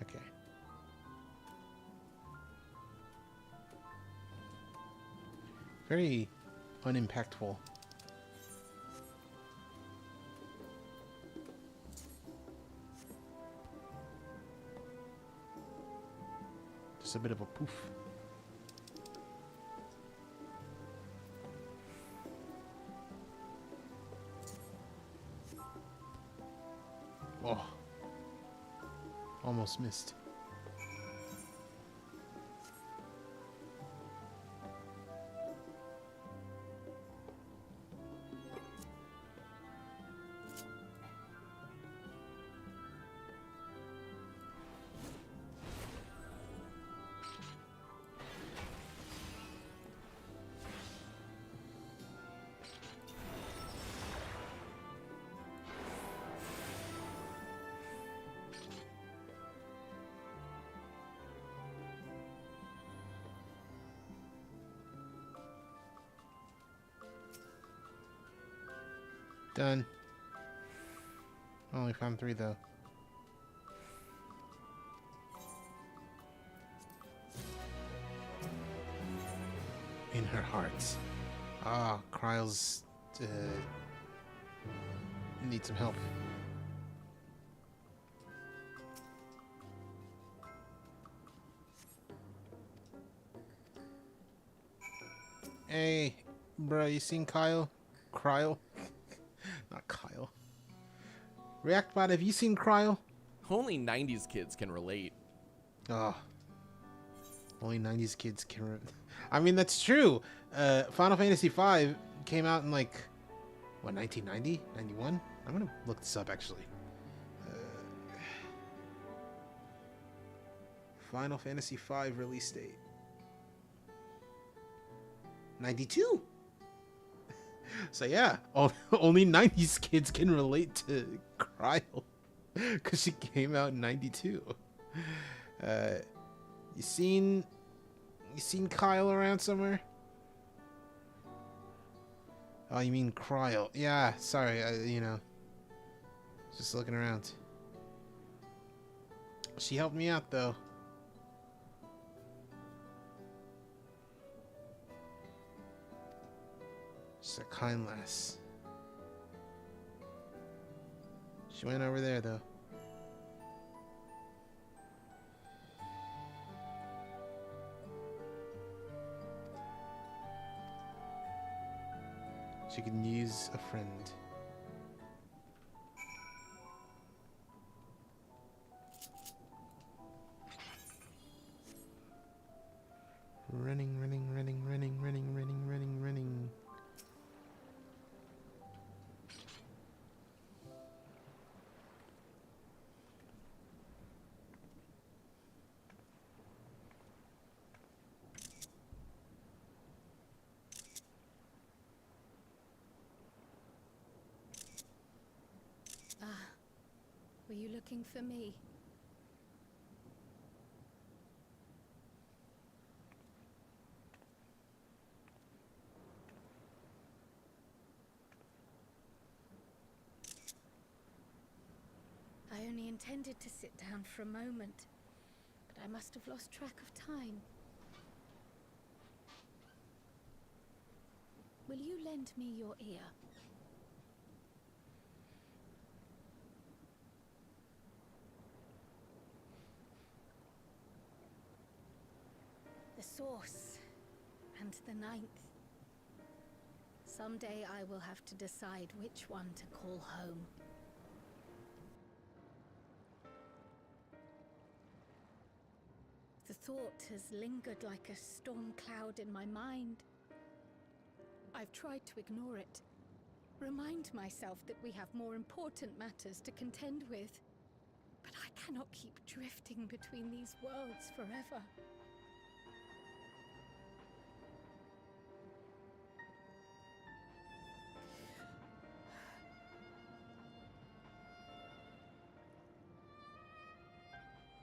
Speaker 2: Okay. Very unimpactful. Just a bit of a poof. Oh. Almost missed. Done. Only found 3 though. In her heart. Ah, Kryle's need some help. Hey, bro, you seen Kyle? Kryle? Not Kyle. ReactBot, have you seen Kryle?
Speaker 3: Only 90s kids can relate.
Speaker 2: Oh. Only 90s kids can I mean, that's true. Final Fantasy V came out in like, what, 1990? 91? I'm gonna look this up, actually. Final Fantasy V release date. 92! So yeah, Only 90s kids can relate to Cryo. Because she came out in 92. You seen Kyle around somewhere? Oh, you mean Cryo. Yeah, sorry, just looking around. She helped me out, though. She's a kind lass. She went over there, though. She can use a friend. Running, running, running, running, running, running, running, running.
Speaker 13: Were you looking for me? I only intended to sit down for a moment, but I must have lost track of time. Will you lend me your ear? The source and the ninth. Someday I will have to decide which one to call home. The thought has lingered like a storm cloud in my mind. I've tried to ignore it, remind myself that we have more important matters to contend with. But I cannot keep drifting between these worlds forever.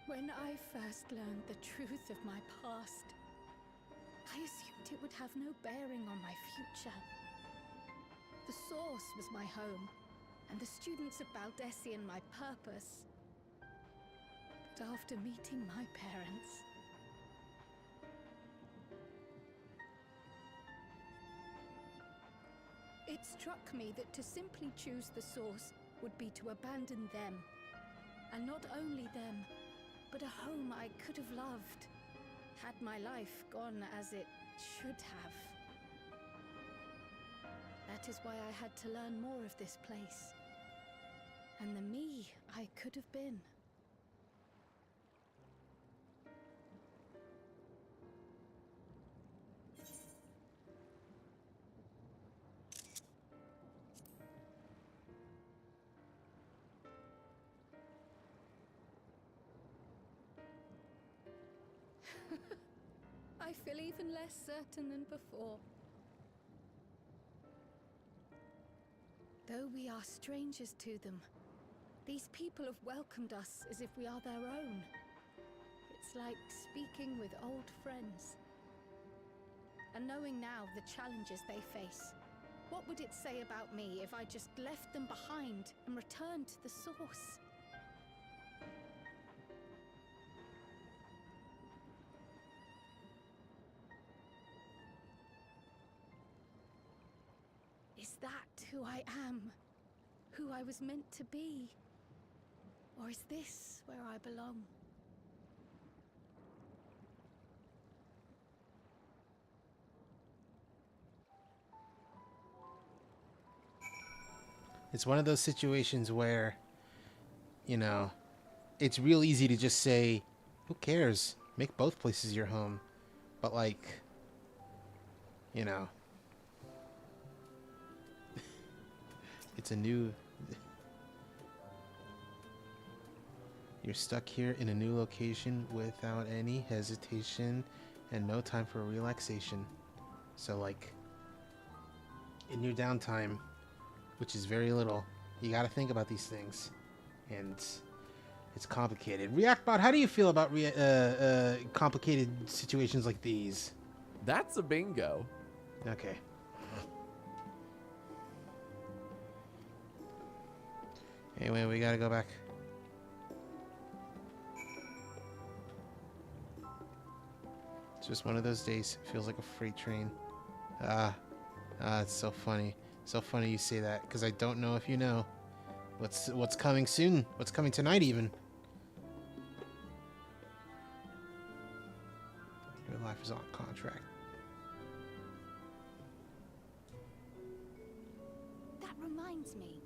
Speaker 13: When I first learned the truth of my past, I assumed it would have no bearing on my future. The source was my home, and the students of Baldessian my purpose. But after meeting my parents, it struck me that to simply choose the source would be to abandon them. And not only them, but a home I could have loved, had my life gone as it should have. That is why I had to learn more of this place, and the me I could have been. I feel even less certain than before. Though we are strangers to them, these people have welcomed us as if we are their own. It's like speaking with old friends. And knowing now the challenges they face, what would it say about me if I just left them behind and returned to the source? Is that who I am? Who I was meant to be? Or is this where I belong?
Speaker 2: It's one of those situations where, it's real easy to just say, who cares? Make both places your home. But it's a new... You're stuck here in a new location without any hesitation and no time for relaxation. So, in your downtime, which is very little. You got to think about these things, and it's complicated. Reactbot, how do you feel about complicated situations like these?
Speaker 3: That's a bingo.
Speaker 2: Okay. Anyway, we gotta go back. It's just one of those days. It feels like a freight train. It's so funny. So funny you say that, because I don't know if you know what's coming soon. What's coming tonight, even. Your life is on contract.
Speaker 13: That reminds me.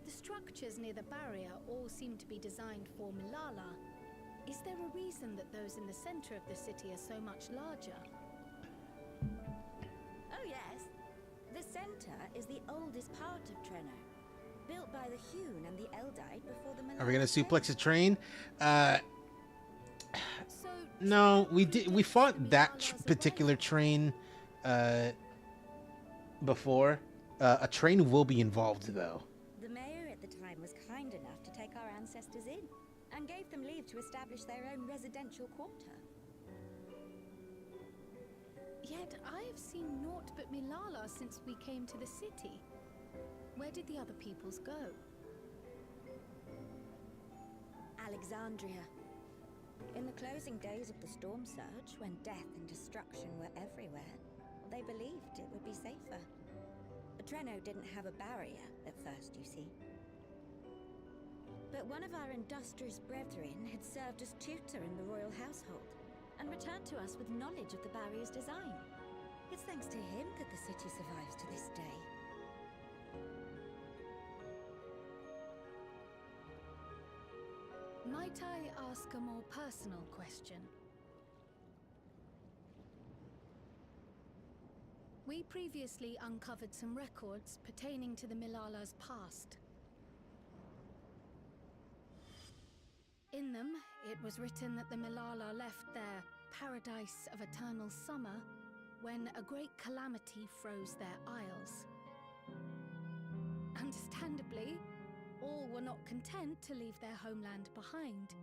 Speaker 13: The structures near the barrier all seem to be designed for Milala. Is there a reason that those in the center of the city are so much larger?
Speaker 15: Oh yes. The center is the oldest part of Treno, built by the Hewn and the Eldite before the Milala.
Speaker 2: Are we gonna suplex a train?
Speaker 13: So
Speaker 2: No, we fought that particular train before. A train will be involved, though.
Speaker 15: The mayor at the time was kind enough to take our ancestors in and gave them leave to establish their own residential quarter.
Speaker 13: Yet I have seen naught but Milala since we came to the city. Where did the other peoples go?
Speaker 15: Alexandria. In the closing days of the storm surge, when death and destruction were everywhere, they believed it would be safer. But Treno didn't have a barrier at first, you see. But one of our industrious brethren had served as tutor in the royal household and returned to us with knowledge of the barrier's design. It's thanks to him that the city survives to this day.
Speaker 13: Might I ask a more personal question? We previously uncovered some records pertaining to the Milala's past. In them, it was written that the Milala left their paradise of eternal summer when a great calamity froze their isles. Understandably, all were not content to leave their homeland behind.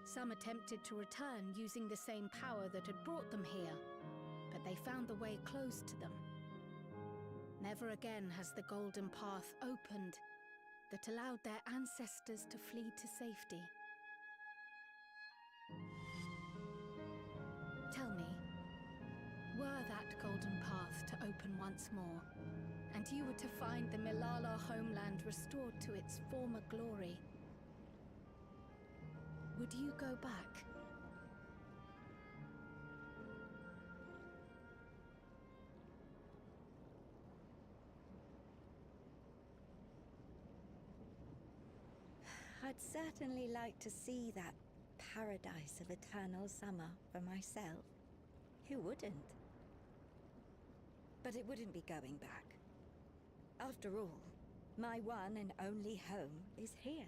Speaker 13: Some attempted to return using the same power that had brought them here, but they found the way closed to them. Never again has the golden path opened that allowed their ancestors to flee to safety. Tell me, were that golden path to open once more, and you were to find the Milala homeland restored to its former glory, would you go back?
Speaker 15: I'd certainly like to see that paradise of eternal summer for myself. Who wouldn't? But it wouldn't be going back. After all, my one and only home is here.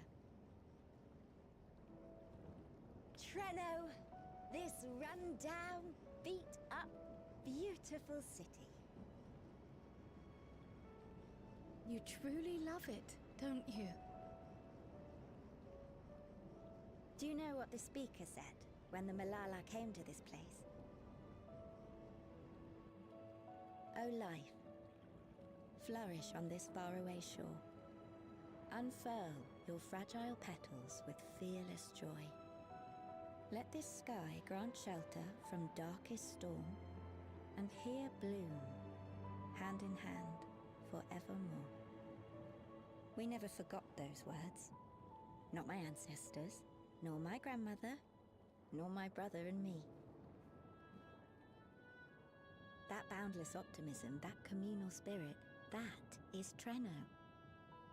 Speaker 15: Treno, this run-down, beat-up, beautiful city.
Speaker 13: You truly love it, don't you?
Speaker 15: Do you know what the speaker said when the Milala came to this place? O life, flourish on this faraway shore. Unfurl your fragile petals with fearless joy. Let this sky grant shelter from darkest storm, and here bloom, hand in hand, forevermore. We never forgot those words. Not my ancestors, nor my grandmother, nor my brother and me. That boundless optimism, that communal spirit, that is Treno.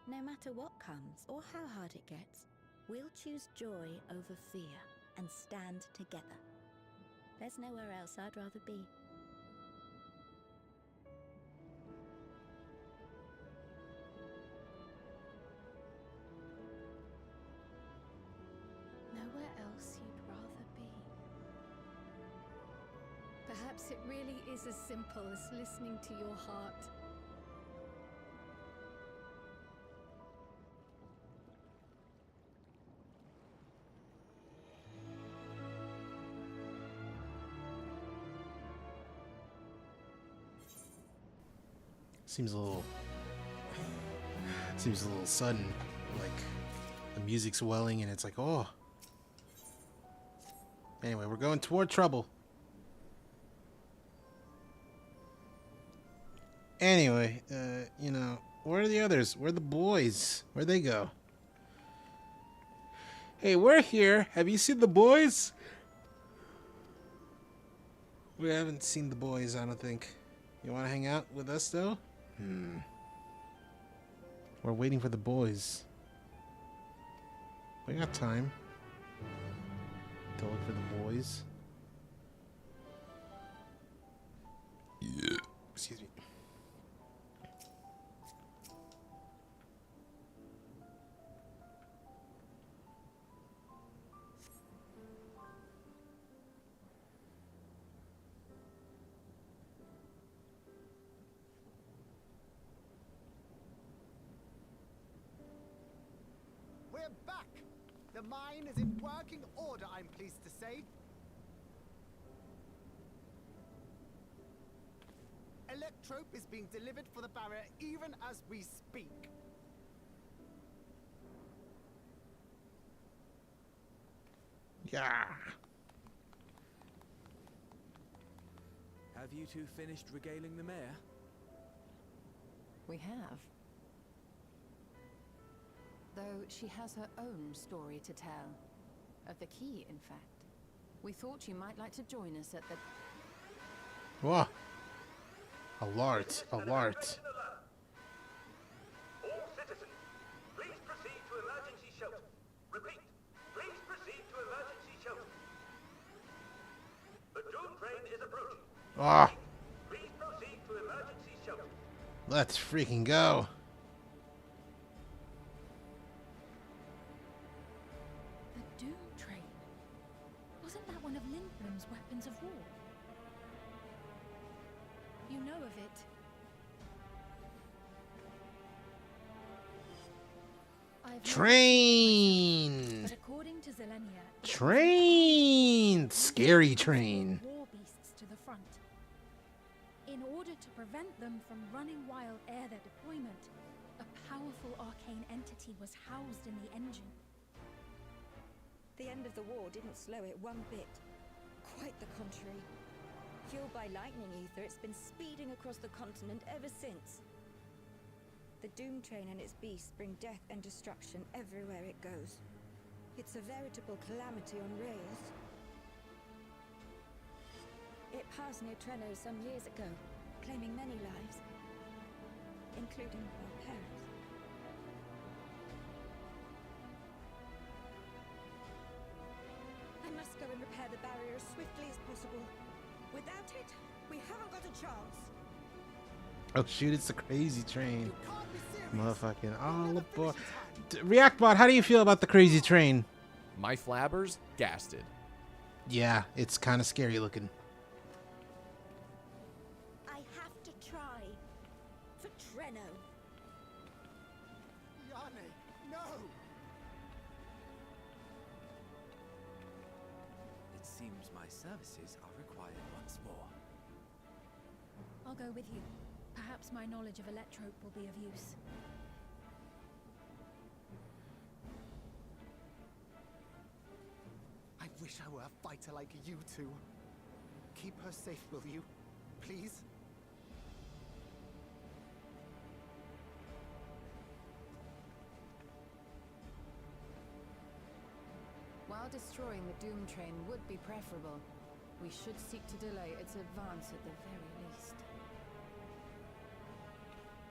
Speaker 15: No matter what comes or how hard it gets, we'll choose joy over fear and stand together. There's nowhere else I'd rather be.
Speaker 13: Nowhere else you'd rather be. Perhaps it really is as simple as listening to your heart.
Speaker 2: Seems a little sudden, like the music's welling and it's like, oh. Anyway, we're going toward trouble. Anyway, you know, where are the others? Where are the boys? Where'd they go? Hey, we're here. Have you seen the boys? We haven't seen the boys, I don't think. You want to hang out with us, though? We're waiting for the boys. We got time to look for the boys. Yeah. Excuse me.
Speaker 14: We're back! The mine is in working order, I'm pleased to say. Electrope is being delivered for the barrier even as we speak.
Speaker 2: Yeah.
Speaker 9: Have you two finished regaling the mayor?
Speaker 6: We have. Though she has her own story to tell. Of the key, in fact. We thought you might like to join us at the...
Speaker 2: Whoa. Alert. Alert.
Speaker 12: All citizens, please proceed to emergency shelter. Repeat, please proceed to emergency shelter. The doom train is approaching.
Speaker 2: Ah.
Speaker 12: Please proceed to emergency shelter.
Speaker 2: Let's freaking go.
Speaker 5: The Doom Train. Wasn't that one of Lindblom's weapons of war? You know of it. I've
Speaker 2: Train.
Speaker 5: but according to Zelenia,
Speaker 2: Train. Scary train.
Speaker 5: war beasts to the front. In order to prevent them from running wild ere their deployment, a powerful arcane entity was housed in the engine.
Speaker 15: The end of the war didn't slow it one bit. Quite the contrary. Fueled by lightning ether, it's been speeding across the continent ever since. The Doom Train and its beasts bring death and destruction everywhere it goes. It's a veritable calamity on rails. It passed near Treno some years ago, claiming many lives, including our parents. I must go and repair the barrier as swiftly as possible. Without it, we haven't got a chance.
Speaker 2: Oh shoot, it's the crazy train. Motherfucking all aboard. Reactbot, how do you feel about the crazy train?
Speaker 3: My flabbers gasted.
Speaker 2: Yeah, it's kind of scary looking.
Speaker 15: I have to try. For Treno.
Speaker 14: Yane, no!
Speaker 9: It seems my services are required once more.
Speaker 5: I'll go with you. Perhaps my knowledge of Electrope will be of use.
Speaker 14: I wish I were a fighter like you two. Keep her safe, will you? Please?
Speaker 6: While destroying the Doom Train would be preferable, we should seek to delay its advance at the very least.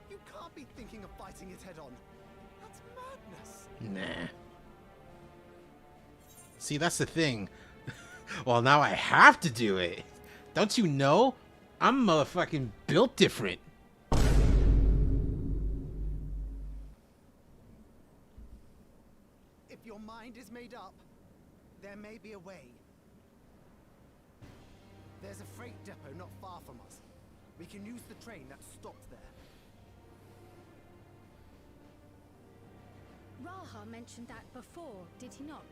Speaker 14: You can't be thinking of fighting it head on. That's madness.
Speaker 2: Nah. See, that's the thing. Well, now I have to do it. Don't you know? I'm motherfucking built different.
Speaker 14: If your mind is made up, there may be a way. There's a freight depot not far from us. We can use the train that's stopped there.
Speaker 13: Raha mentioned that before, did he not?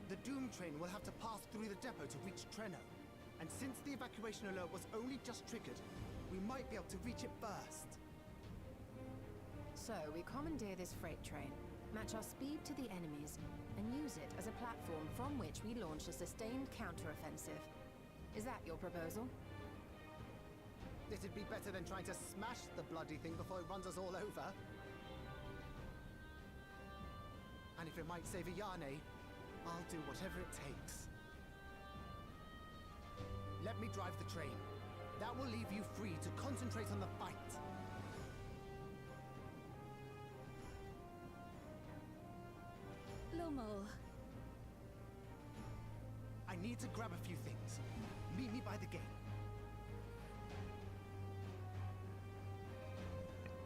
Speaker 14: The Doom train will have to pass through the depot to reach Treno. And since the evacuation alert was only just triggered, we might be able to reach it first.
Speaker 6: So, we commandeer this freight train, match our speed to the enemies, and use it as a platform from which we launch a sustained counter-offensive. Is that your proposal?
Speaker 14: It'd be better than trying to smash the bloody thing before it runs us all over. And if it might save Ayane, I'll do whatever it takes. Let me drive the train. That will leave you free to concentrate on the fight.
Speaker 13: Lomo.
Speaker 14: I need to grab a few things. Meet me by the gate.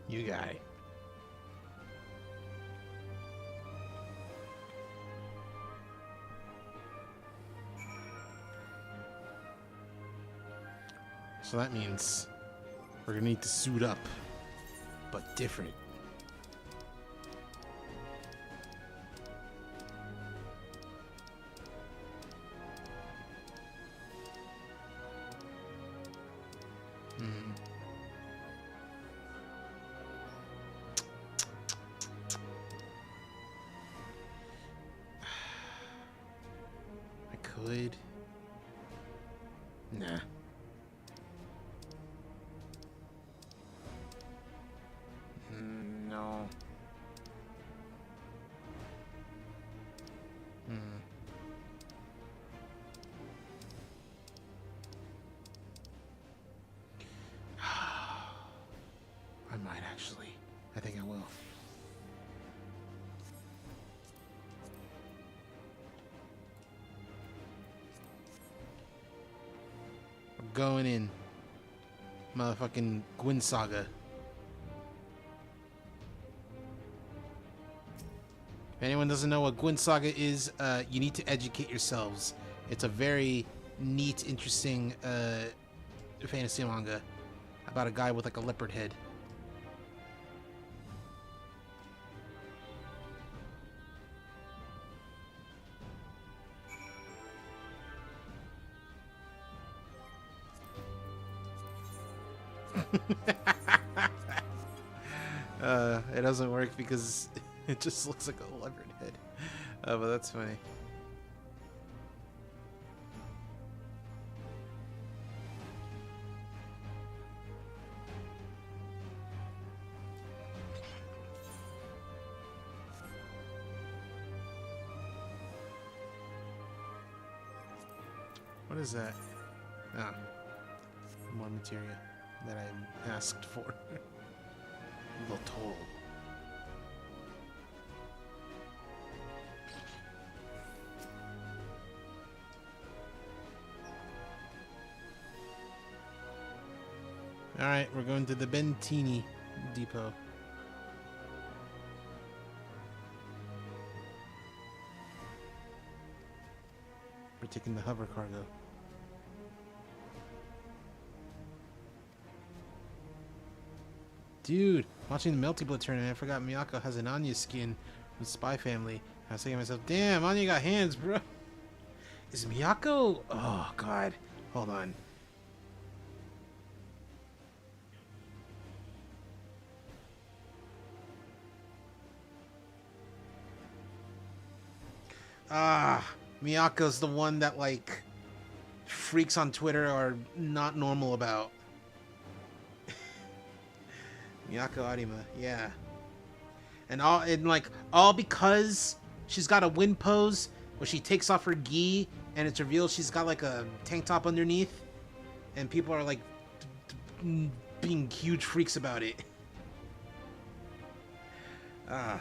Speaker 2: You guy. So that means we're gonna need to suit up, but different. I could. Nah. No. I might actually. I think I will. We're going in. Motherfucking Gwyn Saga. If anyone doesn't know what Gwyn Saga is, you need to educate yourselves. It's a very neat, interesting fantasy manga about a guy with like a leopard head. It doesn't work because it just looks like a leopard head. But that's funny. What is that? Ah, more materia that I asked for. The toll. Alright, we're going to the Bentini depot. We're taking the hover cargo. Dude, watching the Melty Blood tournament, I forgot Miyako has an Anya skin from Spy Family. I was thinking to myself, damn, Anya got hands, bro. Is Miyako? Oh, God. Hold on. Miyako's the one that, like, freaks on Twitter are not normal about. Miyako Arima, yeah. And all because she's got a wind pose where she takes off her gi and it's revealed she's got like a tank top underneath, and people are like being huge freaks about it. I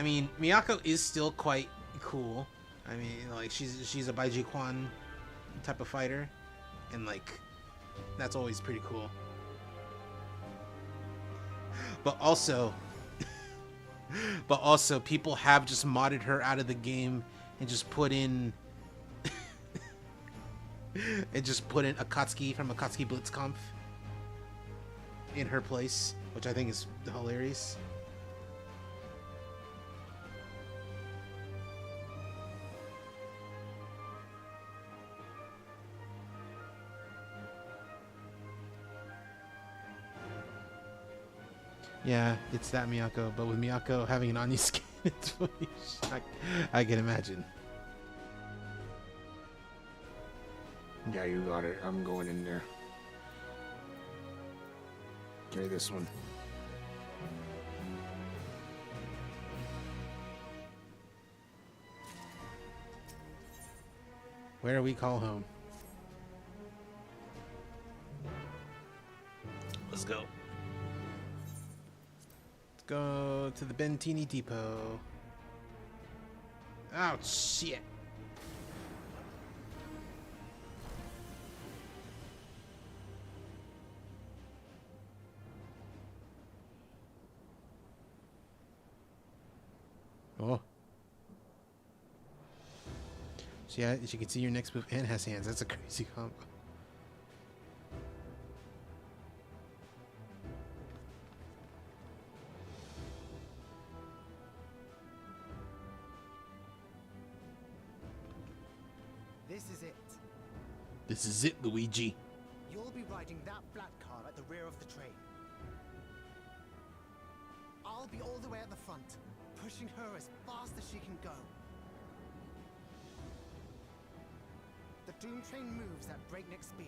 Speaker 2: mean, Miyako is still quite cool. I mean, like she's a Baiji Kwan type of fighter, and like that's always pretty cool. But also people have just modded her out of the game and just put in and just put in Akatsuki from Akatsuki Blitzkampf in her place, which I think is hilarious. Yeah, it's that Miyako, but with Miyako having an Anya skin, it's funny. I can imagine. Yeah, you got it. I'm going in there. Carry this one. Where do we call home? Let's go. Let's go to the Bentini Depot. Oh, shit. Oh. So yeah, as you can see, your next move and has hands. That's a crazy combo.
Speaker 14: This is it.
Speaker 2: This is it, Luigi.
Speaker 14: You'll be riding that flat car at the rear of the train. I'll be all the way at the front, pushing her as fast as she can go. The Doom train moves at breakneck speed.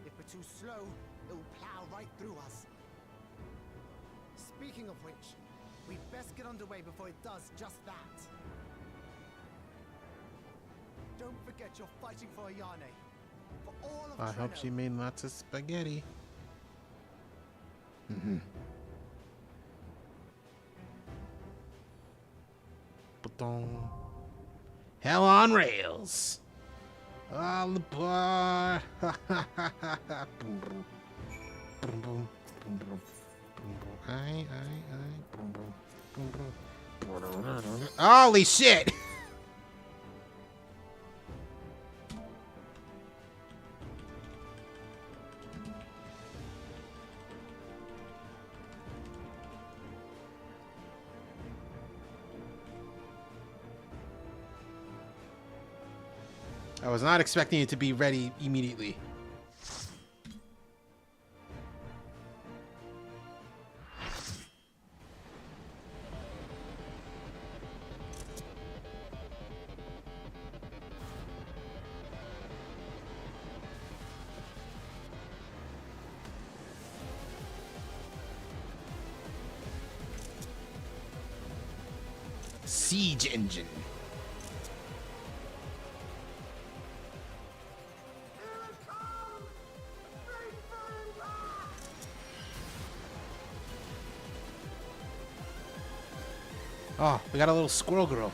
Speaker 14: If we're too slow, it will plow right through us. Speaking of which, we'd best get underway before it does just that. Don't forget you're fighting for Ayane. For all of
Speaker 2: I hope
Speaker 14: Treno.
Speaker 2: she made lots of spaghetti. Ba-dong. Hell on rails. On the bar. Boom, boom. Boom, boom. Boom, boom. Boom, boom. Aye, aye, aye. Boom, boom. Boom, boom. Holy shit! I was not expecting it to be ready immediately. Siege engine. Oh, we got a little squirrel girl.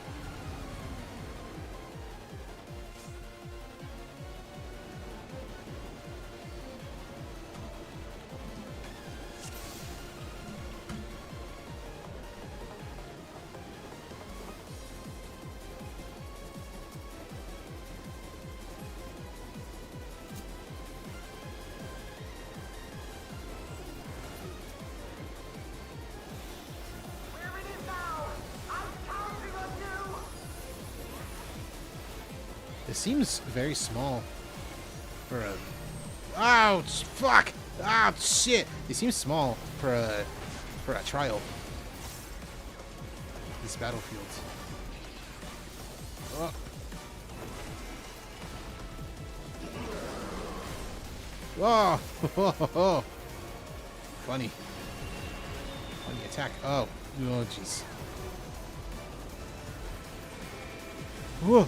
Speaker 2: It seems very small for a... Ouch! Fuck! Ouch! Shit! It seems small for a trial. These battlefields. Oh. Whoa! Funny. Funny attack. Oh. Oh, jeez. Whoa!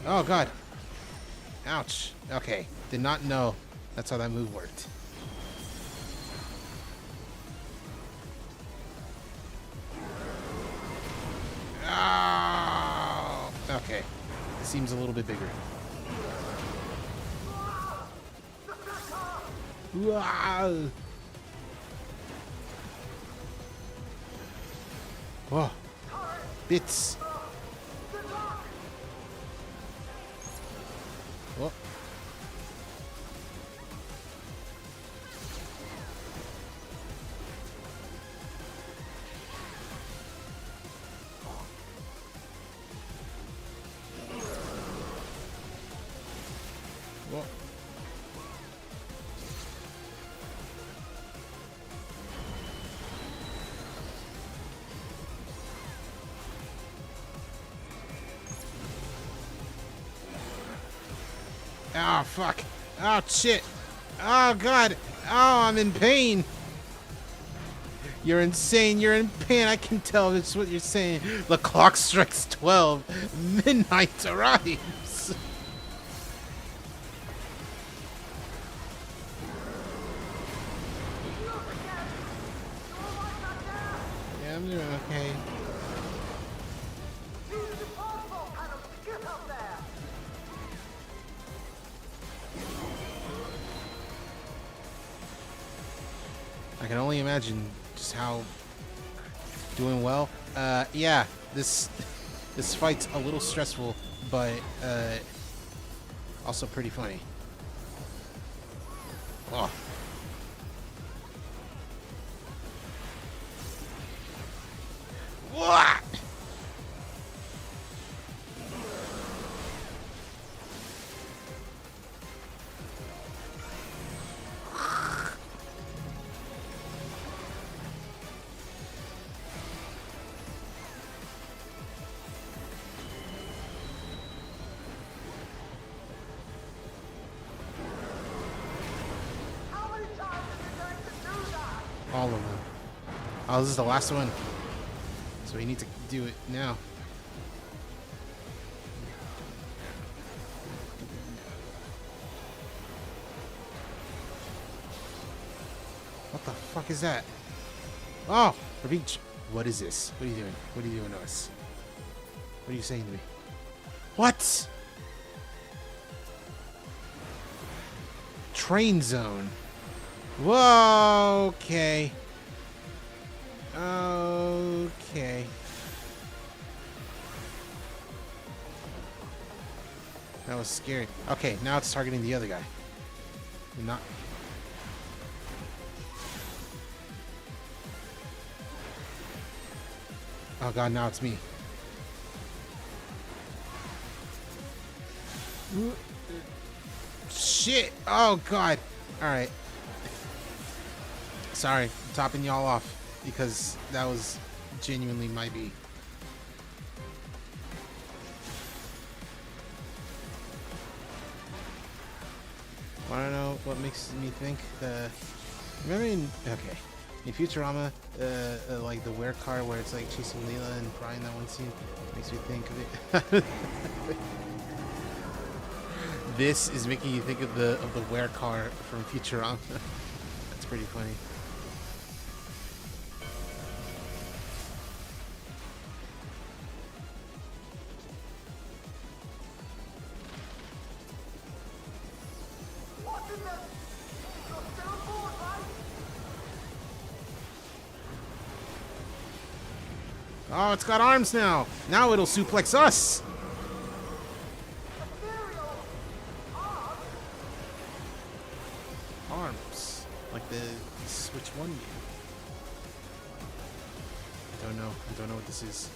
Speaker 2: Oh, God. Ouch. Okay. Did not know that's how that move worked. Oh! Okay. It seems a little bit bigger. Wow! Whoa. Bits. Oh. Whoa. Oh, fuck. Oh, shit. Oh, God. Oh, I'm in pain. You're insane. You're in pain. I can tell that's what you're saying. The clock strikes 12. Midnight arrives. Yeah, I'm doing okay. I can only imagine just how doing well. Yeah, this fight's a little stressful, but also pretty funny. Oh. What? All of them. Oh, this is the last one. So we need to do it now. What the fuck is that? Oh! We're being... What is this? What are you doing? What are you doing to us? What are you saying to me? What? Train zone. Whoa, okay. Okay. That was scary. Okay, now it's targeting the other guy. Not... Oh god, now it's me. Shit! Oh god! Alright. Sorry, I'm topping y'all off because that was genuinely my B. Wanna know what makes me think? Remember in Futurama, like the wear car where it's like chasing Leela and Brian, that one scene makes me think of it. This is making you think of the wear car from Futurama. That's pretty funny. Oh, it's got arms now. Now it'll suplex us. Arms, like the Switch 1 game. I don't know. I don't know what this is.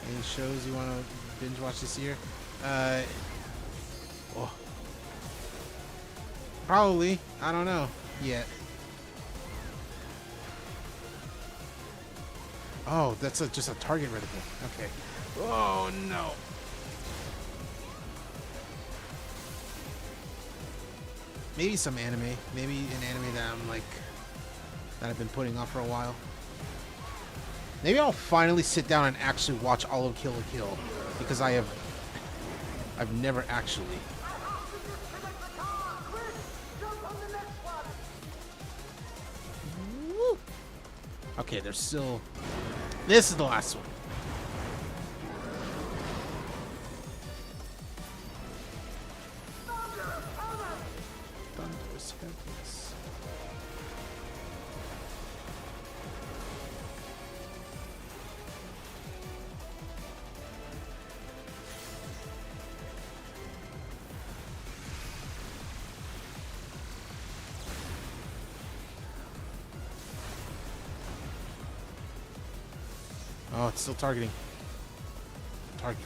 Speaker 2: Any shows you want to binge watch this year? Oh. Probably. I don't know yet. Oh, that's just a target reticle. Okay. Oh no. Maybe some anime. Maybe an anime that I'm like that I've been putting off for a while. Maybe I'll finally sit down and actually watch all of Kill la Kill because I've never actually. Woo. Okay, there's still. This is the last one. Thunderous heavens. Oh, it's still targeting. Target.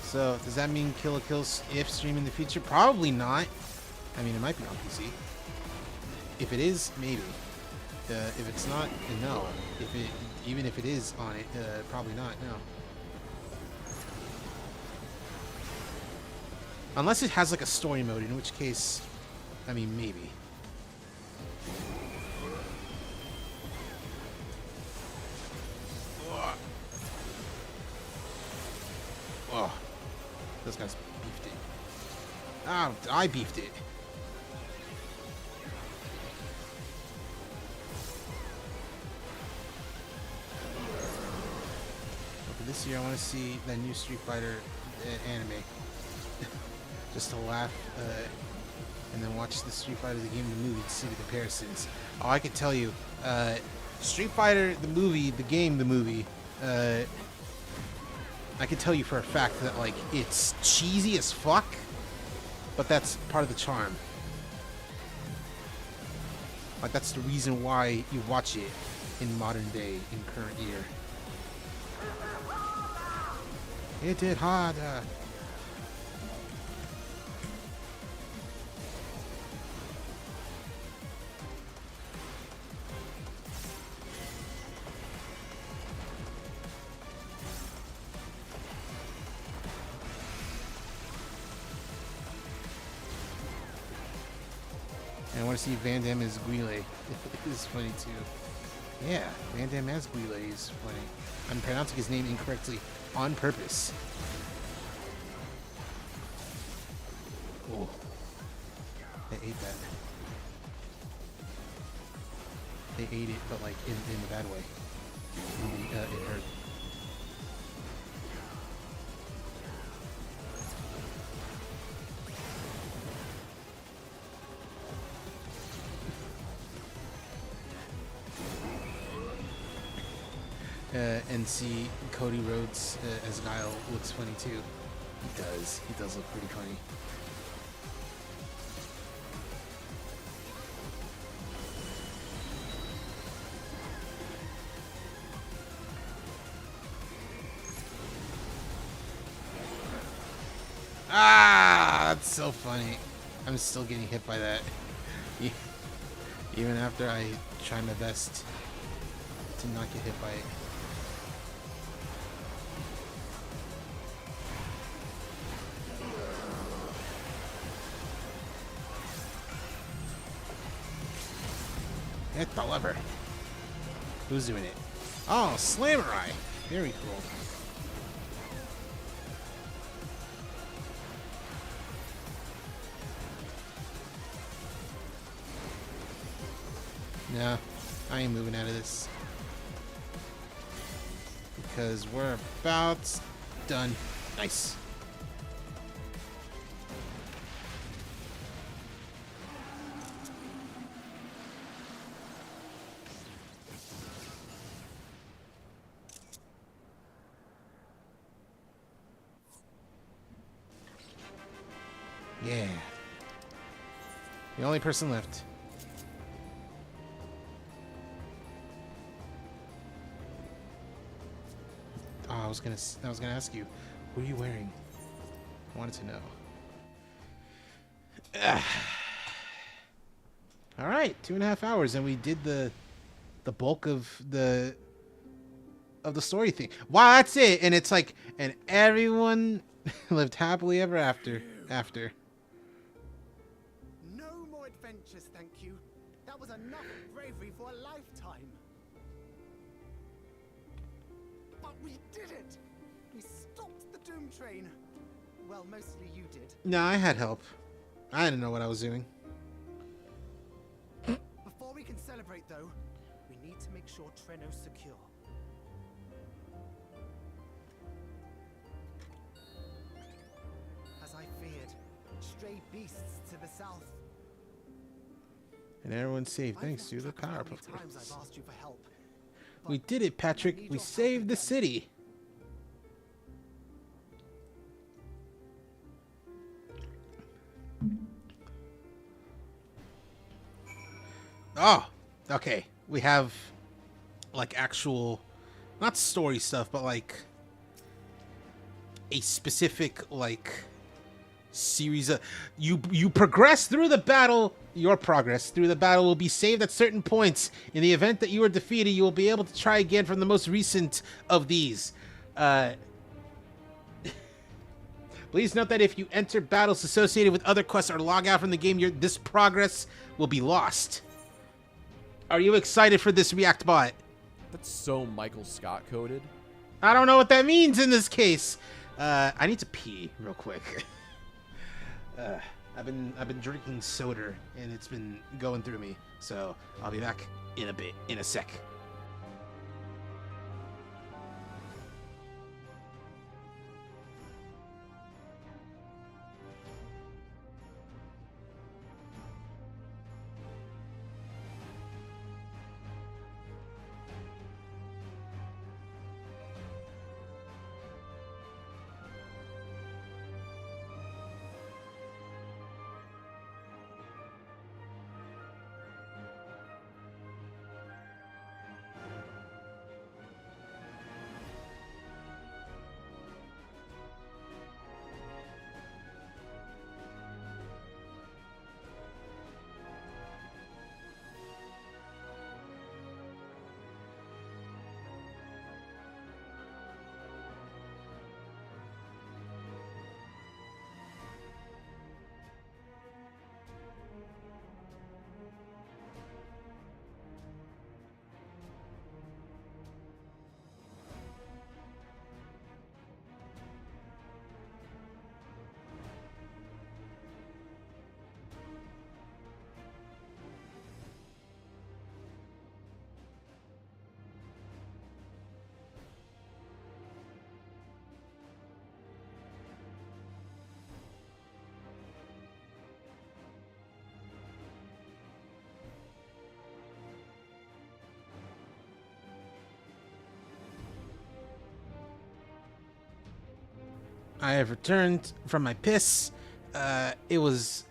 Speaker 2: So, does that mean Kill la Kill's if stream in the future? Probably not. I mean, it might be on PC. If it is, maybe. If it's not, no. Even if it is on it, probably not, no. Unless it has like a story mode, in which case, I mean, maybe. Oh, those guys beefed it. Oh, I beefed it. Okay, this year I want to see that new Street Fighter anime. Just to laugh, and then watch the Street Fighter the game, the movie, to see the comparisons. Oh, I can tell you, Street Fighter the movie, the game, the movie. I can tell you for a fact that like it's cheesy as fuck, but that's part of the charm. Like that's the reason why you watch it in modern day, in current year. Hit it harder. And I want to see Van Damme as Guile. It's funny too. Yeah, Van Damme as Guile is funny. I'm pronouncing his name incorrectly on purpose. Oh, they ate that. They ate it, but like in the bad way. It hurt. And see Cody Rhodes as Guile looks funny too. He does. He does look pretty funny. Ah, that's so funny. I'm still getting hit by that. Even after I try my best to not get hit by it. Hit the lever. Who's doing it? Oh, Slamurai. Very cool. Nah, I ain't moving out of this. Because we're about done. Nice. Yeah. The only person left. Oh, I was gonna ask you, what are you wearing? I wanted to know. All right, 2.5 hours, and we did the bulk of the story thing. Wow, that's it. And it's like, and everyone lived happily ever after.
Speaker 14: No more adventures, thank you. That was enough bravery for a lifetime. But we did it! We stopped the Doom Train. Well, mostly you did.
Speaker 2: No, I had help. I didn't know what I was doing.
Speaker 14: Before we can celebrate, though, we need to make sure Treno's secure. As I feared, stray beasts to the south.
Speaker 2: And everyone's safe thanks to the power
Speaker 14: Times
Speaker 2: performance.
Speaker 14: I've asked you for help.
Speaker 2: We did it, Patrick. We saved the city. Oh, okay. We have like actual not story stuff, but like a specific like series of you progress through the battle. Your progress through the battle will be saved at certain points. In the event that you are defeated, you will be able to try again from the most recent of these. Please note that if you enter battles associated with other quests or log out from the game, this progress will be lost. Are you excited for this React bot?
Speaker 3: That's so Michael Scott coded.
Speaker 2: I don't know what that means in this case. I need to pee real quick. I've been drinking soda and it's been going through me. So I'll be back in a sec. I have returned from my piss. It was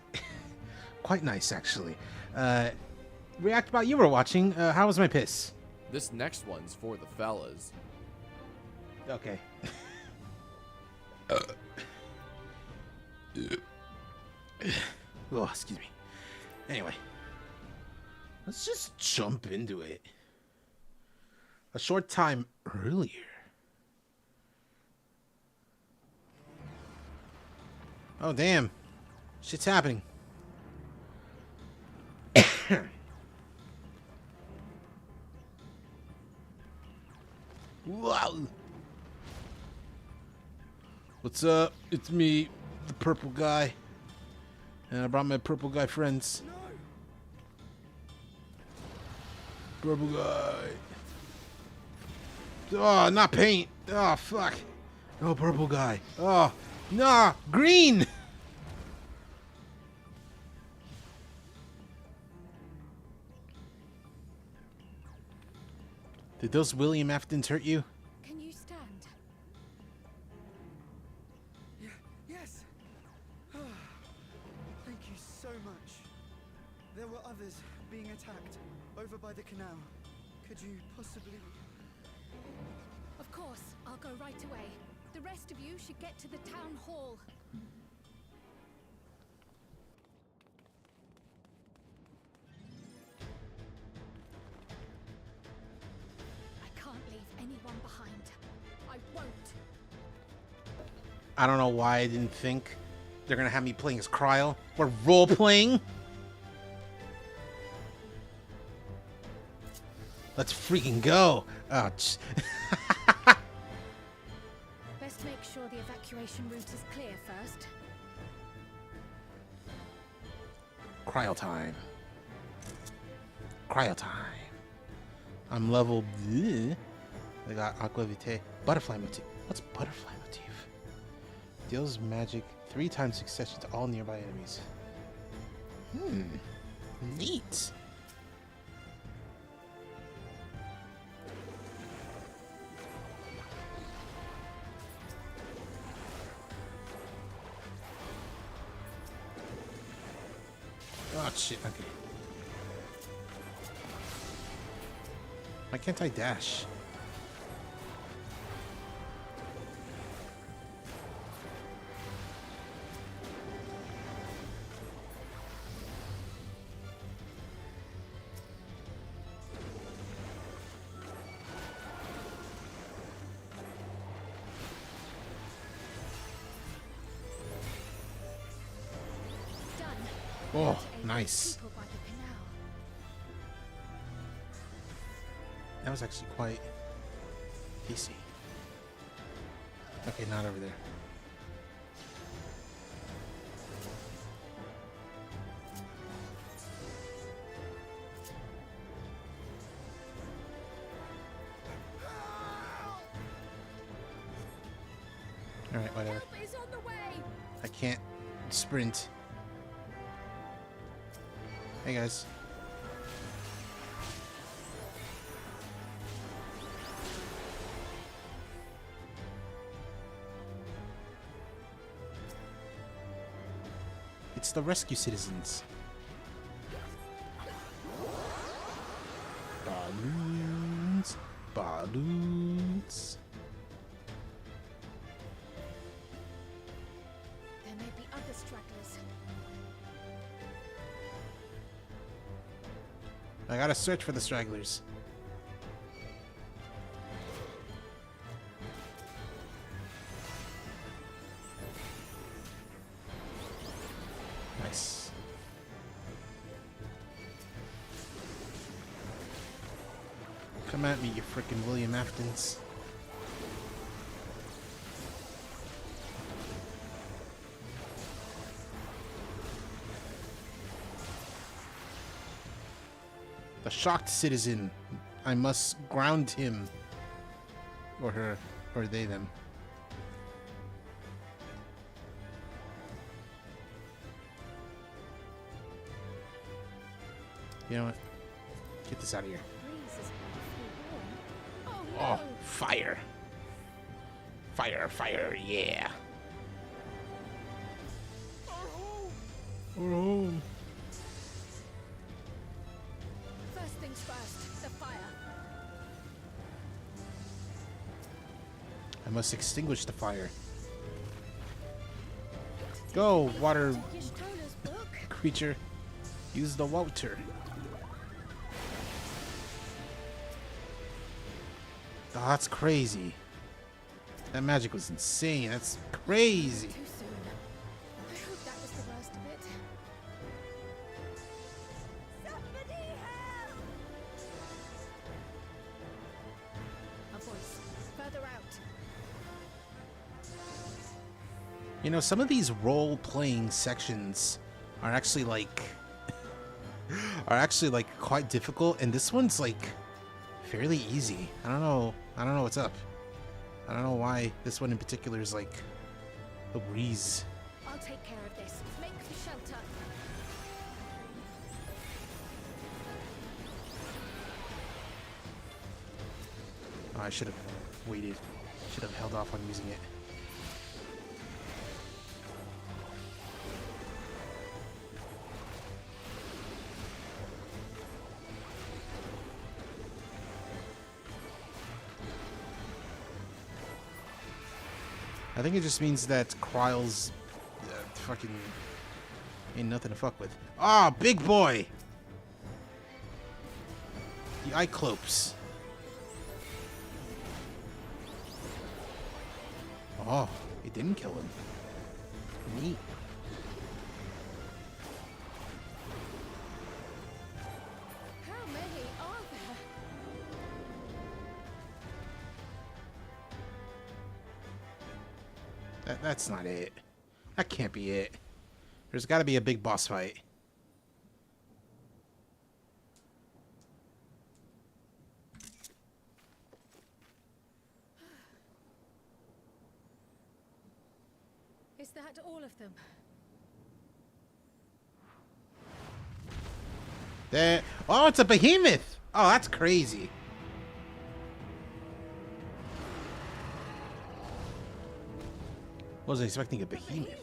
Speaker 2: quite nice, actually. Reactbot, you were watching. How was my piss?
Speaker 3: This next one's for the fellas.
Speaker 2: Okay. Oh, excuse me. Anyway, let's just jump into it. A short time earlier. Oh, damn. Shit's happening. Wow. What's up? It's me, the purple guy. And I brought my purple guy friends. Purple guy. Oh, not paint. Oh, fuck. Oh, purple guy. Oh, nah, green. Did those William Aftons hurt you?
Speaker 5: Can you stand?
Speaker 14: Yes. Thank you so much. There were others being attacked over by the canal. Could you possibly...
Speaker 5: Of course, I'll go right away. The rest of you should get to the town hall. I can't leave anyone behind. I won't.
Speaker 2: I don't know why I didn't think they're gonna have me playing as Kryl. We're role playing. Let's freaking go. Oh,
Speaker 5: Best make sure the evacuation route is clear first.
Speaker 2: Cryo time. Cryo time. I'm level. Bleh. I got Aqua Vitae. Butterfly motif. What's butterfly motif? Deals magic 3 times succession to all nearby enemies. Neat. Oh shit, okay. Why can't I dash? Oh, nice.
Speaker 5: People by the canal.
Speaker 2: That was actually quite tasty. Okay, not over there. Alright, whatever.
Speaker 5: Help is on the way.
Speaker 2: I can't sprint. Hey guys. It's the rescue citizens. Balloons. Balloons.
Speaker 5: There may be other stragglers.
Speaker 2: I gotta search for the stragglers. Nice. Come at me, you frickin' William Aftons. The shocked citizen. I must ground him. Or her. Or they, them. You know what? Get this out of here.
Speaker 5: Breeze is awfully warm.
Speaker 2: Oh, fire. Fire, fire, yeah. We're home.
Speaker 5: First things first, the fire.
Speaker 2: I must extinguish the fire. Go, water
Speaker 5: Y'shtola's book.
Speaker 2: creature. Use the water. Oh, that's crazy. That magic was insane. That's crazy.
Speaker 5: Too soon. I hope that was the worst of it.
Speaker 15: Somebody help!
Speaker 5: A voice. Further out.
Speaker 2: You know, some of these role-playing sections are actually like quite difficult, and this one's like fairly easy. I don't know what's up. I don't know why this one in particular is like a breeze.
Speaker 5: I'll take care of this. Make for shelter.
Speaker 2: Oh, I should have waited. Should have held off on using it. I think it just means that Kryle's fucking ain't nothing to fuck with. Ah, big boy! The Iclopes. Oh, it didn't kill him. Neat.
Speaker 5: How many are there?
Speaker 2: That's not it. That can't be it. There's got to be a big boss fight.
Speaker 5: Is that all of them?
Speaker 2: There. Oh, it's a behemoth. Oh, that's crazy. Wasn't expecting a behemoth.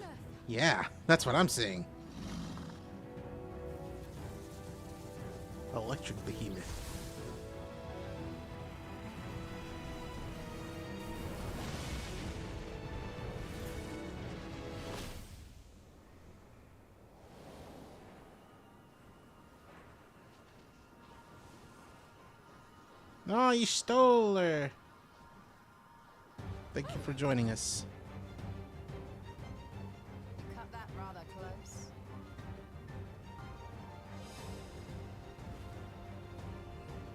Speaker 2: Yeah, that's what I'm saying. Electric behemoth. No, you stole her. Thank you for joining us.
Speaker 6: Cut that rather close.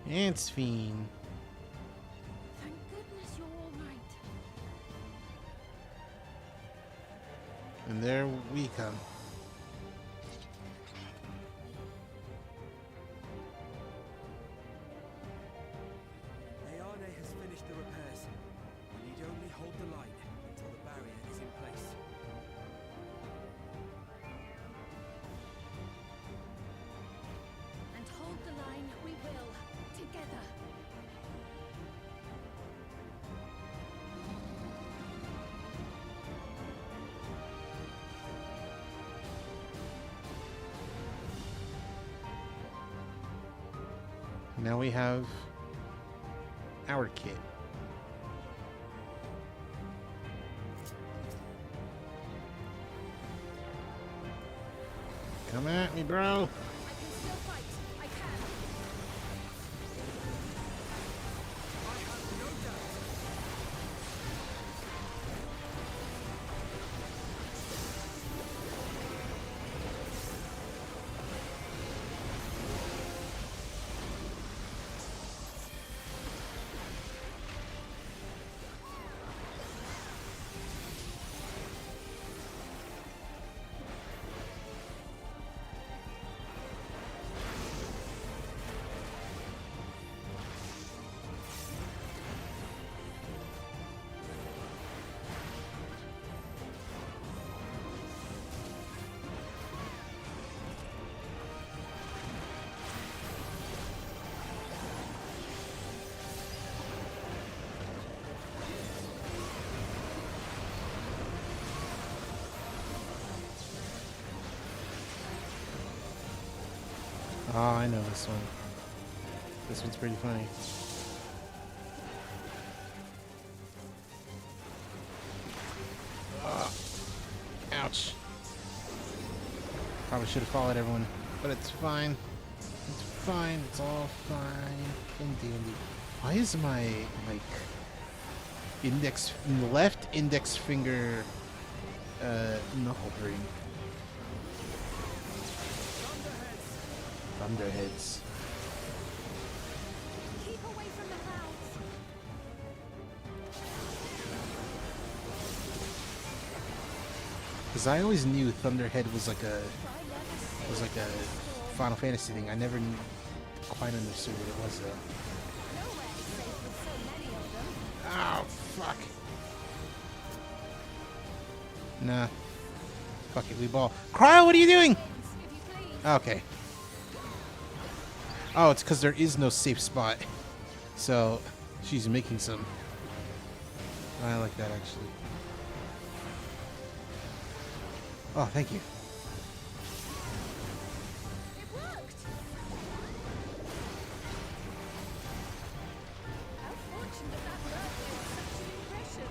Speaker 2: Ants fiend.
Speaker 5: Thank goodness you're all right.
Speaker 2: And there we come.
Speaker 9: Ayane has finished the repairs. We need only hold the line until the barrier is in place.
Speaker 5: And hold the line we will, together.
Speaker 2: Now we have our kit. Come at me, bro.
Speaker 5: I can still fight. I can.
Speaker 9: I have no doubt.
Speaker 2: Oh, I know this one. This one's pretty funny. Ouch. Probably should have followed everyone, but it's fine. It's fine. It's all fine and dandy. Why is my like left index finger knuckle hurting? Thunderheads.
Speaker 5: Keep away from the clouds.
Speaker 2: Because I always knew Thunderhead was like a Final Fantasy thing. I never quite understood what it was though.
Speaker 5: Nowhere is safe with so many of them.
Speaker 2: Oh fuck. Nah. Fuck it, we ball. Cryo, what are you doing? Okay. Oh, it's because there is no safe spot. So, she's making some. I like that, actually. Oh, thank you.
Speaker 5: It worked. How fortunate that bird made such an impression.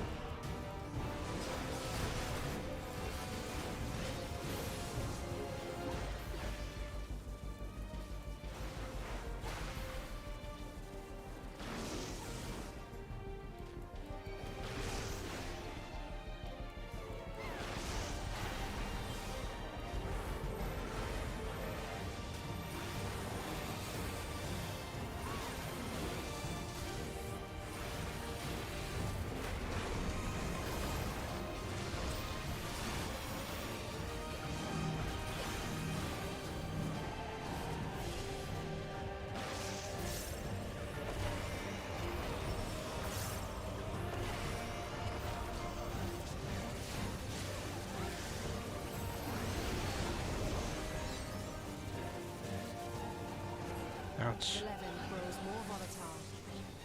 Speaker 2: Ouch.
Speaker 6: 11 grows more volatile.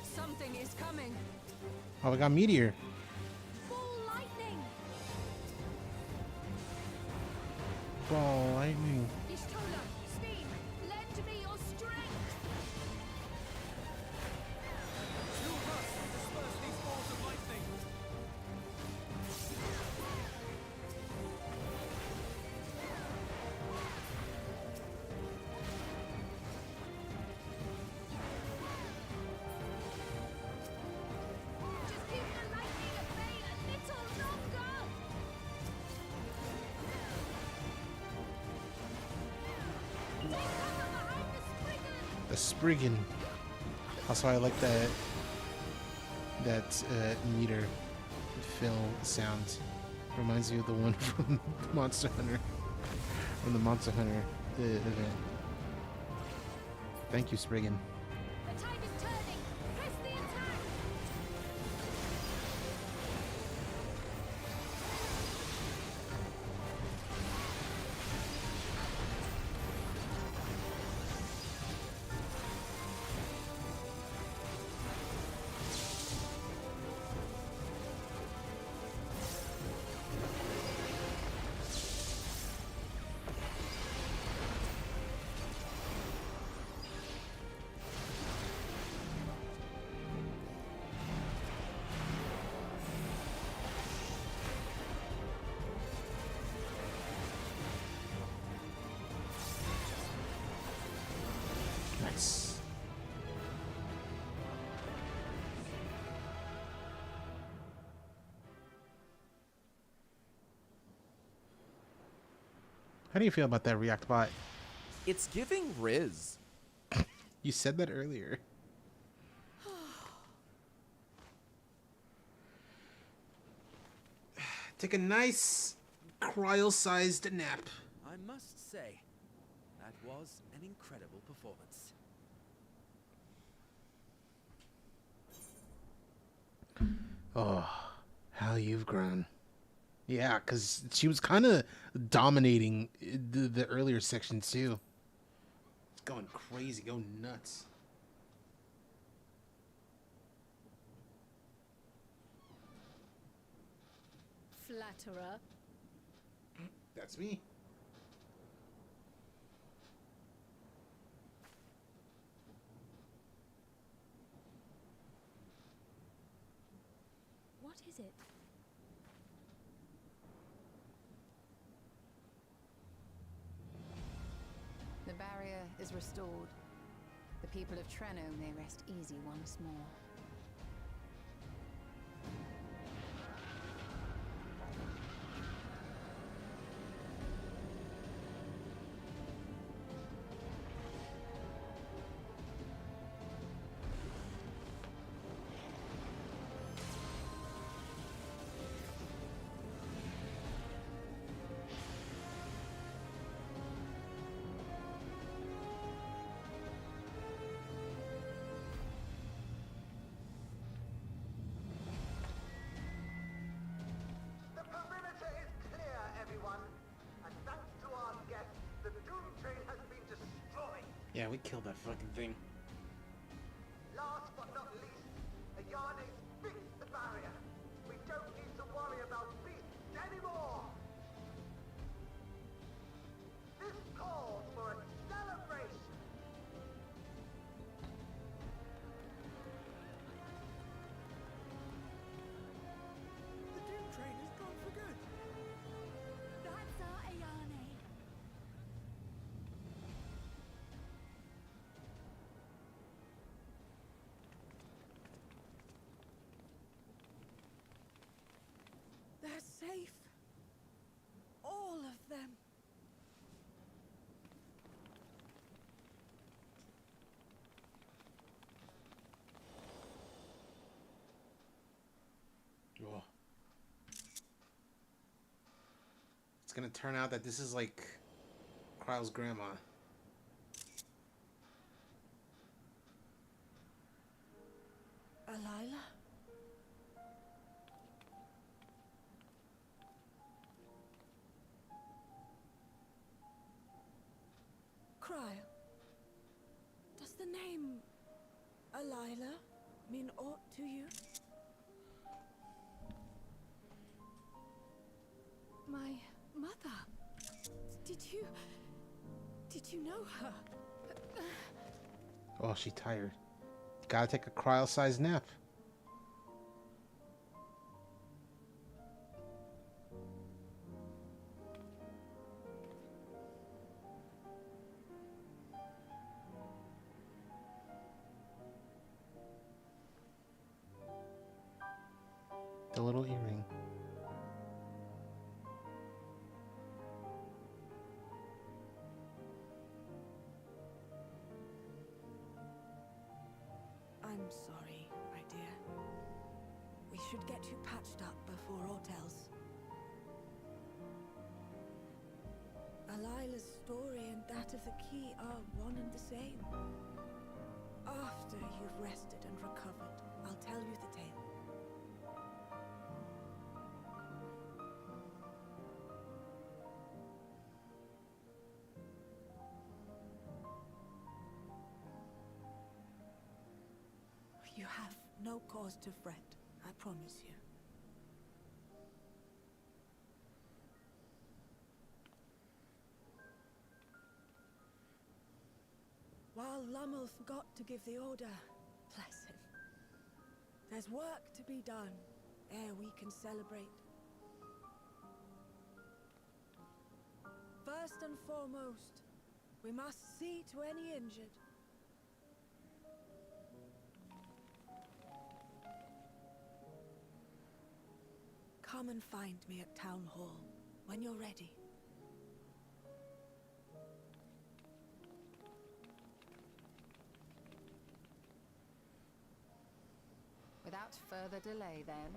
Speaker 6: Something is coming.
Speaker 2: Oh, we got Meteor.
Speaker 5: Ball lightning.
Speaker 2: Ball lightning.
Speaker 5: Ishtola, steam, lend me your strength.
Speaker 9: You must disperse these balls of lightning.
Speaker 5: Just keep the lightning at bay a little longer. Take cover behind the Spriggan.
Speaker 2: The Spriggan. Also, I like that meter fill sound. Reminds me of the one from Monster Hunter. From the Monster Hunter event. Thank you, Spriggan.
Speaker 13: The tide is turning. Press the attack.
Speaker 2: Nice. How do you feel about that React bot?
Speaker 3: It's giving Riz.
Speaker 2: You said that earlier. Take a nice cryo-sized nap.
Speaker 9: I must say, that was an incredible performance.
Speaker 2: Oh, how you've grown. Yeah, because she was kind of dominating the earlier sections too. It's going crazy, going nuts.
Speaker 13: Flatterer.
Speaker 2: That's me.
Speaker 5: What is it?
Speaker 6: The barrier is restored. The people of Treno may rest easy once more.
Speaker 12: The perimeter is clear, everyone. And thanks to our guests, the Doom Train has been destroyed.
Speaker 2: Yeah, we killed that fucking thing.
Speaker 12: Last but not least, Ayane fixed the barrier. We don't need to worry about beasts anymore. This calls for a celebration.
Speaker 10: The Doom Train is gone for good.
Speaker 5: That's our Ayane.
Speaker 10: They're safe. All of them.
Speaker 2: Oh. It's gonna turn out that this is like Kryle's grandma.
Speaker 10: Alila? Cryle. Does the name Alila mean aught to you?
Speaker 5: My mother. Did you know her?
Speaker 2: Oh, she tired. Gotta take a cryo-sized nap. The little earring.
Speaker 10: I'm sorry, my dear. We should get you patched up before aught else. Alila's story and that of the key are one and the same. After you've rested and recovered, I'll tell you the tale. You have no cause to fret, I promise you. While Lummel forgot to give the order, bless him, there's work to be done ere we can celebrate. First and foremost, we must see to any injured. Come and find me at Town Hall when you're ready.
Speaker 6: Without further delay, then.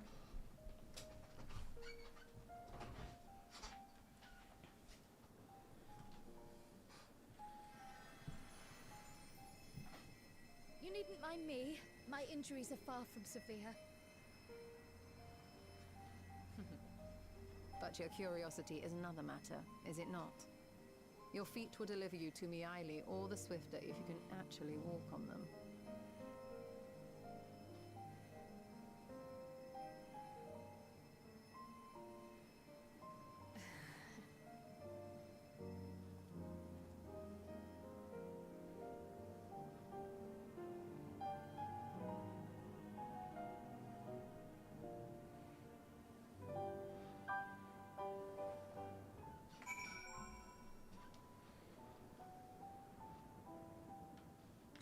Speaker 5: You needn't mind me. My injuries are far from severe.
Speaker 6: But your curiosity is another matter, is it not? Your feet will deliver you to Meili all the swifter if you can actually walk on them.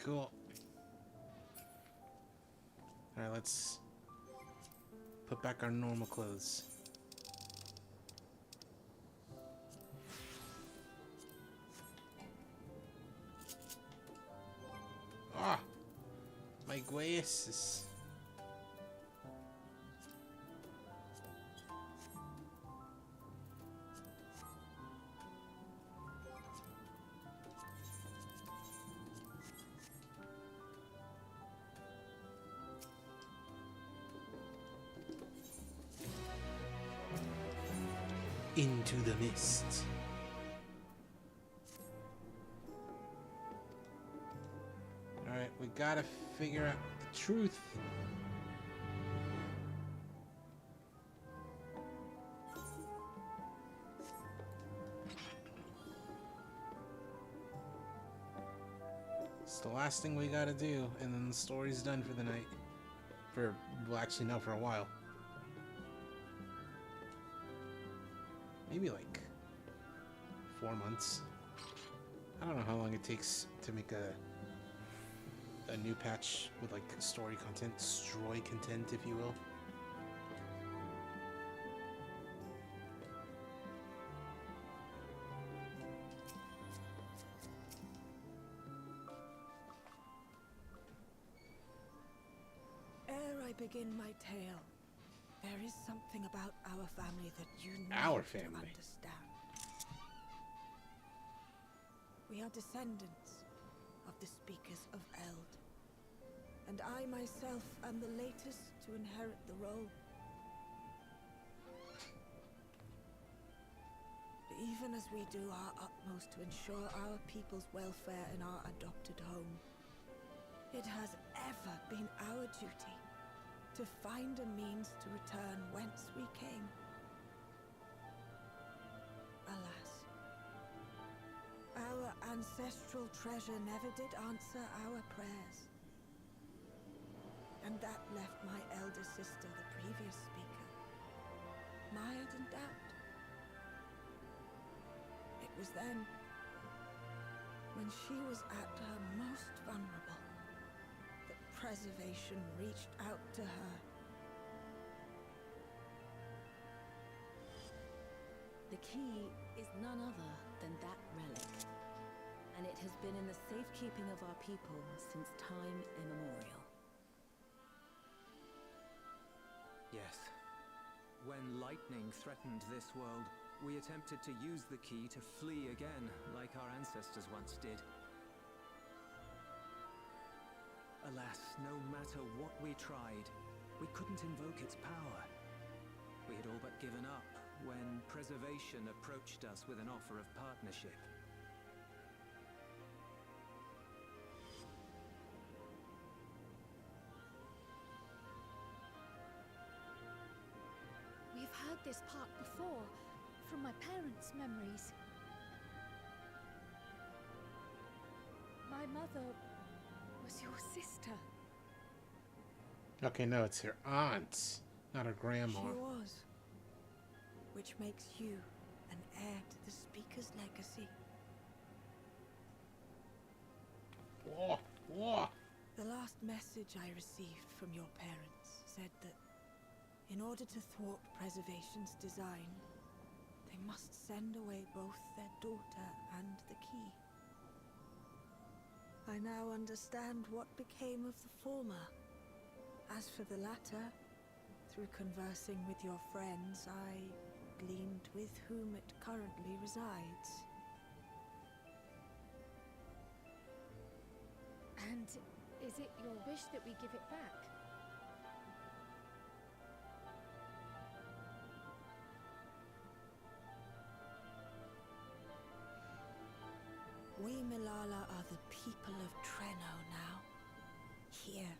Speaker 2: Cool. Alright, let's put back our normal clothes. Ah! My guases. Into the mist. Alright, we gotta figure out the truth. It's the last thing we gotta do, and then the story's done for the night. Well, actually, no, for a while. Maybe like 4 months. I don't know how long it takes to make a new patch with like story content, story content, if you will.
Speaker 10: Ere I begin my tale, there is something about our family that you need
Speaker 2: Our
Speaker 10: to
Speaker 2: family.
Speaker 10: understand. We are descendants of the speakers of Eld, and I myself am the latest to inherit the role. Even as we do our utmost to ensure our people's welfare in our adopted home, it has ever been our duty to find a means to return whence we came. Alas, our ancestral treasure never did answer our prayers. And that left my elder sister, the previous speaker, mired in doubt. It was then, when she was at her most vulnerable, that preservation reached out to her.
Speaker 16: The key is none other than that relic, and it has been in the safekeeping of our people since time immemorial.
Speaker 4: Yes. When lightning threatened this world, we attempted to use the key to flee again, like our ancestors once did. Alas, no matter what we tried, we couldn't invoke its power. We had all but given up when Preservation approached us with an offer of partnership.
Speaker 5: We've heard this part before, from my parents' memories. My mother was your sister.
Speaker 2: Okay, no, it's her aunt, not her grandma.
Speaker 10: She was. Which makes you an heir to the Speaker's legacy.
Speaker 2: Whoa, whoa.
Speaker 10: The last message I received from your parents said that in order to thwart Preservation's design, they must send away both their daughter and the key. I now understand what became of the former. As for the latter, through conversing with your friends, I gleaned with whom it currently resides.
Speaker 5: And is it your wish that we give it back?
Speaker 10: We Milala are the people of Treno now. Here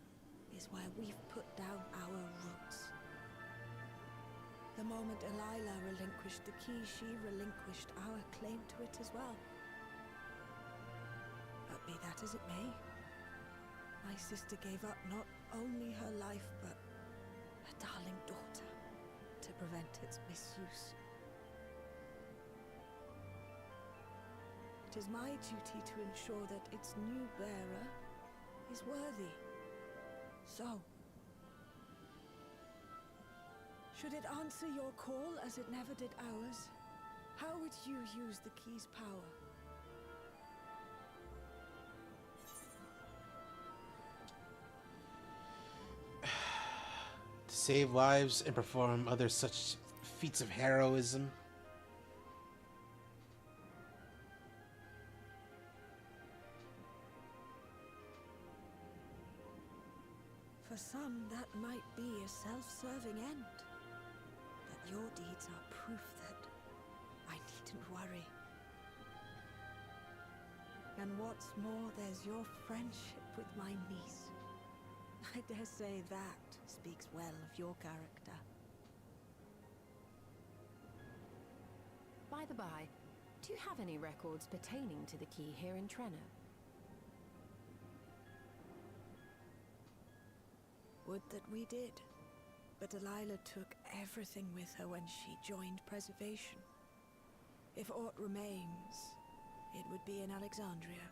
Speaker 10: is where we've put down our roots. The moment Elila relinquished the key, she relinquished our claim to it as well. But be that as it may, my sister gave up not only her life, but her darling daughter, to prevent its misuse. It is my duty to ensure that its new bearer is worthy. So, should it answer your call as it never did ours, how would you use the key's power?
Speaker 2: To save lives and perform other such feats of heroism.
Speaker 10: For some, that might be a self-serving end. But your deeds are proof that I needn't worry. And what's more, there's your friendship with my niece. I dare say that speaks well of your character.
Speaker 6: By the by, do you have any records pertaining to the key here in Treno?
Speaker 10: Would that we did. But Delilah took everything with her when she joined Preservation. If aught remains, it would be in Alexandria.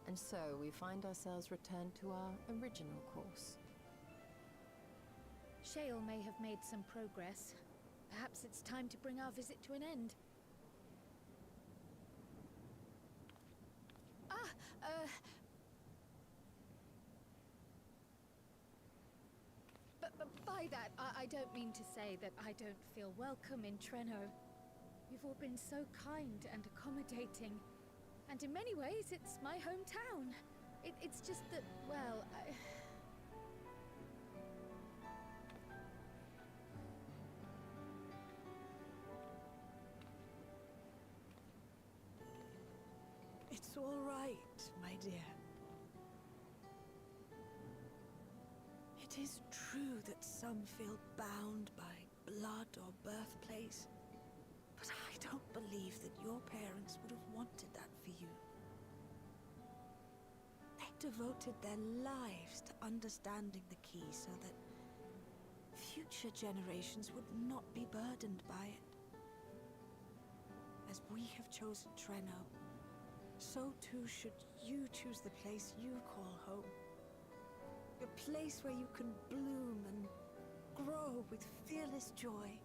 Speaker 6: And so we find ourselves returned to our original course.
Speaker 5: Shale may have made some progress. Perhaps it's time to bring our visit to an end. But by that, I don't mean to say that I don't feel welcome in Treno. You've all been so kind and accommodating. And in many ways, it's my hometown. It's just that, well,
Speaker 10: It's all right, my dear. It is true that some feel bound by blood or birthplace, but I don't believe that your parents would have wanted that for you. They devoted their lives to understanding the key so that future generations would not be burdened by it. As we have chosen Treno, so too should you choose the place you call home. A place where you can bloom and grow with fearless joy.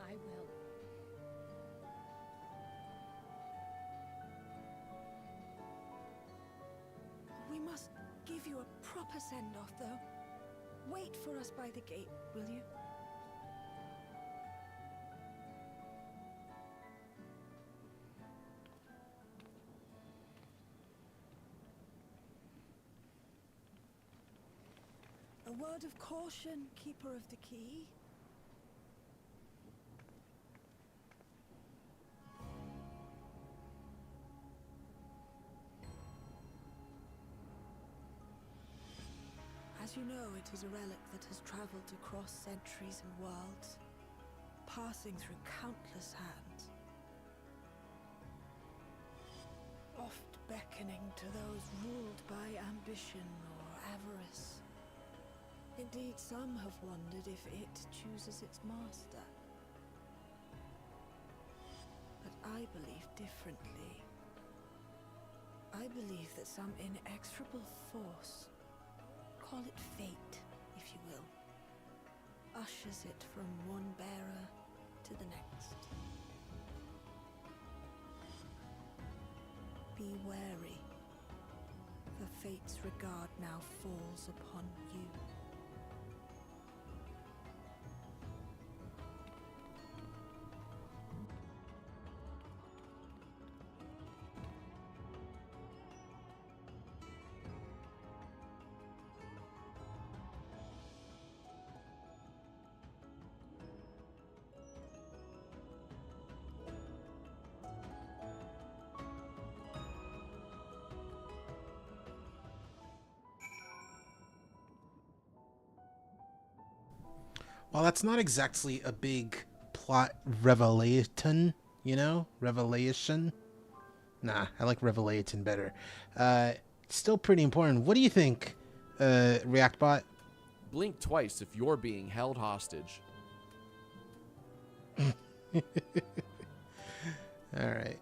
Speaker 5: I will.
Speaker 10: send-off, though. Wait for us by the gate, will you? A word of caution, Keeper of the Key. As you know, it is a relic that has traveled across centuries and worlds, passing through countless hands. Oft beckoning to those ruled by ambition or avarice. Indeed, some have wondered if it chooses its master. But I believe differently. I believe that some inexorable force, call it fate, if you will, ushers it from one bearer to the next. Be wary, for fate's regard now falls upon you.
Speaker 2: Well, that's not exactly a big plot revelation, you know? Revelation? Nah, I like revelation better. Still pretty important. What do you think, ReactBot?
Speaker 3: Blink twice if you're being held hostage.
Speaker 2: Alright.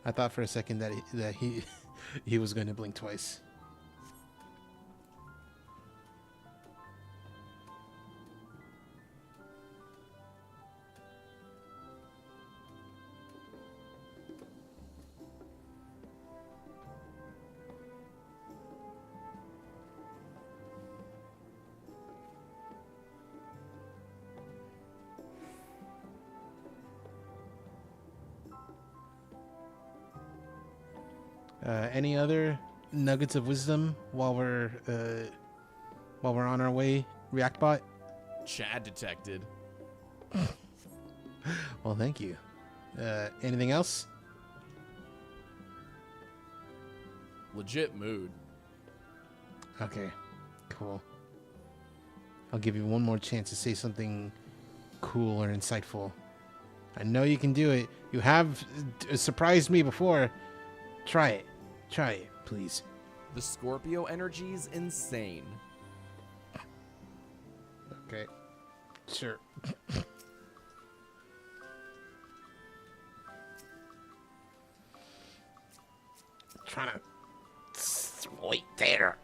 Speaker 2: I thought for a second that he was going to blink twice. Any other nuggets of wisdom while we're on our way, ReactBot?
Speaker 3: Chad detected.
Speaker 2: Well, thank you. Anything else?
Speaker 3: Legit mood.
Speaker 2: Okay, cool. I'll give you one more chance to say something cool or insightful. I know you can do it. You have surprised me before. Try it. Try it, please.
Speaker 3: The Scorpio energy's insane.
Speaker 2: Okay. Sure. Trying to wait there.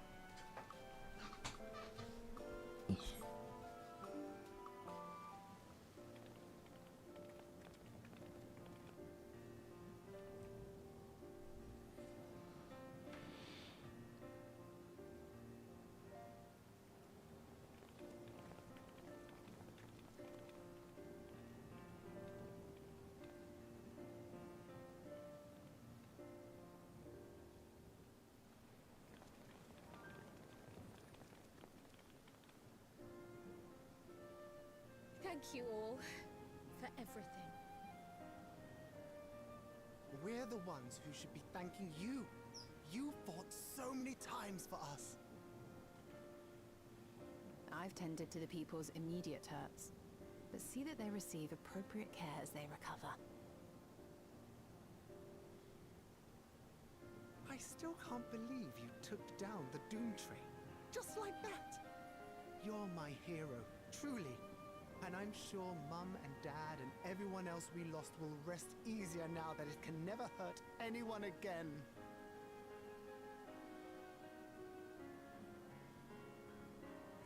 Speaker 13: Thank you all for everything.
Speaker 14: We're the ones who should be thanking you. You fought so many times for us.
Speaker 6: I've tended to the people's immediate hurts, but see that they receive appropriate care as they recover.
Speaker 14: I still can't believe you took down the Doom Train. Just like that. You're my hero, truly. And I'm sure Mum and Dad and everyone else we lost will rest easier now that it can never hurt anyone again.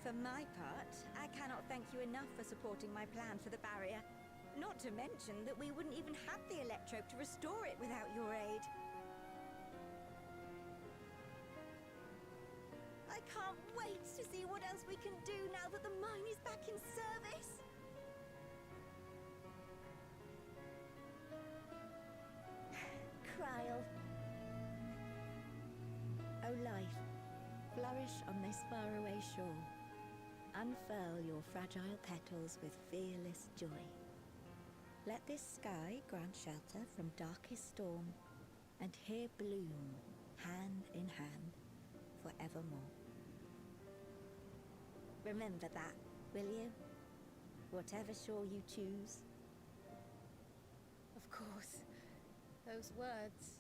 Speaker 15: For my part, I cannot thank you enough for supporting my plan for the barrier. Not to mention that we wouldn't even have the electrope to restore it without your aid. I can't back in service. Cryle. O life, flourish on this faraway shore. Unfurl your fragile petals with fearless joy. Let this sky grant shelter from darkest storm, and here bloom, hand in hand, forevermore. Remember that, will you? Whatever shore you choose.
Speaker 5: Of course. Those words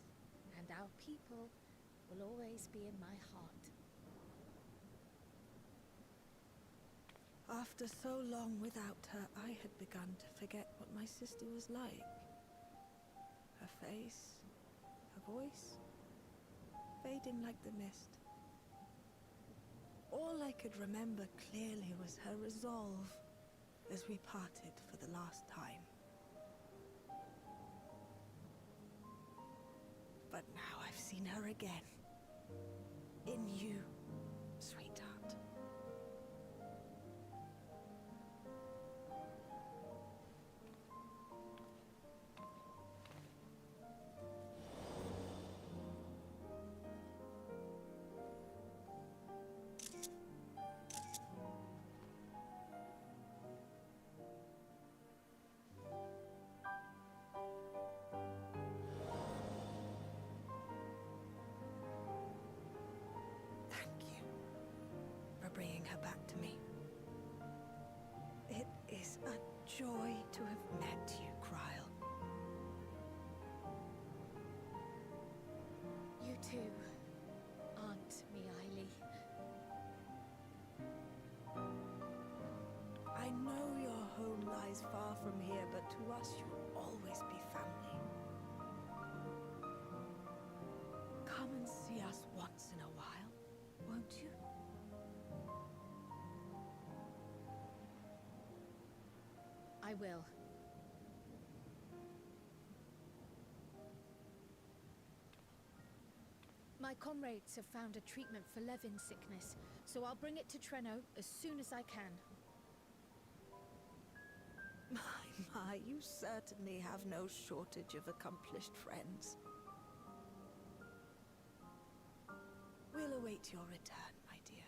Speaker 5: and our people will always be in my heart.
Speaker 10: After so long without her, I had begun to forget what my sister was like. Her face, her voice, fading like the mist. All I could remember clearly was her resolve as we parted for the last time. But now I've seen her again. In you, sweetheart. Bringing her back to me. It is a joy to have met you, Cryle.
Speaker 5: You too, Aunt Mealy.
Speaker 10: I know your home lies far from here, but to us you'll always be family. Come and see us once in a while, won't you?
Speaker 5: I will. My comrades have found a treatment for Levin sickness, so I'll bring it to Treno as soon as I can.
Speaker 10: My, you certainly have no shortage of accomplished friends. We'll await your return, my dear.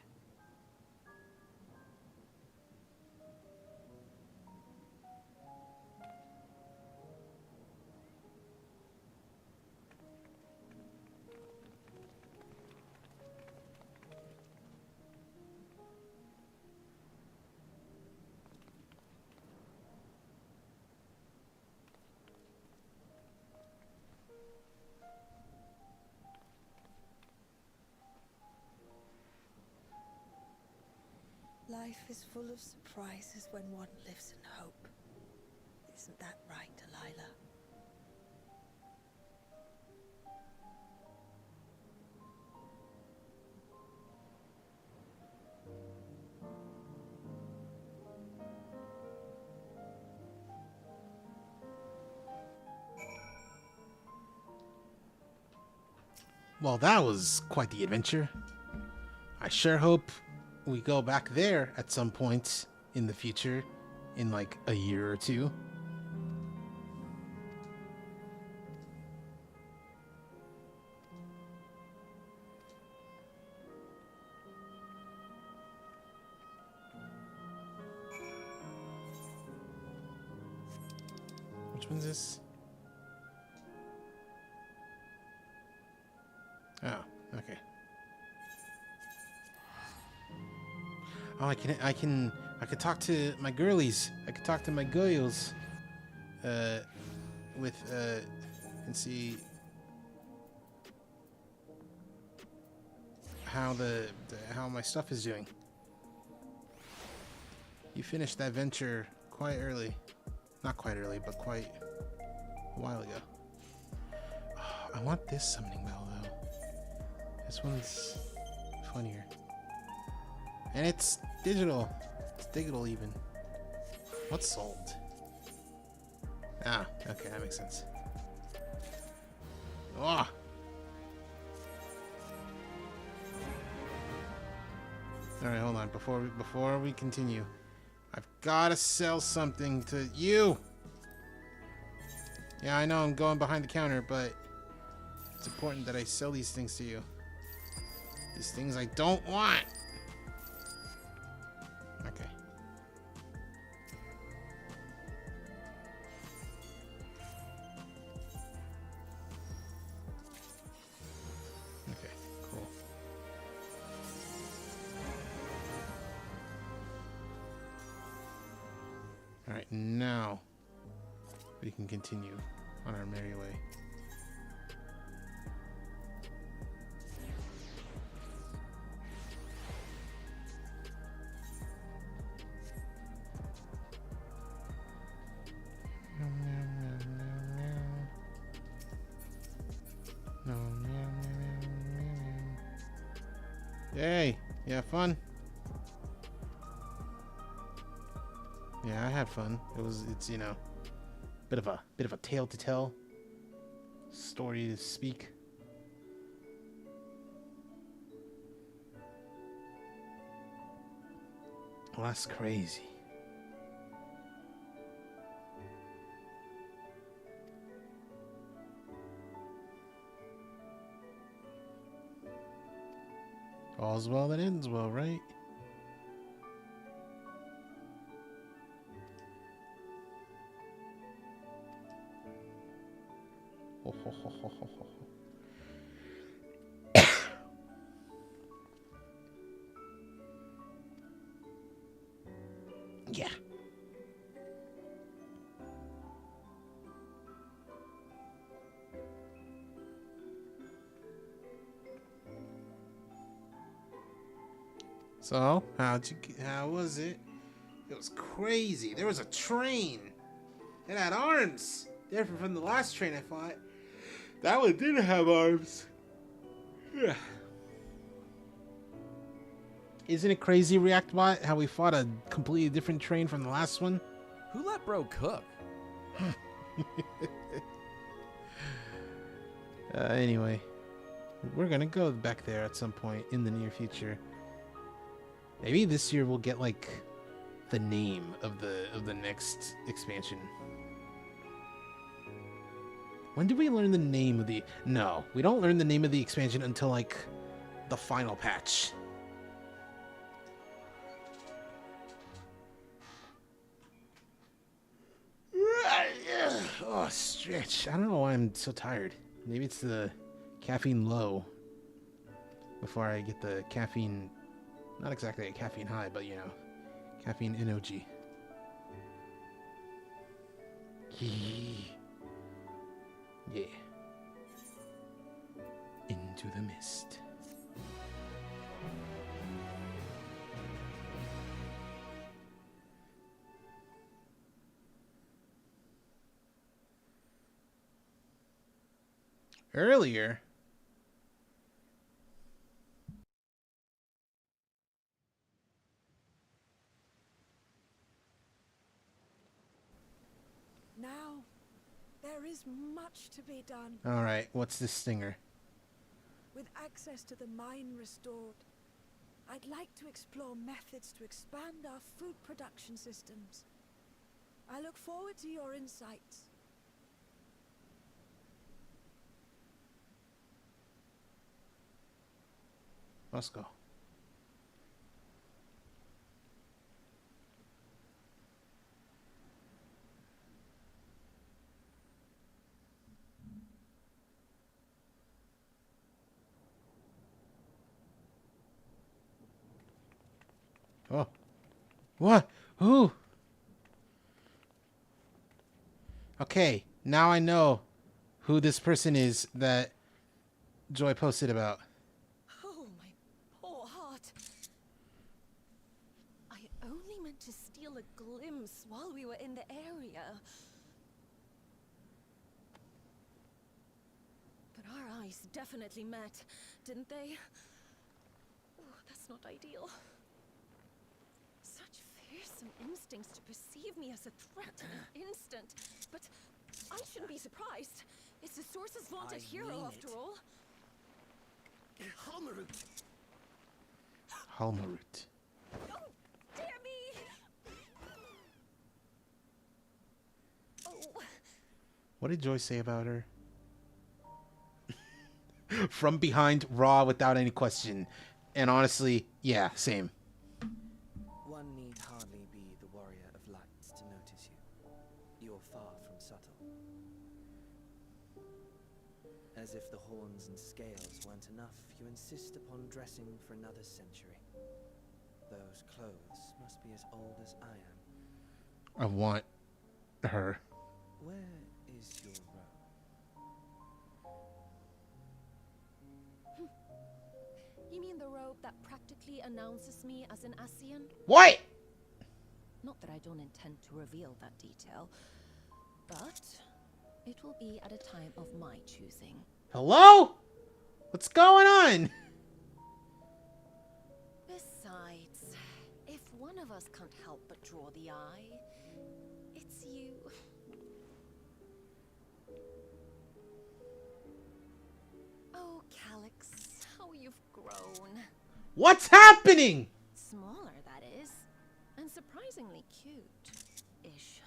Speaker 10: Life is full of surprises when one lives in hope. Isn't that right, Delilah?
Speaker 2: Well, that was quite the adventure. I sure hope we go back there at some point in the future, in like a year or two. Which one's this? Oh, okay. Oh, I can talk to my girlies. I can talk to my girls. And see how how my stuff is doing. You finished that venture quite early. Not quite early, but quite a while ago. Oh, I want this summoning bell though. This one's funnier. And it's digital. It's digital even. What's sold? Ah, okay, that makes sense. Oh! Alright, hold on. Before we continue, I gotta sell something to you. Yeah, I know I'm going behind the counter, but it's important that I sell these things to you. These things I don't want. Okay. Okay, cool. All right, now we can continue on our merry way. Yay! You have fun? Yeah, I had fun. It's you know, bit of a tale to tell, story to speak. Well, that's crazy. All's well that ends well, right? Ho, ho, ho, ho, ho, ho. Yeah. So, how was it? It was crazy. There was a train. It had arms. Different from the last train I fought. That one didn't have arms. Yeah. Isn't it crazy, ReactBot, how we fought a completely different train from the last one?
Speaker 3: Who let bro cook?
Speaker 2: Anyway, we're gonna go back there at some point in the near future. Maybe this year we'll get like the name of the next expansion. When do we learn the name of the... No, we don't learn the name of the expansion until like the final patch. Oh, stretch. I don't know why I'm so tired. Maybe it's the caffeine low before I get the caffeine, not exactly a caffeine high, but you know, caffeine NOG. Yeah. Into the mist. Earlier,
Speaker 10: Now, there is much to be done.
Speaker 2: all right, what's this stinger?
Speaker 10: With access to the mine restored, I'd like to explore methods to expand our food production systems. I look forward to your insights.
Speaker 2: Let's go. Oh. What? Who? Okay, now I know who this person is that Joy posted about.
Speaker 6: Oh, my poor heart. I only meant to steal a glimpse while we were in the area. But our eyes definitely met, didn't they? Oh, that's not ideal. Such fearsome instincts to perceive me as a threat in an instant. But I shouldn't be surprised. It's the Source's vaunted hero, after all.
Speaker 14: Halmarut!
Speaker 2: Halmarut.
Speaker 6: Don't dare me!
Speaker 2: What did Joy say about her? From behind, raw, without any question. And honestly, yeah, same.
Speaker 9: One need hardly be the warrior of lights to notice you. You're far from subtle. As if the horns and scales weren't enough, you insist upon dressing for another century. Those clothes must be as old as I am.
Speaker 2: I want her.
Speaker 9: Where is your robe?
Speaker 6: You mean the robe that practically announces me as an Asian?
Speaker 2: What?
Speaker 6: Not that I don't intend to reveal that detail, but it will be at a time of my choosing.
Speaker 2: Hello? What's going on?
Speaker 6: Besides, if one of us can't help but draw the eye, it's you. Oh, Calyx, how you've grown.
Speaker 2: What's happening?
Speaker 6: Smaller, that is. And surprisingly cute-ish.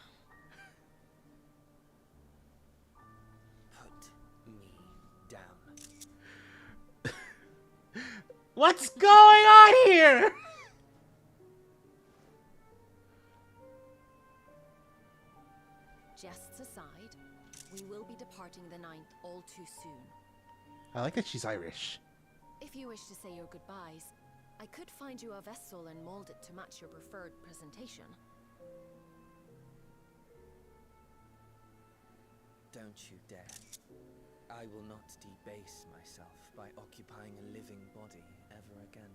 Speaker 9: Put me down.
Speaker 2: What's going on here?
Speaker 6: Jests aside, we will be departing the 9th all too soon.
Speaker 2: I like that she's Irish.
Speaker 6: If you wish to say your goodbyes, I could find you a vessel and mold it to match your preferred presentation.
Speaker 9: Don't you dare. I will not debase myself by occupying a living body ever again.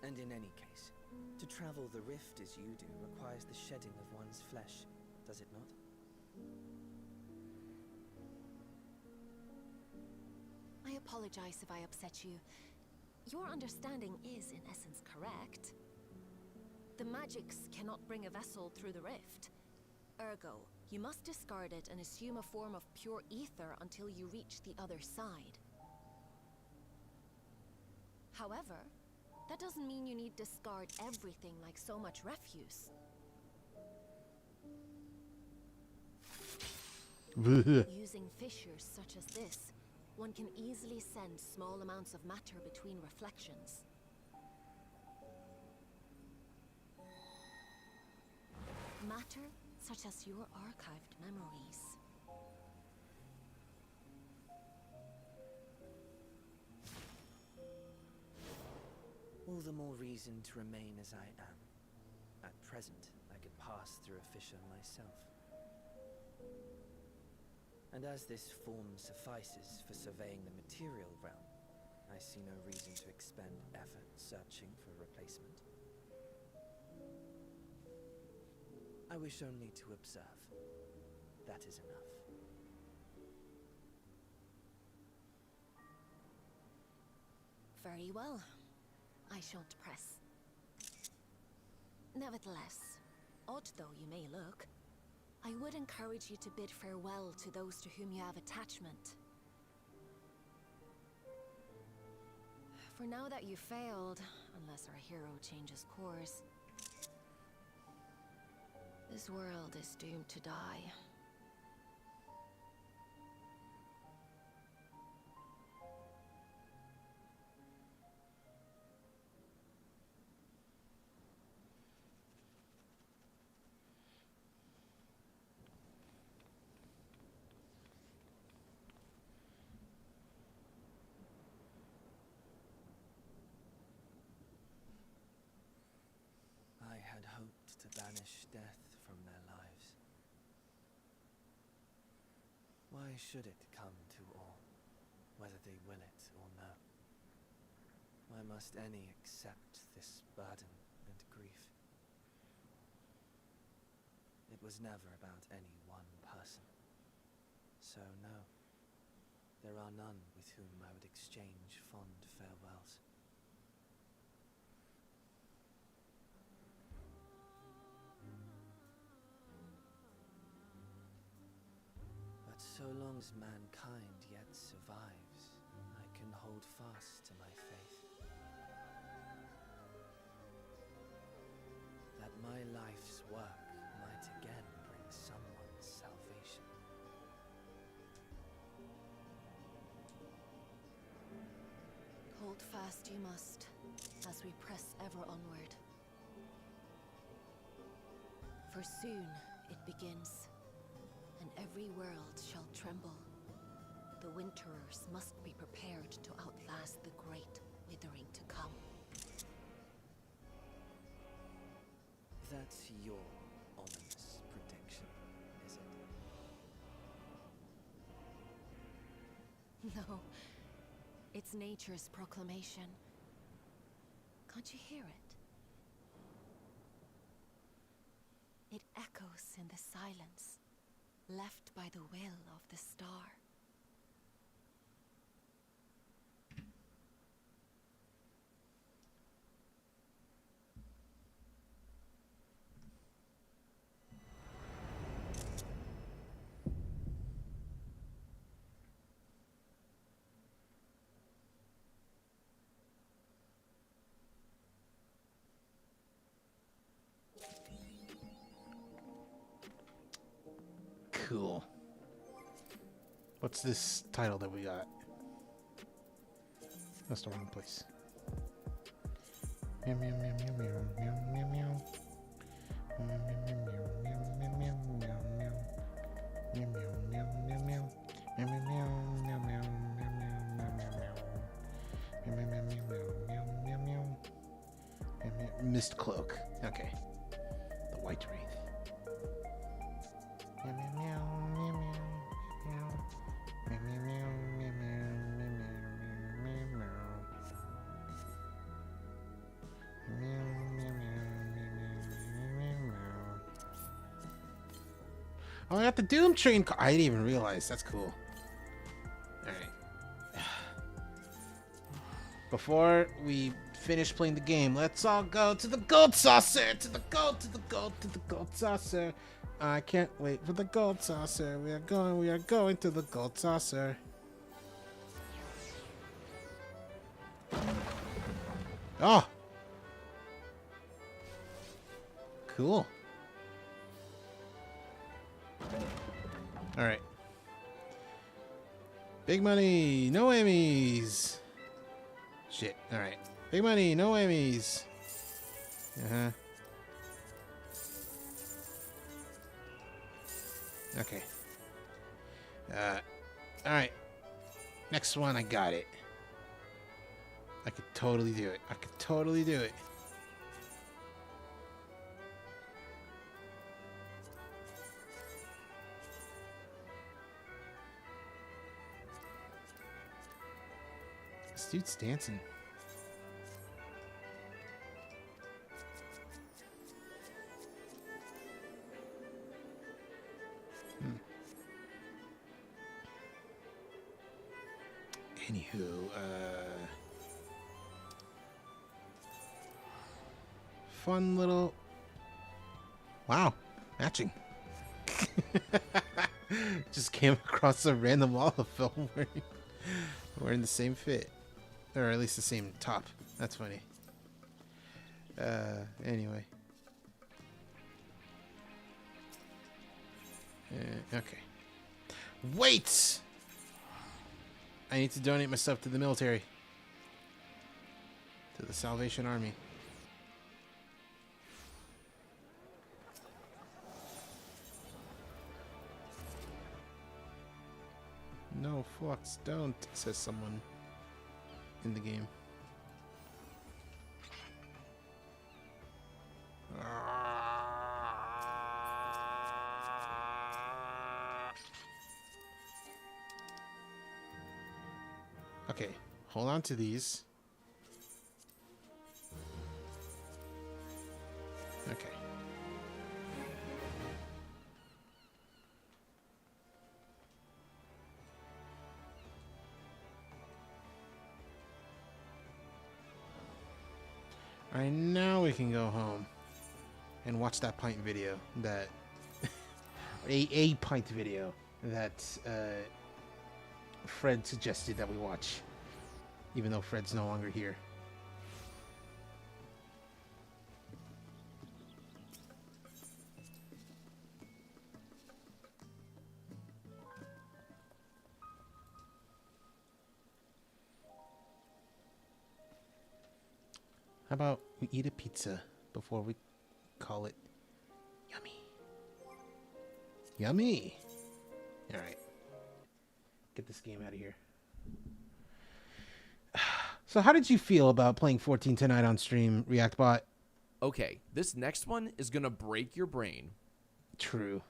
Speaker 9: And in any case, to travel the rift as you do requires the shedding of one's flesh, does it not?
Speaker 6: I apologize if I upset you. Your understanding is, in essence, correct. The magics cannot bring a vessel through the rift. Ergo, you must discard it and assume a form of pure ether until you reach the other side. However, that doesn't mean you need discard everything like so much refuse. Using fissures such as this, one can easily send small amounts of matter between reflections. Matter such as your archived memories.
Speaker 9: All the more reason to remain as I am. At present, I could pass through a fissure myself. And as this form suffices for surveying the material realm, I see no reason to expend effort searching for a replacement. I wish only to observe. That is enough.
Speaker 6: Very well. I shan't press. Nevertheless, odd though you may look, I would encourage you to bid farewell to those to whom you have attachment. For now that you failed, unless our hero changes course, this world is doomed to die.
Speaker 9: I had hoped to banish death from their lives. Why should it come to all, whether they will it or no? Why must any accept this burden and grief? It was never about any one person. So no, there are none with whom I would exchange fond farewells. But so long as mankind yet survives, I can hold fast to my faith. That my life's work might again
Speaker 16: fast you must, as we press ever onward. For soon it begins, and every world shall tremble. The Winterers must be prepared to outlast the great withering to come.
Speaker 9: That's your ominous prediction, is it?
Speaker 16: No, it's nature's proclamation. Can't you hear it? It echoes in the silence, left by the will of the star.
Speaker 2: Cool. What's this title that we got? That's the wrong place. Meow meow meow meow meow meow meow meow meow meow meow meow meow meow Mist cloak. Okay. The white wraith. Oh, I got the Doom Train. I didn't even realize. That's cool. Alright. Before we finish playing the game, let's all go to the gold saucer! To the gold saucer! I can't wait for the gold saucer. We are going to the gold saucer. Oh! Cool. Alright. Big money, no Emmys. Shit, alright. Big money, no Emmys. Uh-huh. Okay. Alright. Next one, I got it. I could totally do it. I could totally do it. This dude's dancing. Anywho, fun little... Wow, matching. Just came across a random Lalafell wearing the same fit. Or at least the same top. That's funny. Anyway. Okay. Wait! I need to donate my stuff to the military. To the Salvation Army. No, Fox, don't, says someone in the game. Okay, hold on to these. Okay. Alright, now we can go home and watch that pint video that a pint video that Fred suggested that we watch, even though Fred's no longer here. about we eat a pizza before we call it yummy? Yummy. All right. Get this game out of here. So how did you feel about playing 14 tonight on stream, ReactBot?
Speaker 3: Okay, this next one is gonna break your brain.
Speaker 2: True.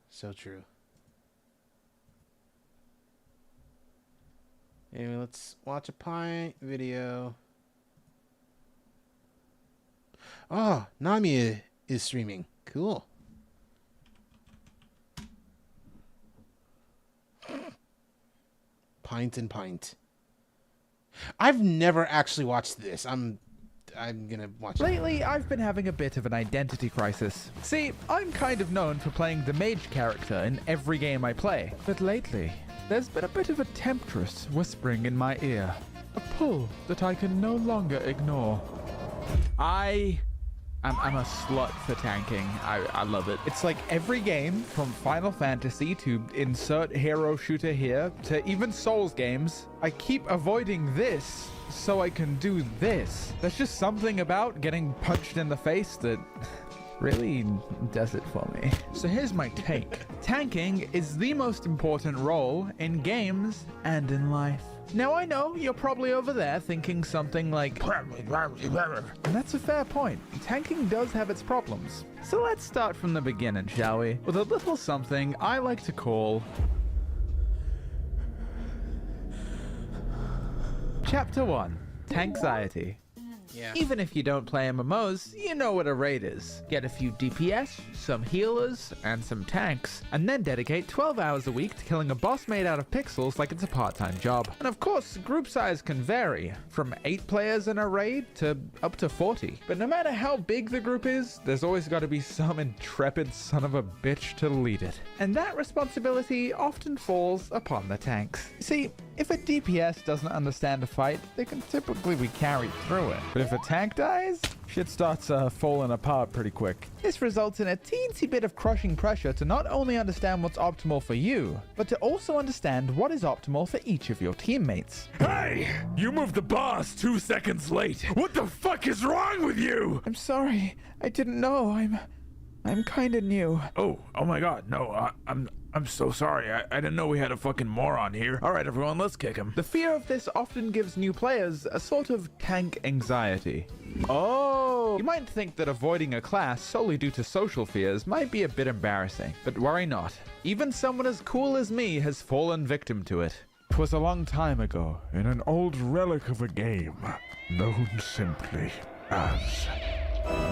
Speaker 2: So true. Anyway, let's watch a pint video. Oh, Nami is streaming. Cool. Pint and pint. I've never actually watched this. I'm gonna watch it.
Speaker 17: Lately, I've been having a bit of an identity crisis. See, I'm kind of known for playing the mage character in every game I play. But lately, there's been a bit of a temptress whispering in my ear. A pull that I can no longer ignore. I'm a slut for tanking. I love it. It's like every game, from Final Fantasy to insert hero shooter here, to even Souls games, I keep avoiding this so I can do this. There's just something about getting punched in the face that really does it for me. So here's my take. Tanking is the most important role in games and in life. Now I know you're probably over there thinking something like, and that's a fair point. Tanking does have its problems. So let's start from the beginning, shall we? With a little something I like to call Chapter 1, Tanxiety.
Speaker 2: Yeah.
Speaker 17: Even if you don't play MMOs, you know what a raid is. Get a few DPS, some healers, and some tanks, and then dedicate 12 hours a week to killing a boss made out of pixels like it's a part-time job. And of course, group size can vary, from 8 players in a raid to up to 40. But no matter how big the group is, there's always got to be some intrepid son of a bitch to lead it. And that responsibility often falls upon the tanks. See, if a DPS doesn't understand a fight, they can typically be carried through it. But if a tank dies, shit starts falling apart pretty quick. This results in a teensy bit of crushing pressure to not only understand what's optimal for you, but to also understand what is optimal for each of your teammates.
Speaker 18: Hey! You moved the boss 2 seconds late! What the fuck is wrong with you?
Speaker 17: I'm sorry. I didn't know. I'm kinda new.
Speaker 18: Oh my god, no, I'm so sorry. I didn't know we had a fucking moron here. Alright everyone, let's kick him.
Speaker 17: The fear of this often gives new players a sort of tank anxiety. Oh! You might think that avoiding a class solely due to social fears might be a bit embarrassing, but worry not. Even someone as cool as me has fallen victim to it.
Speaker 18: 'Twas a long time ago, in an old relic of a game, known simply as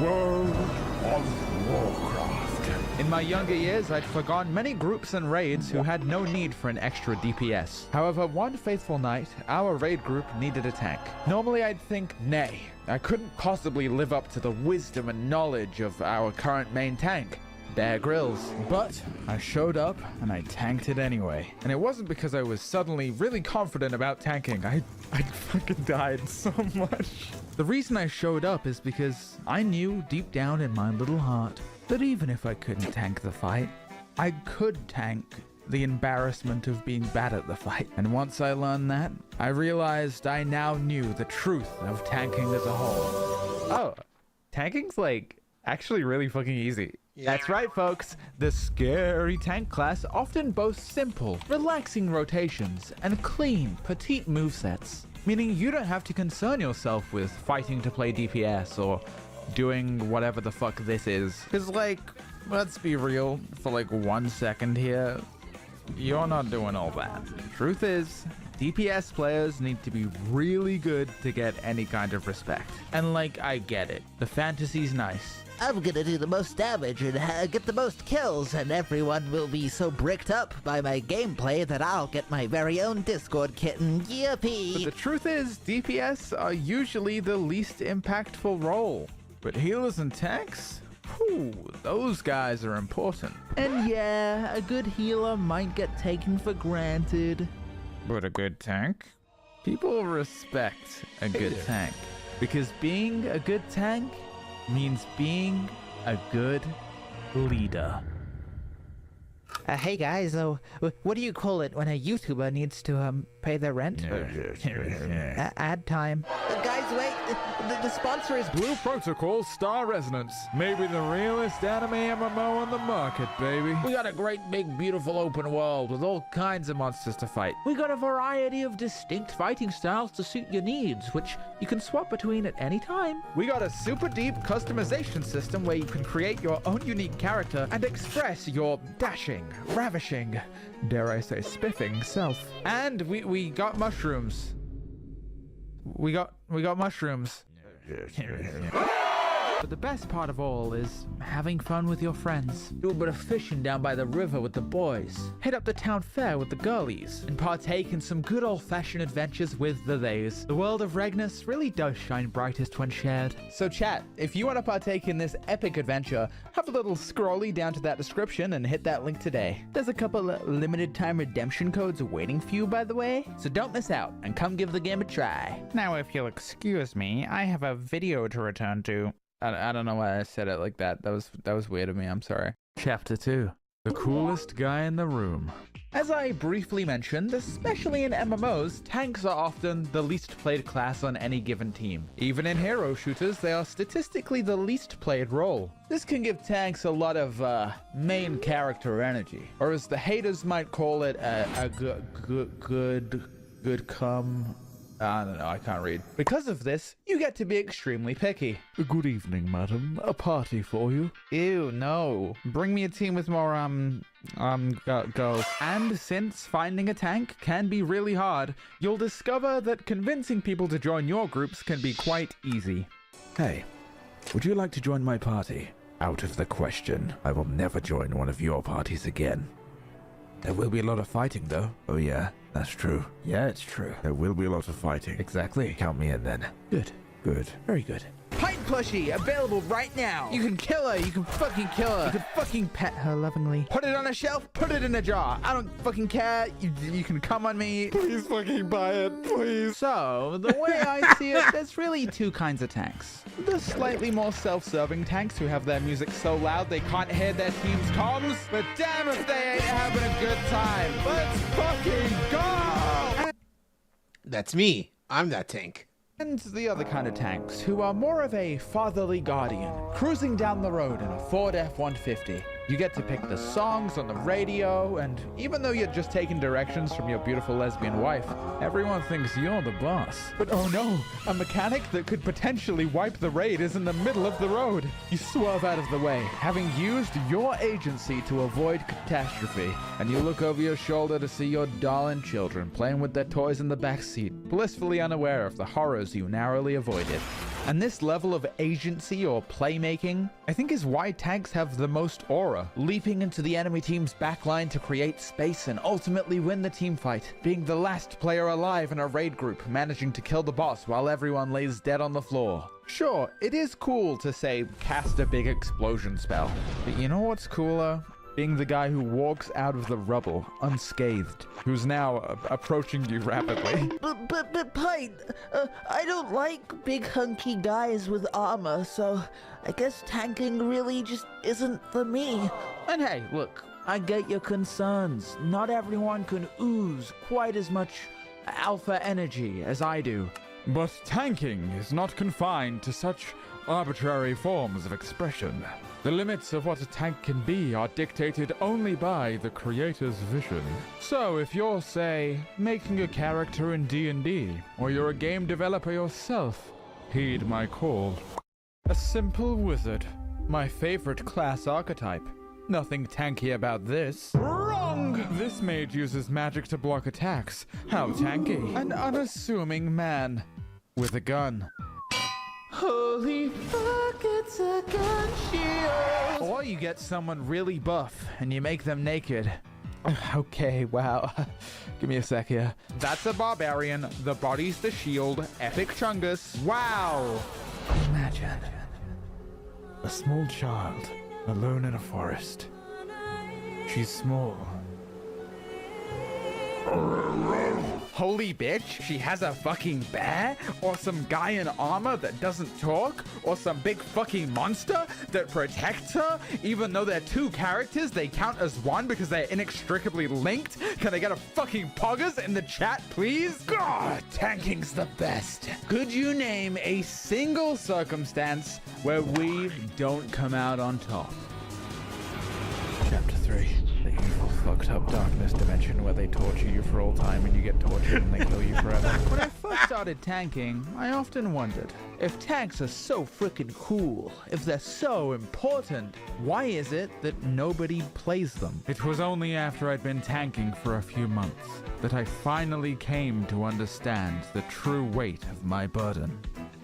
Speaker 18: World of Warcraft.
Speaker 17: In my younger years, I'd forgone many groups and raids who had no need for an extra DPS. However, one faithful night, our raid group needed a tank. Normally I'd think, nay, I couldn't possibly live up to the wisdom and knowledge of our current main tank, Bear Grylls. But I showed up and I tanked it anyway. And it wasn't because I was suddenly really confident about tanking. I fucking died so much. The reason I showed up is because I knew deep down in my little heart that even if I couldn't tank the fight, I could tank the embarrassment of being bad at the fight. And once I learned that, I realized I now knew the truth of tanking as a whole. Oh, tanking's like actually really fucking easy. Yeah. That's right, folks. The scary tank class often boasts simple, relaxing rotations and clean, petite movesets, meaning you don't have to concern yourself with fighting to play DPS or doing whatever the fuck this is. Cause like, let's be real for like 1 second here, you're not doing all that. Truth is, DPS players need to be really good to get any kind of respect. And like, I get it. The fantasy's nice.
Speaker 19: I'm gonna do the most damage and get the most kills, and everyone will be so bricked up by my gameplay that I'll get my very own Discord kitten. Yippee!
Speaker 17: But the truth is, DPS are usually the least impactful role. But healers and tanks? Whew, those guys are important. And yeah, a good healer might get taken for granted. But a good tank? People respect a good tank. Because being a good tank means being a good leader.
Speaker 19: Hey guys, what do you call it when a YouTuber needs to pay their rent? Ad time. Guys, wait, the sponsor is
Speaker 17: Blue Protocol Star Resonance. Maybe the realest anime MMO on the market, baby. We got a great big beautiful open world with all kinds of monsters to fight. We got a variety of distinct fighting styles to suit your needs, which you can swap between at any time. We got a super deep customization system where you can create your own unique character and express your dashing, ravishing, dare I say spiffing self. And we got mushrooms. We got mushrooms. But the best part of all is having fun with your friends. Do a bit of fishing down by the river with the boys. Hit up the town fair with the girlies. And partake in some good old-fashioned adventures with the theys. The world of Regnus really does shine brightest when shared. So chat, if you want to partake in this epic adventure, have a little scrolly down to that description and hit that link today. There's a couple of limited time redemption codes waiting for you, by the way. So don't miss out and come give the game a try.
Speaker 20: Now, if you'll excuse me, I have a video to return to.
Speaker 17: I don't know why I said it like that. That was weird of me. I'm sorry. Chapter 2. The coolest guy in the room. As I briefly mentioned, especially in MMOs, tanks are often the least played class on any given team. Even in hero shooters, they are statistically the least played role. This can give tanks a lot of main character energy, or as the haters might call it, a good come. I don't know, I can't read. Because of this, you get to be extremely picky.
Speaker 18: Good evening, madam. A party for you?
Speaker 20: Ew, no. Bring me a team with more, girls.
Speaker 17: And since finding a tank can be really hard, you'll discover that convincing people to join your groups can be quite easy.
Speaker 18: Hey, would you like to join my party? Out of the question. I will never join one of your parties again. There will be a lot of fighting, though. Oh, yeah, that's true.
Speaker 17: Yeah, it's true.
Speaker 18: There will be a lot of fighting.
Speaker 17: Exactly.
Speaker 18: Count me in, then.
Speaker 17: Good.
Speaker 18: Good.
Speaker 17: Very good.
Speaker 20: Pint plushie, available right now.
Speaker 17: You can kill her. You can fucking kill her.
Speaker 20: You can fucking pet her lovingly.
Speaker 17: Put it on a shelf. Put it in a jar. I don't fucking care. You can come on me.
Speaker 18: Please fucking buy it, please.
Speaker 17: So, the way I see it, there's really two kinds of tanks. The slightly more self-serving tanks who have their music so loud they can't hear their team's comms. But damn if they ain't having a good time. Let's fucking go!
Speaker 2: That's me. I'm that tank.
Speaker 17: And the other kind of tanks, who are more of a fatherly guardian, cruising down the road in a Ford F-150. You get to pick the songs on the radio, and even though you're just taking directions from your beautiful lesbian wife, everyone thinks you're the boss. But oh no, a mechanic that could potentially wipe the raid is in the middle of the road. You swerve out of the way, having used your agency to avoid catastrophe, and you look over your shoulder to see your darling children playing with their toys in the backseat, blissfully unaware of the horrors you narrowly avoided. And this level of agency or playmaking, I think is why tanks have the most aura, leaping into the enemy team's backline to create space and ultimately win the team fight, being the last player alive in a raid group, managing to kill the boss while everyone lays dead on the floor. Sure, it is cool to, say, cast a big explosion spell, but you know what's cooler? Being the guy who walks out of the rubble unscathed, who's now approaching you rapidly.
Speaker 19: But Pint, I don't like big hunky guys with armor, so I guess tanking really just isn't for me.
Speaker 17: And hey, look, I get your concerns. Not everyone can ooze quite as much alpha energy as I do.
Speaker 18: But tanking is not confined to such arbitrary forms of expression. The limits of what a tank can be are dictated only by the creator's vision. So if you're, say, making a character in D&D, or you're a game developer yourself, heed my call.
Speaker 17: A simple wizard. My favorite class archetype. Nothing tanky about this.
Speaker 18: Wrong! This mage uses magic to block attacks. How tanky.
Speaker 17: An unassuming man. With a gun.
Speaker 19: Holy fuck, it's a gun shield!
Speaker 17: Or you get someone really buff and you make them naked. Okay, wow. Give me a sec here. That's a barbarian. The body's the shield. Epic Chungus. Wow.
Speaker 18: Imagine a small child alone in a forest. She's small.
Speaker 17: Holy bitch, she has a fucking bear? Or some guy in armor that doesn't talk? Or some big fucking monster that protects her? Even though they're two characters, they count as one because they're inextricably linked? Can I get a fucking poggers in the chat, please? God, tanking's the best. Could you name a single circumstance where we don't come out on top? Chapter 3. The evil, fucked up darkness dimension where they torture you for all time and you get tortured and they kill you forever. When I first started tanking, I often wondered, if tanks are so freaking cool, if they're so important, why is it that nobody plays them? It was only after I'd been tanking for a few months that I finally came to understand the true weight of my burden.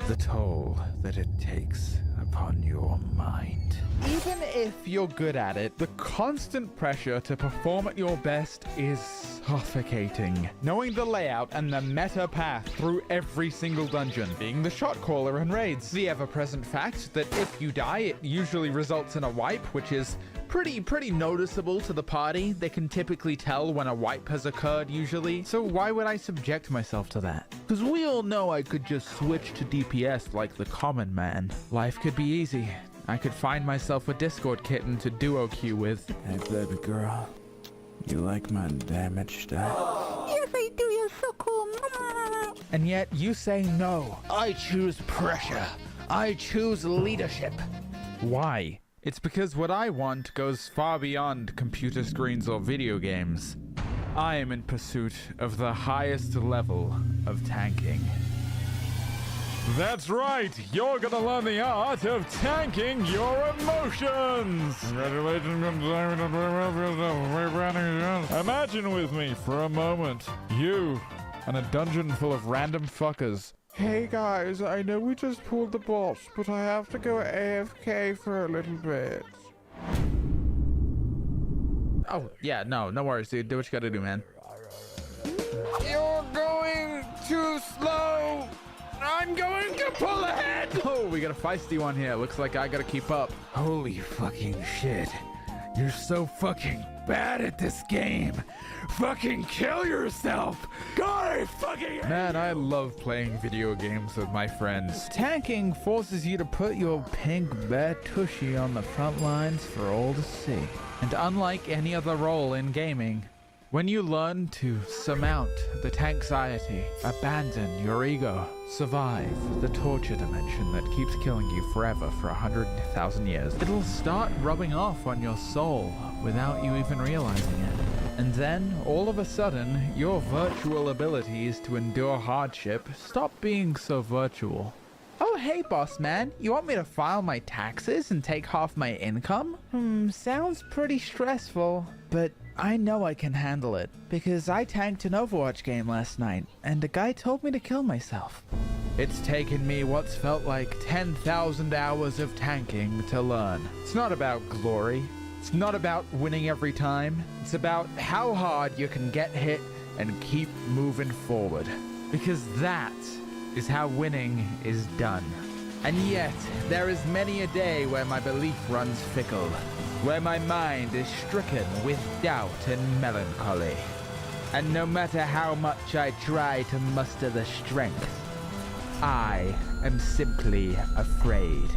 Speaker 17: The toll that it takes upon your mind. Even if you're good at it, the constant pressure to perform at your best is suffocating. Knowing the layout and the meta path through every single dungeon, being the shot caller and raids, the ever-present fact that if you die, it usually results in a wipe, which is pretty noticeable to the party. They can typically tell when a wipe has occurred usually. So why would I subject myself to that? Because we all know I could just switch to DPS like the common man. Life could be easy. I could find myself a Discord kitten to duo queue with.
Speaker 21: Hey baby girl, you like my damage stat?
Speaker 19: Yes, I do. You're so cool.
Speaker 17: And yet you say no. I choose pressure. I choose leadership. Why? It's because what I want goes far beyond computer screens or video games. I am in pursuit of the highest level of tanking.
Speaker 18: That's right, you're gonna learn the art of tanking your emotions! Congratulations. Imagine with me for a moment, you and a dungeon full of random fuckers. Hey guys, I know we just pulled the boss, but I have to go AFK for a little bit.
Speaker 17: Oh, yeah, no worries, dude. Do what you gotta do, man. You're going too slow! I'm going to pull ahead! Oh, we got a feisty one here. Looks like I gotta keep up. Holy fucking shit. You're so fucking bad at this game. Fucking kill yourself. God, I fucking hate Man, I love playing video games with my friends. Tanking forces you to put your pink bear tushy on the front lines for all to see. And unlike any other role in gaming, when you learn to surmount the tanxiety, abandon your ego, survive the torture dimension that keeps killing you forever for 100,000 years, it'll start rubbing off on your soul without you even realizing it. And then, all of a sudden, your virtual abilities to endure hardship stop being so virtual. Oh, hey, boss man. You want me to file my taxes and take half my income? Sounds pretty stressful, but I know I can handle it, because I tanked an Overwatch game last night, and a guy told me to kill myself. It's taken me what's felt like 10,000 hours of tanking to learn. It's not about glory. It's not about winning every time. It's about how hard you can get hit and keep moving forward. Because that is how winning is done. And yet, there is many a day where my belief runs fickle, where my mind is stricken with doubt and melancholy. And no matter how much I try to muster the strength, I am simply afraid.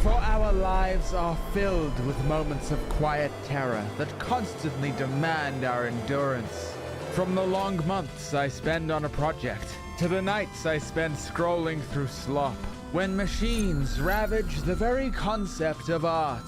Speaker 17: For our lives are filled with moments of quiet terror that constantly demand our endurance. From the long months I spend on a project, to the nights I spend scrolling through slop, when machines ravage the very concept of art,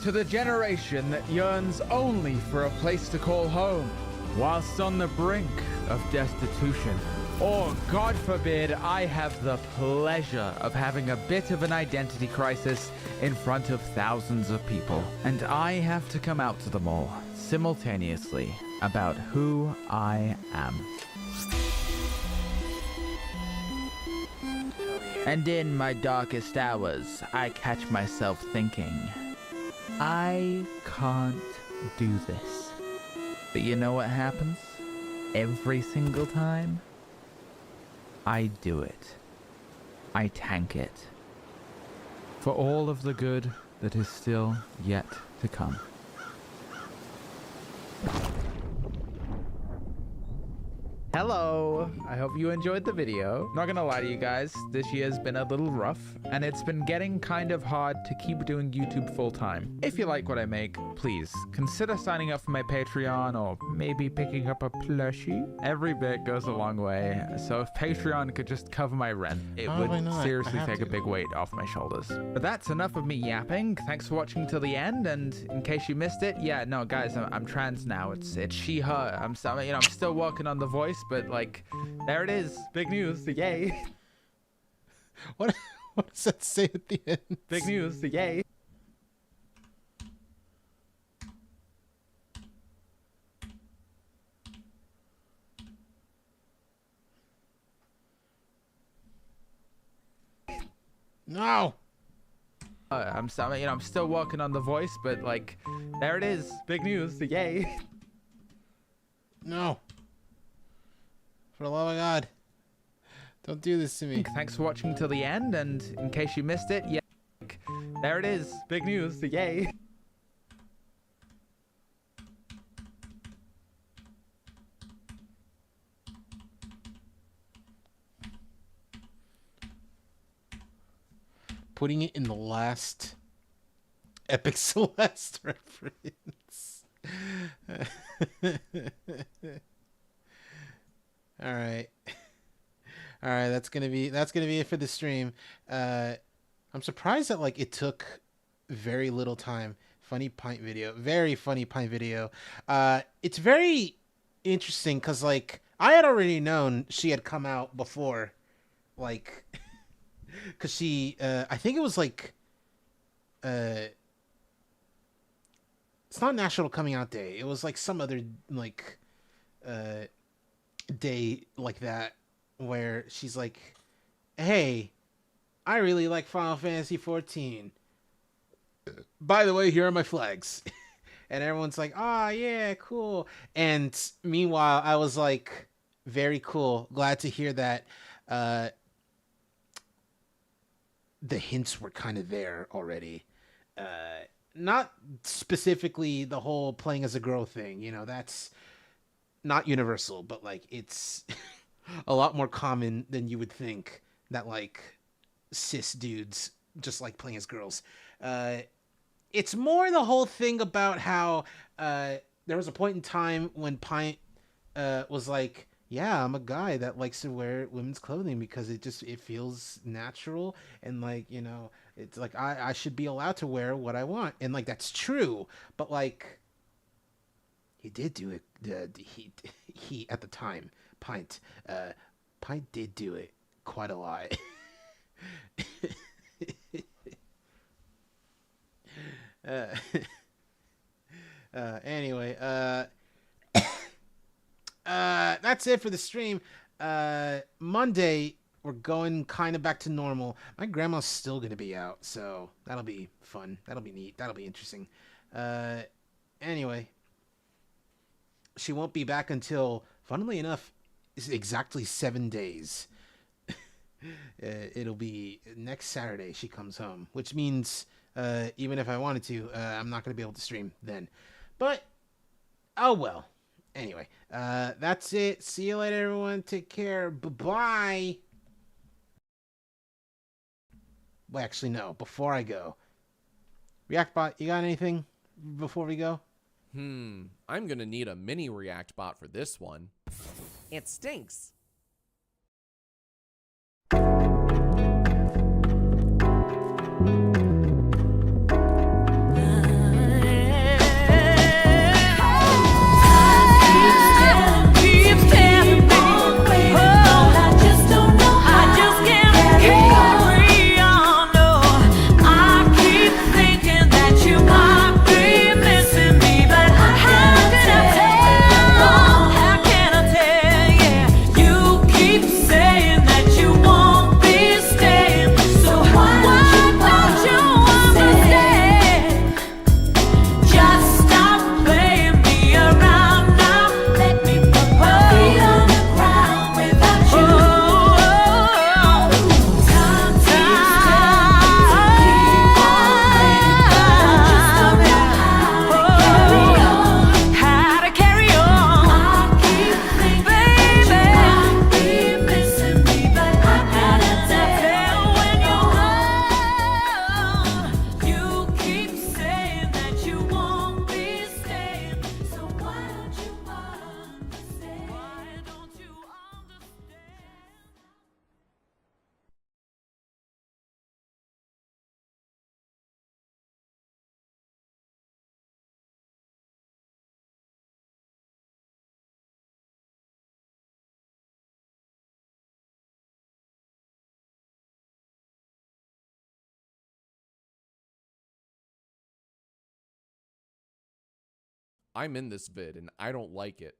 Speaker 17: to the generation that yearns only for a place to call home, whilst on the brink of destitution. Or, God forbid, I have the pleasure of having a bit of an identity crisis in front of thousands of people, and I have to come out to them all, simultaneously, about who I am. And in my darkest hours, I catch myself thinking, I can't do this. But you know what happens? Every single time? I do it. I tank it. For all of the good that is still yet to come. Hello, I hope you enjoyed the video. Not gonna lie to you guys, this year's been a little rough, and it's been getting kind of hard to keep doing YouTube full time. If you like what I make, please consider signing up for my Patreon or maybe picking up a plushie. Every bit goes a long way, so if Patreon could just cover my rent, it would seriously take a big weight off my shoulders. But that's enough of me yapping. Thanks for watching till the end, and in case you missed it, yeah, no guys, I'm trans now. It's she, her. I'm still working on the voice, but like, there it is. Big news, yay.
Speaker 2: What does that say at the end?
Speaker 17: Big news, yay.
Speaker 2: No.
Speaker 17: I'm still working on the voice, but like, there it is. Big news, yay.
Speaker 2: No. For the love of God, don't do this to me.
Speaker 17: Thanks for watching till the end, and in case you missed it, yeah, there it is. Big news, yay.
Speaker 2: Putting it in the last Epic Celeste reference. All right, that's gonna be it for the stream. I'm surprised that like it took very little time. Funny pint video, very funny pint video. It's very interesting because like I had already known she had come out before, like, because she I think it was like it's not National Coming Out Day. It was like some other like day like that where she's like, hey, I really like Final Fantasy XIV. By the way, here are my flags. And everyone's like, oh yeah, cool. And meanwhile, I was like, very cool. Glad to hear that the hints were kind of there already. Not specifically the whole playing as a girl thing, you know, that's not universal, but like it's a lot more common than you would think that like cis dudes just like playing as girls. It's more the whole thing about how there was a point in time when Pint was like, yeah, I'm a guy that likes to wear women's clothing because it feels natural, and like, you know, it's like I should be allowed to wear what I want, and like that's true, but like he did do it. He at the time, Pint did do it quite a lot. Anyway, that's it for the stream. Monday we're going kind of back to normal. My grandma's still gonna be out, so that'll be fun. That'll be neat. That'll be interesting. Anyway, she won't be back until, funnily enough, it's exactly 7 days. It'll be next Saturday she comes home, which means even if I wanted to, I'm not going to be able to stream then. But, oh well. Anyway, that's it. See you later, everyone. Take care. Bye-bye. Well, actually, no. Before I go, ReactBot, you got anything before we go?
Speaker 3: I'm gonna need a mini React bot for this one. It stinks.
Speaker 1: You
Speaker 3: I'm in this vid and I don't like it.